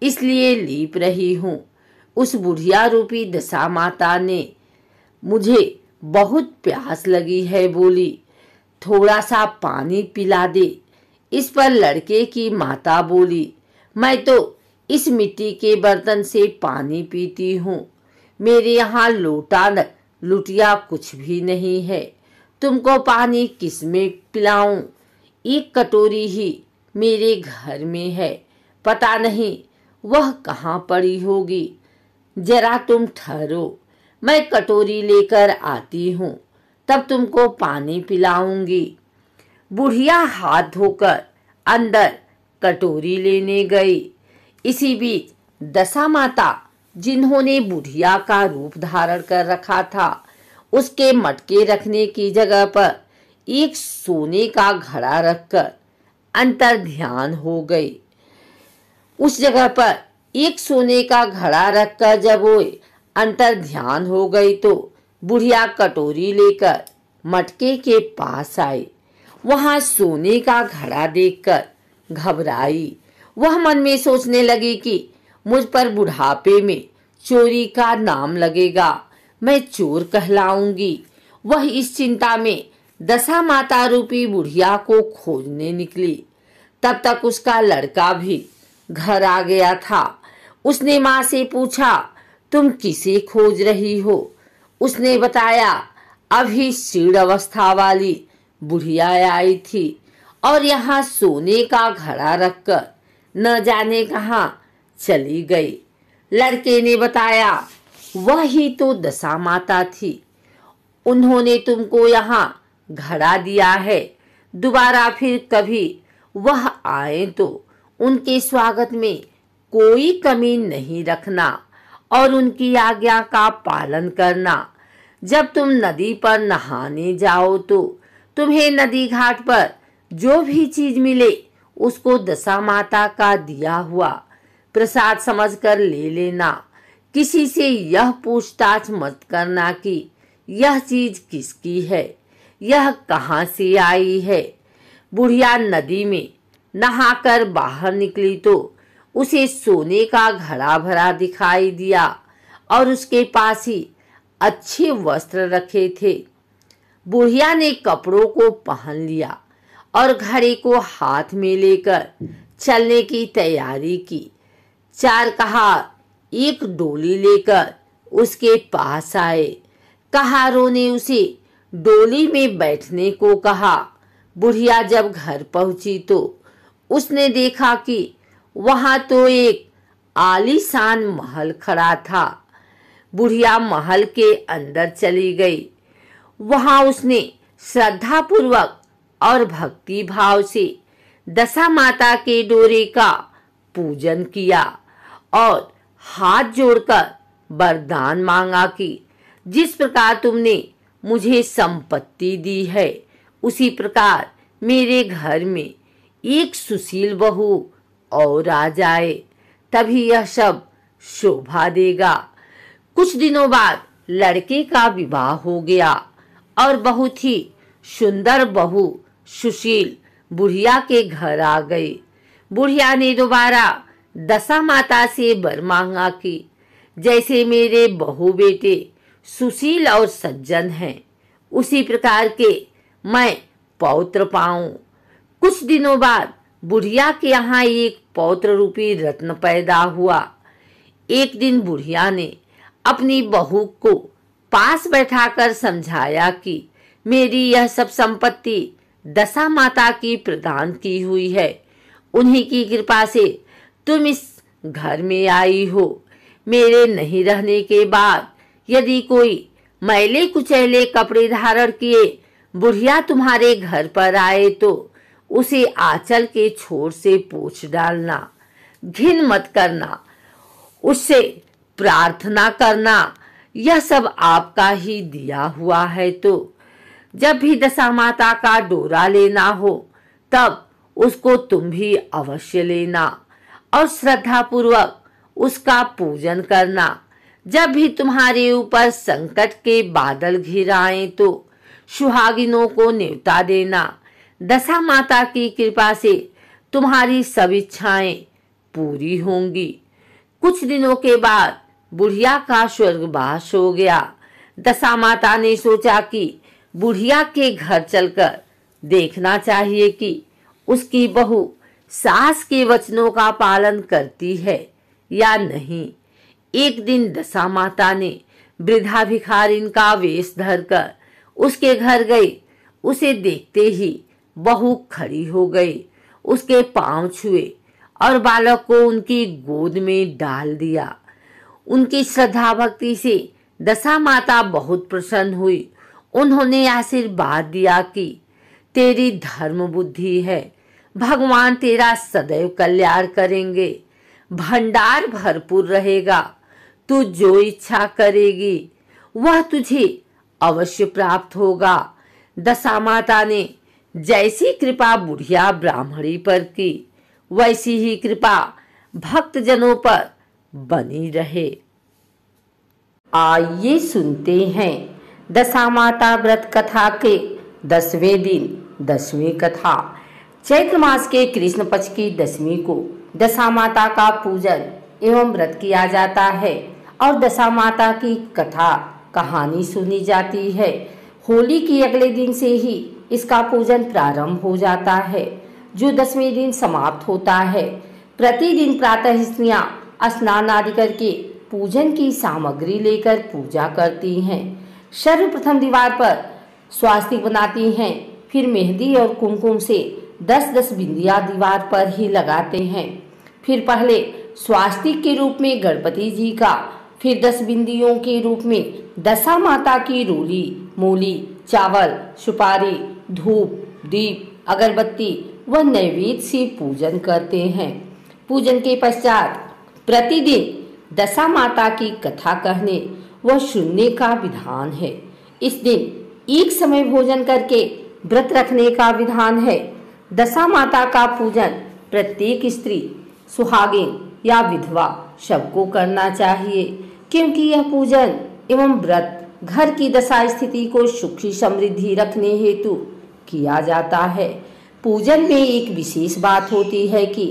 इसलिए लीप रही हूँ। उस बुढ़िया रूपी दशा माता ने मुझे बहुत प्यास लगी है बोली, थोड़ा सा पानी पिला दे। इस पर लड़के की माता बोली, मैं तो इस मिट्टी के बर्तन से पानी पीती हूँ, मेरे यहाँ लोटा लुटिया कुछ भी नहीं है, तुमको पानी किस में पिलाऊं? एक कटोरी ही मेरे घर में है, पता नहीं वह कहाँ पड़ी होगी। जरा तुम ठहरो, मैं कटोरी लेकर आती हूँ, तब तुमको पानी पिलाऊंगी। बुढ़िया हाथ धोकर अंदर कटोरी लेने गई। इसी बीच दशा माता, जिन्होंने बुढ़िया का रूप धारण कर रखा था, उसके मटके रखने की जगह पर एक सोने का घड़ा रखकर अंतर ध्यान हो गई। उस जगह पर एक सोने का घड़ा रखकर जब वो अंतर ध्यान हो गई तो बुढ़िया कटोरी लेकर मटके के पास आई। वहां सोने का घड़ा देखकर घबराई। वह मन में सोचने लगी कि मुझ पर बुढ़ापे में चोरी का नाम लगेगा, मैं चोर कहलाऊंगी। वह इस चिंता में दशा माता रूपी बुढ़िया को खोजने निकली। तब तक उसका लड़का भी घर आ गया था। उसने माँ से पूछा, तुम किसे खोज रही हो? उसने बताया, अभी क्षीण अवस्था वाली बुढ़िया आई थी और यहाँ सोने का घड़ा रखकर न जाने कहाँ चली गई। लड़के ने बताया, वह ही तो दशा माता थी, उन्होंने तुमको यहाँ घड़ा दिया है। दोबारा फिर कभी वह आए तो उनके स्वागत में कोई कमी नहीं रखना और उनकी आज्ञा का पालन करना। जब तुम नदी पर नहाने जाओ तो तुम्हें नदी घाट पर जो भी चीज मिले उसको दशा माता का दिया हुआ प्रसाद समझकर ले लेना। किसी से यह पूछताछ मत करना कि यह चीज किसकी है, यह कहाँ से आई है। बुढ़िया नदी में नहाकर बाहर निकली तो उसे सोने का घड़ा भरा दिखाई दिया और उसके पास ही अच्छे वस्त्र रखे थे। बुढ़िया ने कपड़ों को पहन लिया और घड़े को हाथ में लेकर चलने की तैयारी की। चारकहार एक डोली लेकर उसके पास आए। कहारों ने उसे डोली में बैठने को कहा। बुढ़िया जब घर पहुंची तो उसने देखा कि वहां तो एक आलीशान महल खड़ा था। बुढ़िया महल के अंदर चली गई। वहां उसने श्रद्धापूर्वक और भक्ति भाव से दशा माता के डोरे का पूजन किया और हाथ जोड़कर वरदान मांगा कि जिस प्रकार तुमने मुझे संपत्ति दी है उसी प्रकार मेरे घर में एक सुशील बहू और आ जाए, तभी यह सब शोभा देगा। कुछ दिनों बाद लड़के का विवाह हो गया और बहुत ही सुंदर बहू सुशील बुढ़िया के घर आ गई। बुढ़िया ने दोबारा दशा माता से वर मांगा कि जैसे मेरे बहू बेटे सुशील और सज्जन हैं, उसी प्रकार के मैं पौत्र पाऊं। कुछ दिनों बाद बुढ़िया के यहाँ एक पौत्र रूपी रत्न पैदा हुआ। एक दिन बुढ़िया ने अपनी बहू को पास बैठाकर समझाया कि मेरी यह सब संपत्ति दशा माता की प्रदान की हुई है। उन्हीं की कृपा से तुम इस घर में आई हो। मेरे नहीं रहने के बाद यदि कोई मैले कुचैले कपड़े धारण किए बुढ़िया तुम्हारे घर पर आए तो उसे आंचल के छोर से पोंछ डालना, घिन मत करना, उससे प्रार्थना करना। यह सब आपका ही दिया हुआ है। तो जब भी दशा माता का डोरा लेना हो तब उसको तुम भी अवश्य लेना और श्रद्धा पूर्वक उसका पूजन करना। जब भी तुम्हारे ऊपर संकट के बादल घिर आए तो सुहागिनों को न्योता देना। दशा माता की कृपा से तुम्हारी सब इच्छाएं पूरी होंगी। कुछ दिनों के बाद बुढ़िया का स्वर्गवास हो गया। दशा माता ने सोचा कि बुढ़िया के घर चलकर देखना चाहिए कि उसकी बहू सास के वचनों का पालन करती है या नहीं। एक दिन दशा माता ने वृद्धा भिखारिन का वेश धरकर उसके घर गई। उसे देखते ही बहू खड़ी हो गई, उसके पांव छुए और बालक को उनकी गोद में डाल दिया। उनकी श्रद्धा भक्ति से दशा माता बहुत प्रसन्न हुई। उन्होंने आशीर्वाद दिया कि तेरी धर्म बुद्धि है, भगवान तेरा सदैव कल्याण करेंगे, भंडार भरपूर रहेगा, तू जो इच्छा करेगी वह तुझे अवश्य प्राप्त होगा। दशा माता ने जैसी कृपा बुढ़िया ब्राह्मणी पर की वैसी ही कृपा भक्त जनों पर बनी रहे। आइए सुनते हैं दशा माता व्रत कथा के 10वें दिन 10वीं कथा। चैत्र मास के कृष्ण पक्ष की 10वीं को दशा माता का पूजन एवं व्रत किया जाता है और दशा माता की कथा कहानी सुनी जाती है। होली के अगले दिन से ही इसका पूजन प्रारंभ हो जाता है जो 10वें दिन समाप्त होता है। प्रतिदिन प्रातः स्त्रियां स्नान आदि करके पूजन की सामग्री लेकर पूजा करती हैं। सर्वप्रथम दीवार पर स्वास्तिक बनाती हैं, फिर मेहंदी और कुमकुम से 10-10 बिंदियां दीवार पर ही लगाते हैं। फिर पहले स्वास्तिक के रूप में गणपति जी का, फिर 10 बिंदियों के रूप में दशा माता की रोली, मूली, चावल, सुपारी, धूप, दीप, अगरबत्ती व नैवेद्य से पूजन करते हैं। पूजन के पश्चात प्रतिदिन दशा माता की कथा कहने व सुनने का विधान है। इस दिन एक समय भोजन करके व्रत रखने का विधान है। दशा माता का पूजन प्रत्येक स्त्री, सुहागिन या विधवा सबको करना चाहिए क्योंकि यह पूजन एवं व्रत घर की दशा स्थिति को सुखी समृद्धि रखने हेतु किया जाता है। पूजन में एक विशेष बात होती है कि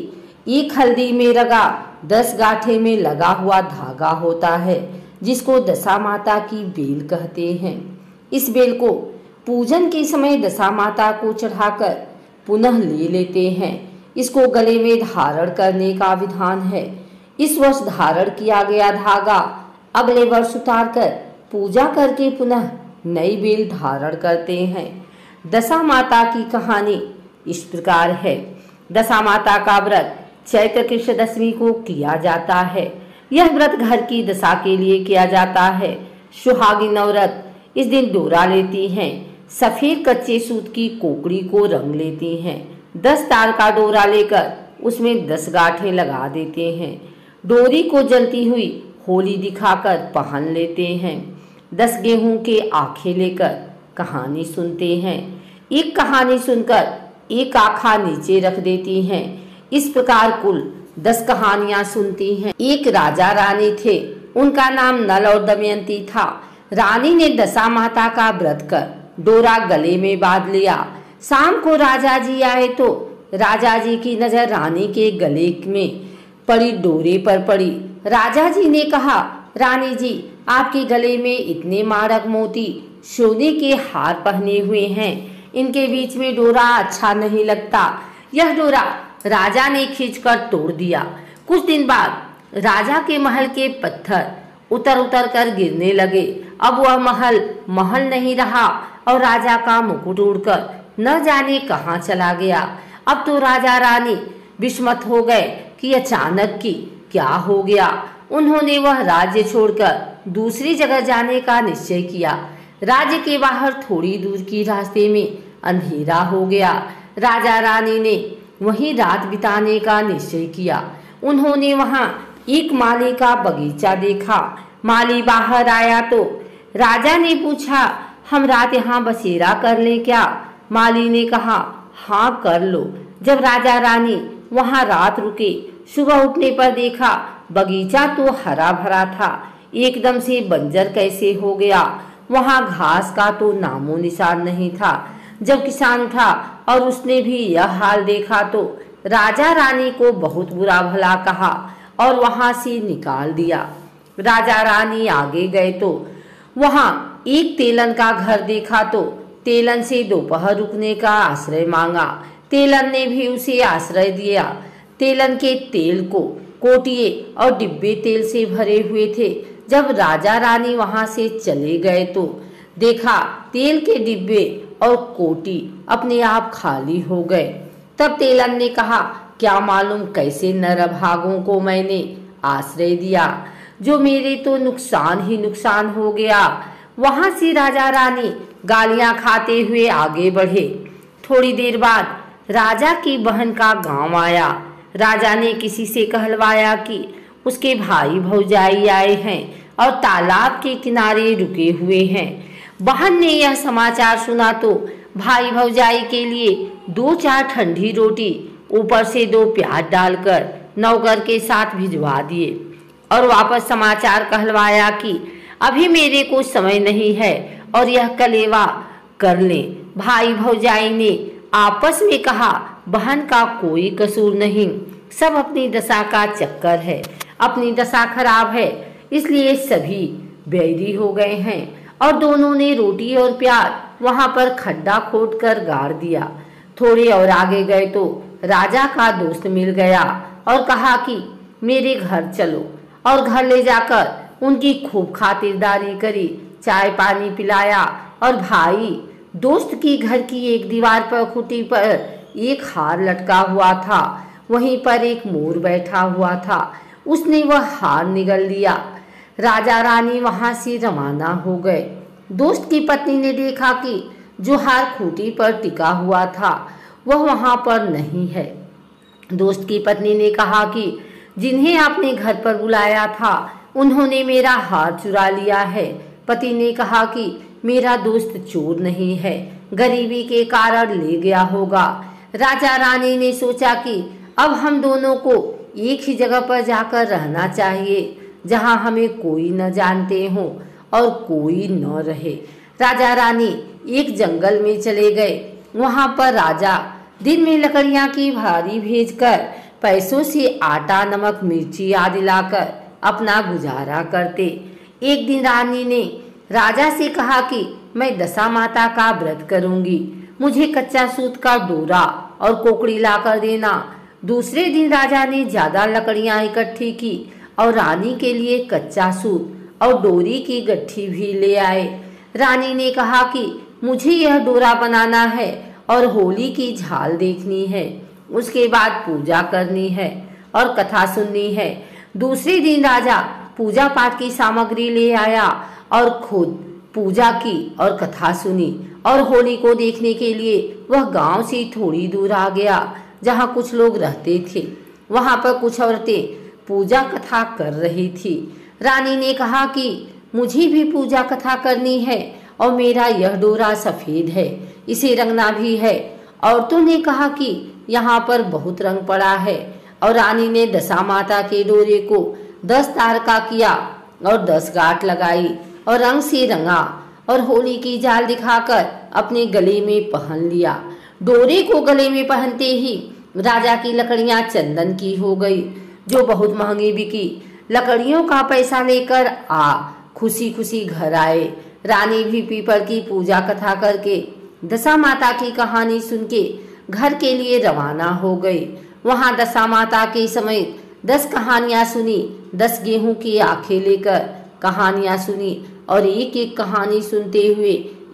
एक हल्दी में रगा 10 गांठे में लगा हुआ धागा होता है जिसको दशा माता की बेल कहते हैं। इस बेल को पूजन के समय दशा माता को चढ़ाकर पुनः ले लेते हैं। इसको गले में धारण करने का विधान है। इस वर्ष धारण किया गया धागा अगले वर्ष उतारकर पूजा करके पुनः नई बेल धारण करते हैं। दशा माता की कहानी इस प्रकार है। दशा माता का व्रत चैत्र कृष्ण दशमी को किया जाता है। यह व्रत घर की दशा के लिए किया जाता है। सुहागिन औरत इस दिन डोरा लेती हैं, सफेद कच्चे सूत की कोकड़ी को रंग लेती हैं, 10 तार का डोरा लेकर उसमें 10 गांठें लगा देते हैं। डोरी को जलती हुई होली दिखाकर पहन लेते हैं। 10 गेहूं के आखे लेकर कहानी सुनते हैं। एक कहानी सुनकर एक आखा नीचे रख देती हैं। इस प्रकार कुल 10 कहानियां सुनती हैं। एक राजा रानी थे, उनका नाम नल और दमयंती था। रानी ने दशा माता का व्रत कर डोरा गले में बांध लिया। शाम को राजा जी आए तो राजा जी की नजर रानी के गले में पड़ी डोरे पर पड़ी। राजा जी ने कहा, रानी जी, आपके गले में इतने मारक मोती सोने के हार पहने हुए हैं, इनके बीच में डोरा अच्छा नहीं लगता। यह डोरा राजा ने खींचकर तोड़ दिया। कुछ दिन बाद राजा के महल के पत्थर उतर उतर कर गिरने लगे। अब वह महल महल नहीं रहा और राजा का मुकुट उड़कर न जाने कहाँ चला गया। अब तो राजा रानी विस्मित हो गए कि अचानक की क्या हो गया। उन्होंने वह राज्य छोड़कर दूसरी जगह जाने का निश्चय किया। राज्य के बाहर थोड़ी दूर की रास्ते में अंधेरा हो गया। राजा रानी ने वहीं रात बिताने का निश्चय किया। उन्होंने वहां एक माली का बगीचा देखा। माली बाहर आया तो राजा ने पूछा, हम रात यहाँ बसेरा कर लें क्या? माली ने कहा, हाँ कर लो। जब राजा रानी वहां रात रुके, सुबह उठने पर देखा बगीचा तो हरा भरा था, एकदम से बंजर कैसे हो गया। वहां घास का तो नामो निशान नहीं था। जब किसान उठा और उसने भी यह हाल देखा तो राजा रानी को बहुत बुरा भला कहा और वहां से निकाल दिया। राजा रानी आगे गए तो वहां एक तेलन का घर देखा तो तेलन से दोपहर रुकने का आश्रय मांगा। तेलन ने भी उसे आश्रय दिया। तेलन के तेल को कोटिए और डिब्बे तेल से भरे हुए थे। जब राजा रानी वहां से चले गए तो देखा तेल के डिब्बे और कोटी अपने आप खाली हो गए। तब तेलन ने कहा, क्या मालूम कैसे नरभागों को मैंने आश्रय दिया, जो मेरे तो नुकसान ही नुकसान हो गया। वहां से राजा रानी गालियां खाते हुए आगे बढ़े। थोड़ी देर बाद राजा की बहन का गांव आया। राजा ने किसी से कहलवाया कि उसके भाई भौजाई आए हैं और तालाब के किनारे रुके हुए हैं। बहन ने यह समाचार सुना तो भाई भौजाई के लिए 2-4 ठंडी रोटी ऊपर से 2 प्याज डालकर नौकर के साथ भिजवा दिए और वापस समाचार कहलवाया कि अभी मेरे को समय नहीं है और यह कलेवा कर लें। भाई भौजाई ने आपस में कहा, बहन का कोई कसूर नहीं, सब अपनी दशा का चक्कर है, अपनी दशा खराब है इसलिए सभी बैरी हो गए हैं। और दोनों ने रोटी और प्याज वहां पर खड्डा खोदकर गाड़ दिया। थोड़े और आगे गए तो राजा का दोस्त मिल गया और कहा कि मेरे घर चलो, और घर ले जाकर उनकी खूब खातिरदारी करी, चाय पानी पिलाया। और भाई दोस्त की घर की एक दीवार पर खूंटी पर एक हार लटका हुआ था, वहीं पर एक मोर बैठा हुआ था। उसने वह हार निगल लिया। राजा रानी वहां से रवाना हो गए। दोस्त की पत्नी ने देखा कि जो हार खूंटी पर टिका हुआ था वह वहां पर नहीं है। दोस्त की पत्नी ने कहा कि जिन्हें आपने घर पर बुलाया था उन्होंने मेरा हार चुरा लिया है। पति ने कहा कि मेरा दोस्त चोर नहीं है, गरीबी के कारण ले गया होगा। राजा रानी ने सोचा कि अब हम दोनों को एक ही जगह पर जाकर रहना चाहिए, जहां हमें कोई न जानते हो और कोई न रहे। राजा रानी एक जंगल में चले गए। वहां पर राजा दिन में लकड़ियां की भारी भेजकर पैसों से आटा नमक मिर्ची आदि लाकर अपना गुजारा करते। एक दिन रानी ने राजा से कहा कि मैं दशा माता का व्रत करूंगी, मुझे कच्चा सूत का डोरा और कोकड़ी लाकर देना। दूसरे दिन राजा ने ज्यादा लकड़ियां इकट्ठी की और रानी के लिए कच्चा सूत और डोरी की गट्ठी भी ले आए। रानी ने कहा कि मुझे यह डोरा बनाना है और होली की झाल देखनी है, उसके बाद पूजा करनी है और कथा सुननी है। दूसरे दिन राजा पूजा पाठ की सामग्री ले आया और खुद पूजा की और कथा सुनी। और होली को देखने के लिए वह गांव से थोड़ी दूर आ गया जहां कुछ लोग रहते थे। वहां पर कुछ औरतें पूजा कथा कर रही थी। रानी ने कहा कि मुझे भी पूजा कथा करनी है और मेरा यह डोरा सफेद है, इसे रंगना भी है। औरतों ने कहा कि यहाँ पर बहुत रंग पड़ा है और रानी ने दशा माता के डोरे को 10 तार का किया और 10 गांठ लगाई और रंग से रंगा और होली की जाल दिखाकर अपने गले में पहन लिया। डोरे को गले में पहनते ही राजा की लकड़ियां चंदन की हो गई, जो बहुत महंगी बिकी। लकड़ियों का पैसा लेकर खुशी खुशी घर आए। रानी भी पीपल की पूजा कथा करके दशा माता की कहानी सुन के घर के लिए रवाना हो गई। वहां दशा माता के समय 10 कहानियां सुनी। 10 गेहूं की आंखें लेकर कहानियां सुनी और एक एक कहानी सुनते हुए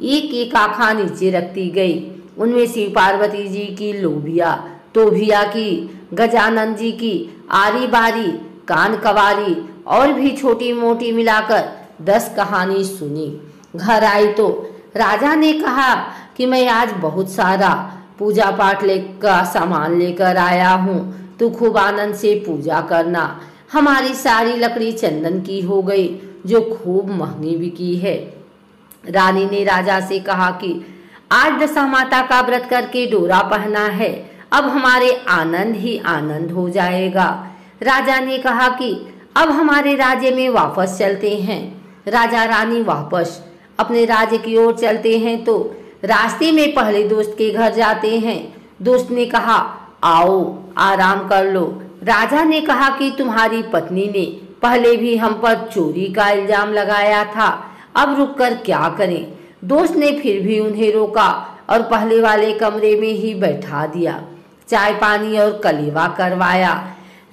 एक एक आँखा नीचे रखती गई। उनमें शिव पार्वती जी की लोबिया, तोभिया की, गजानन जी की, आरी बारी, कान कवारी और भी छोटी मोटी मिलाकर 10 कहानी सुनी। घर आई तो राजा ने कहा कि मैं आज बहुत सारा पूजा पाठ का सामान लेकर आया हूँ, तू खूब आनंद से पूजा करना। हमारी सारी लकड़ी चंदन की हो गई जो खूब महंगी बिकी है। रानी ने राजा से कहा कि आज दशा माता का व्रत करके डोरा पहना है, अब हमारे आनंद ही आनंद हो जाएगा। राजा ने कहा कि अब हमारे राज्य में वापस चलते हैं। राजा रानी वापस अपने राज्य की ओर चलते हैं तो रास्ते में पहले दोस्त के घर जाते हैं। दोस्त ने कहा आओ आराम कर लो। राजा ने कहा कि तुम्हारी पत्नी ने पहले भी हम पर चोरी का इल्जाम लगाया था, अब रुककर क्या करें। दोस्त ने फिर भी उन्हें रोका और पहले वाले कमरे में ही बैठा दिया, चाय पानी और कलेवा करवाया।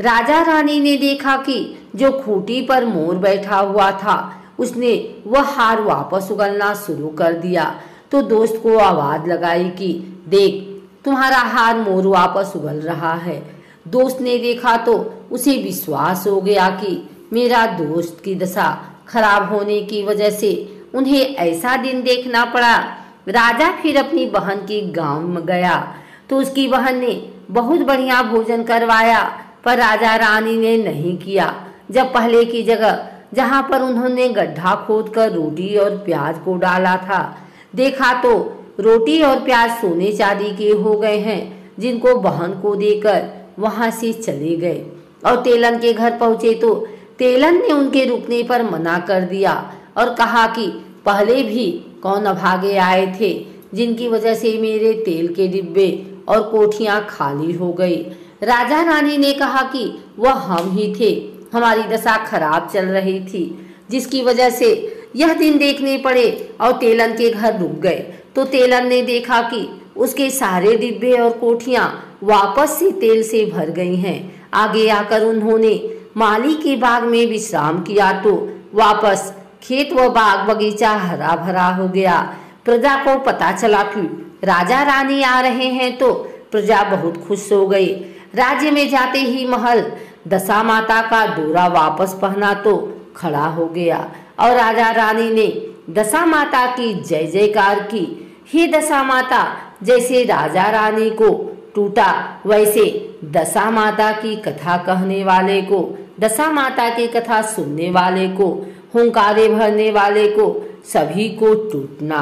राजा रानी ने देखा कि जो खूंटी पर मोर बैठा हुआ था उसने वह हार वापस उगलना शुरू कर दिया तो दोस्त को आवाज लगाई कि देख तुम्हारा हार मोर वापस उगल रहा है। दोस्त ने देखा तो उसे विश्वास हो गया कि मेरा दोस्त की दशा खराब होने की वजह से उन्हें ऐसा दिन देखना पड़ा। राजा फिर अपनी बहन के गांव में गया तो उसकी बहन ने बहुत बढ़िया भोजन करवाया, पर राजा रानी ने नहीं किया। जब पहले की जगह जहां पर उन्होंने गड्ढा खोदकर रोटी और प्याज को डाला था, देखा तो रोटी और प्याज सोने चांदी के हो गए हैं, जिनको बहन को देकर वहां से चले गए। और तेलन के घर पहुंचे तो तेलन ने उनके रुकने पर मना कर दिया और कहा कि पहले भी कौन अभागे आए थे जिनकी वजह से मेरे तेल के डिब्बे और कोठियां खाली हो गई। राजा रानी ने कहा कि वह हम ही थे, हमारी दशा खराब चल रही थी जिसकी वजह से यह दिन देखने पड़े और तेलन के घर रुक गए। तो तेलन ने देखा कि उसके सारे डिब्बे और कोठियां वापस से तेल से भर गई हैं। आगे आकर उन्होंने माली के बाग में विश्राम किया तो वापस खेत व बाग बगीचा हरा भरा हो गया। प्रजा को पता चला कि राजा रानी आ रहे हैं तो प्रजा बहुत खुश हो गई। राज्य में जाते ही महल दशा माता का डोरा वापस पहना तो खड़ा हो गया और राजा रानी ने दशा माता की जय जयकार की। हे दशा माता, जैसे राजा रानी को टूटा वैसे दशा माता की कथा कहने वाले को, दशा माता की कथा सुनने वाले को, हुंकारे भरने वाले को, सभी को टूटना।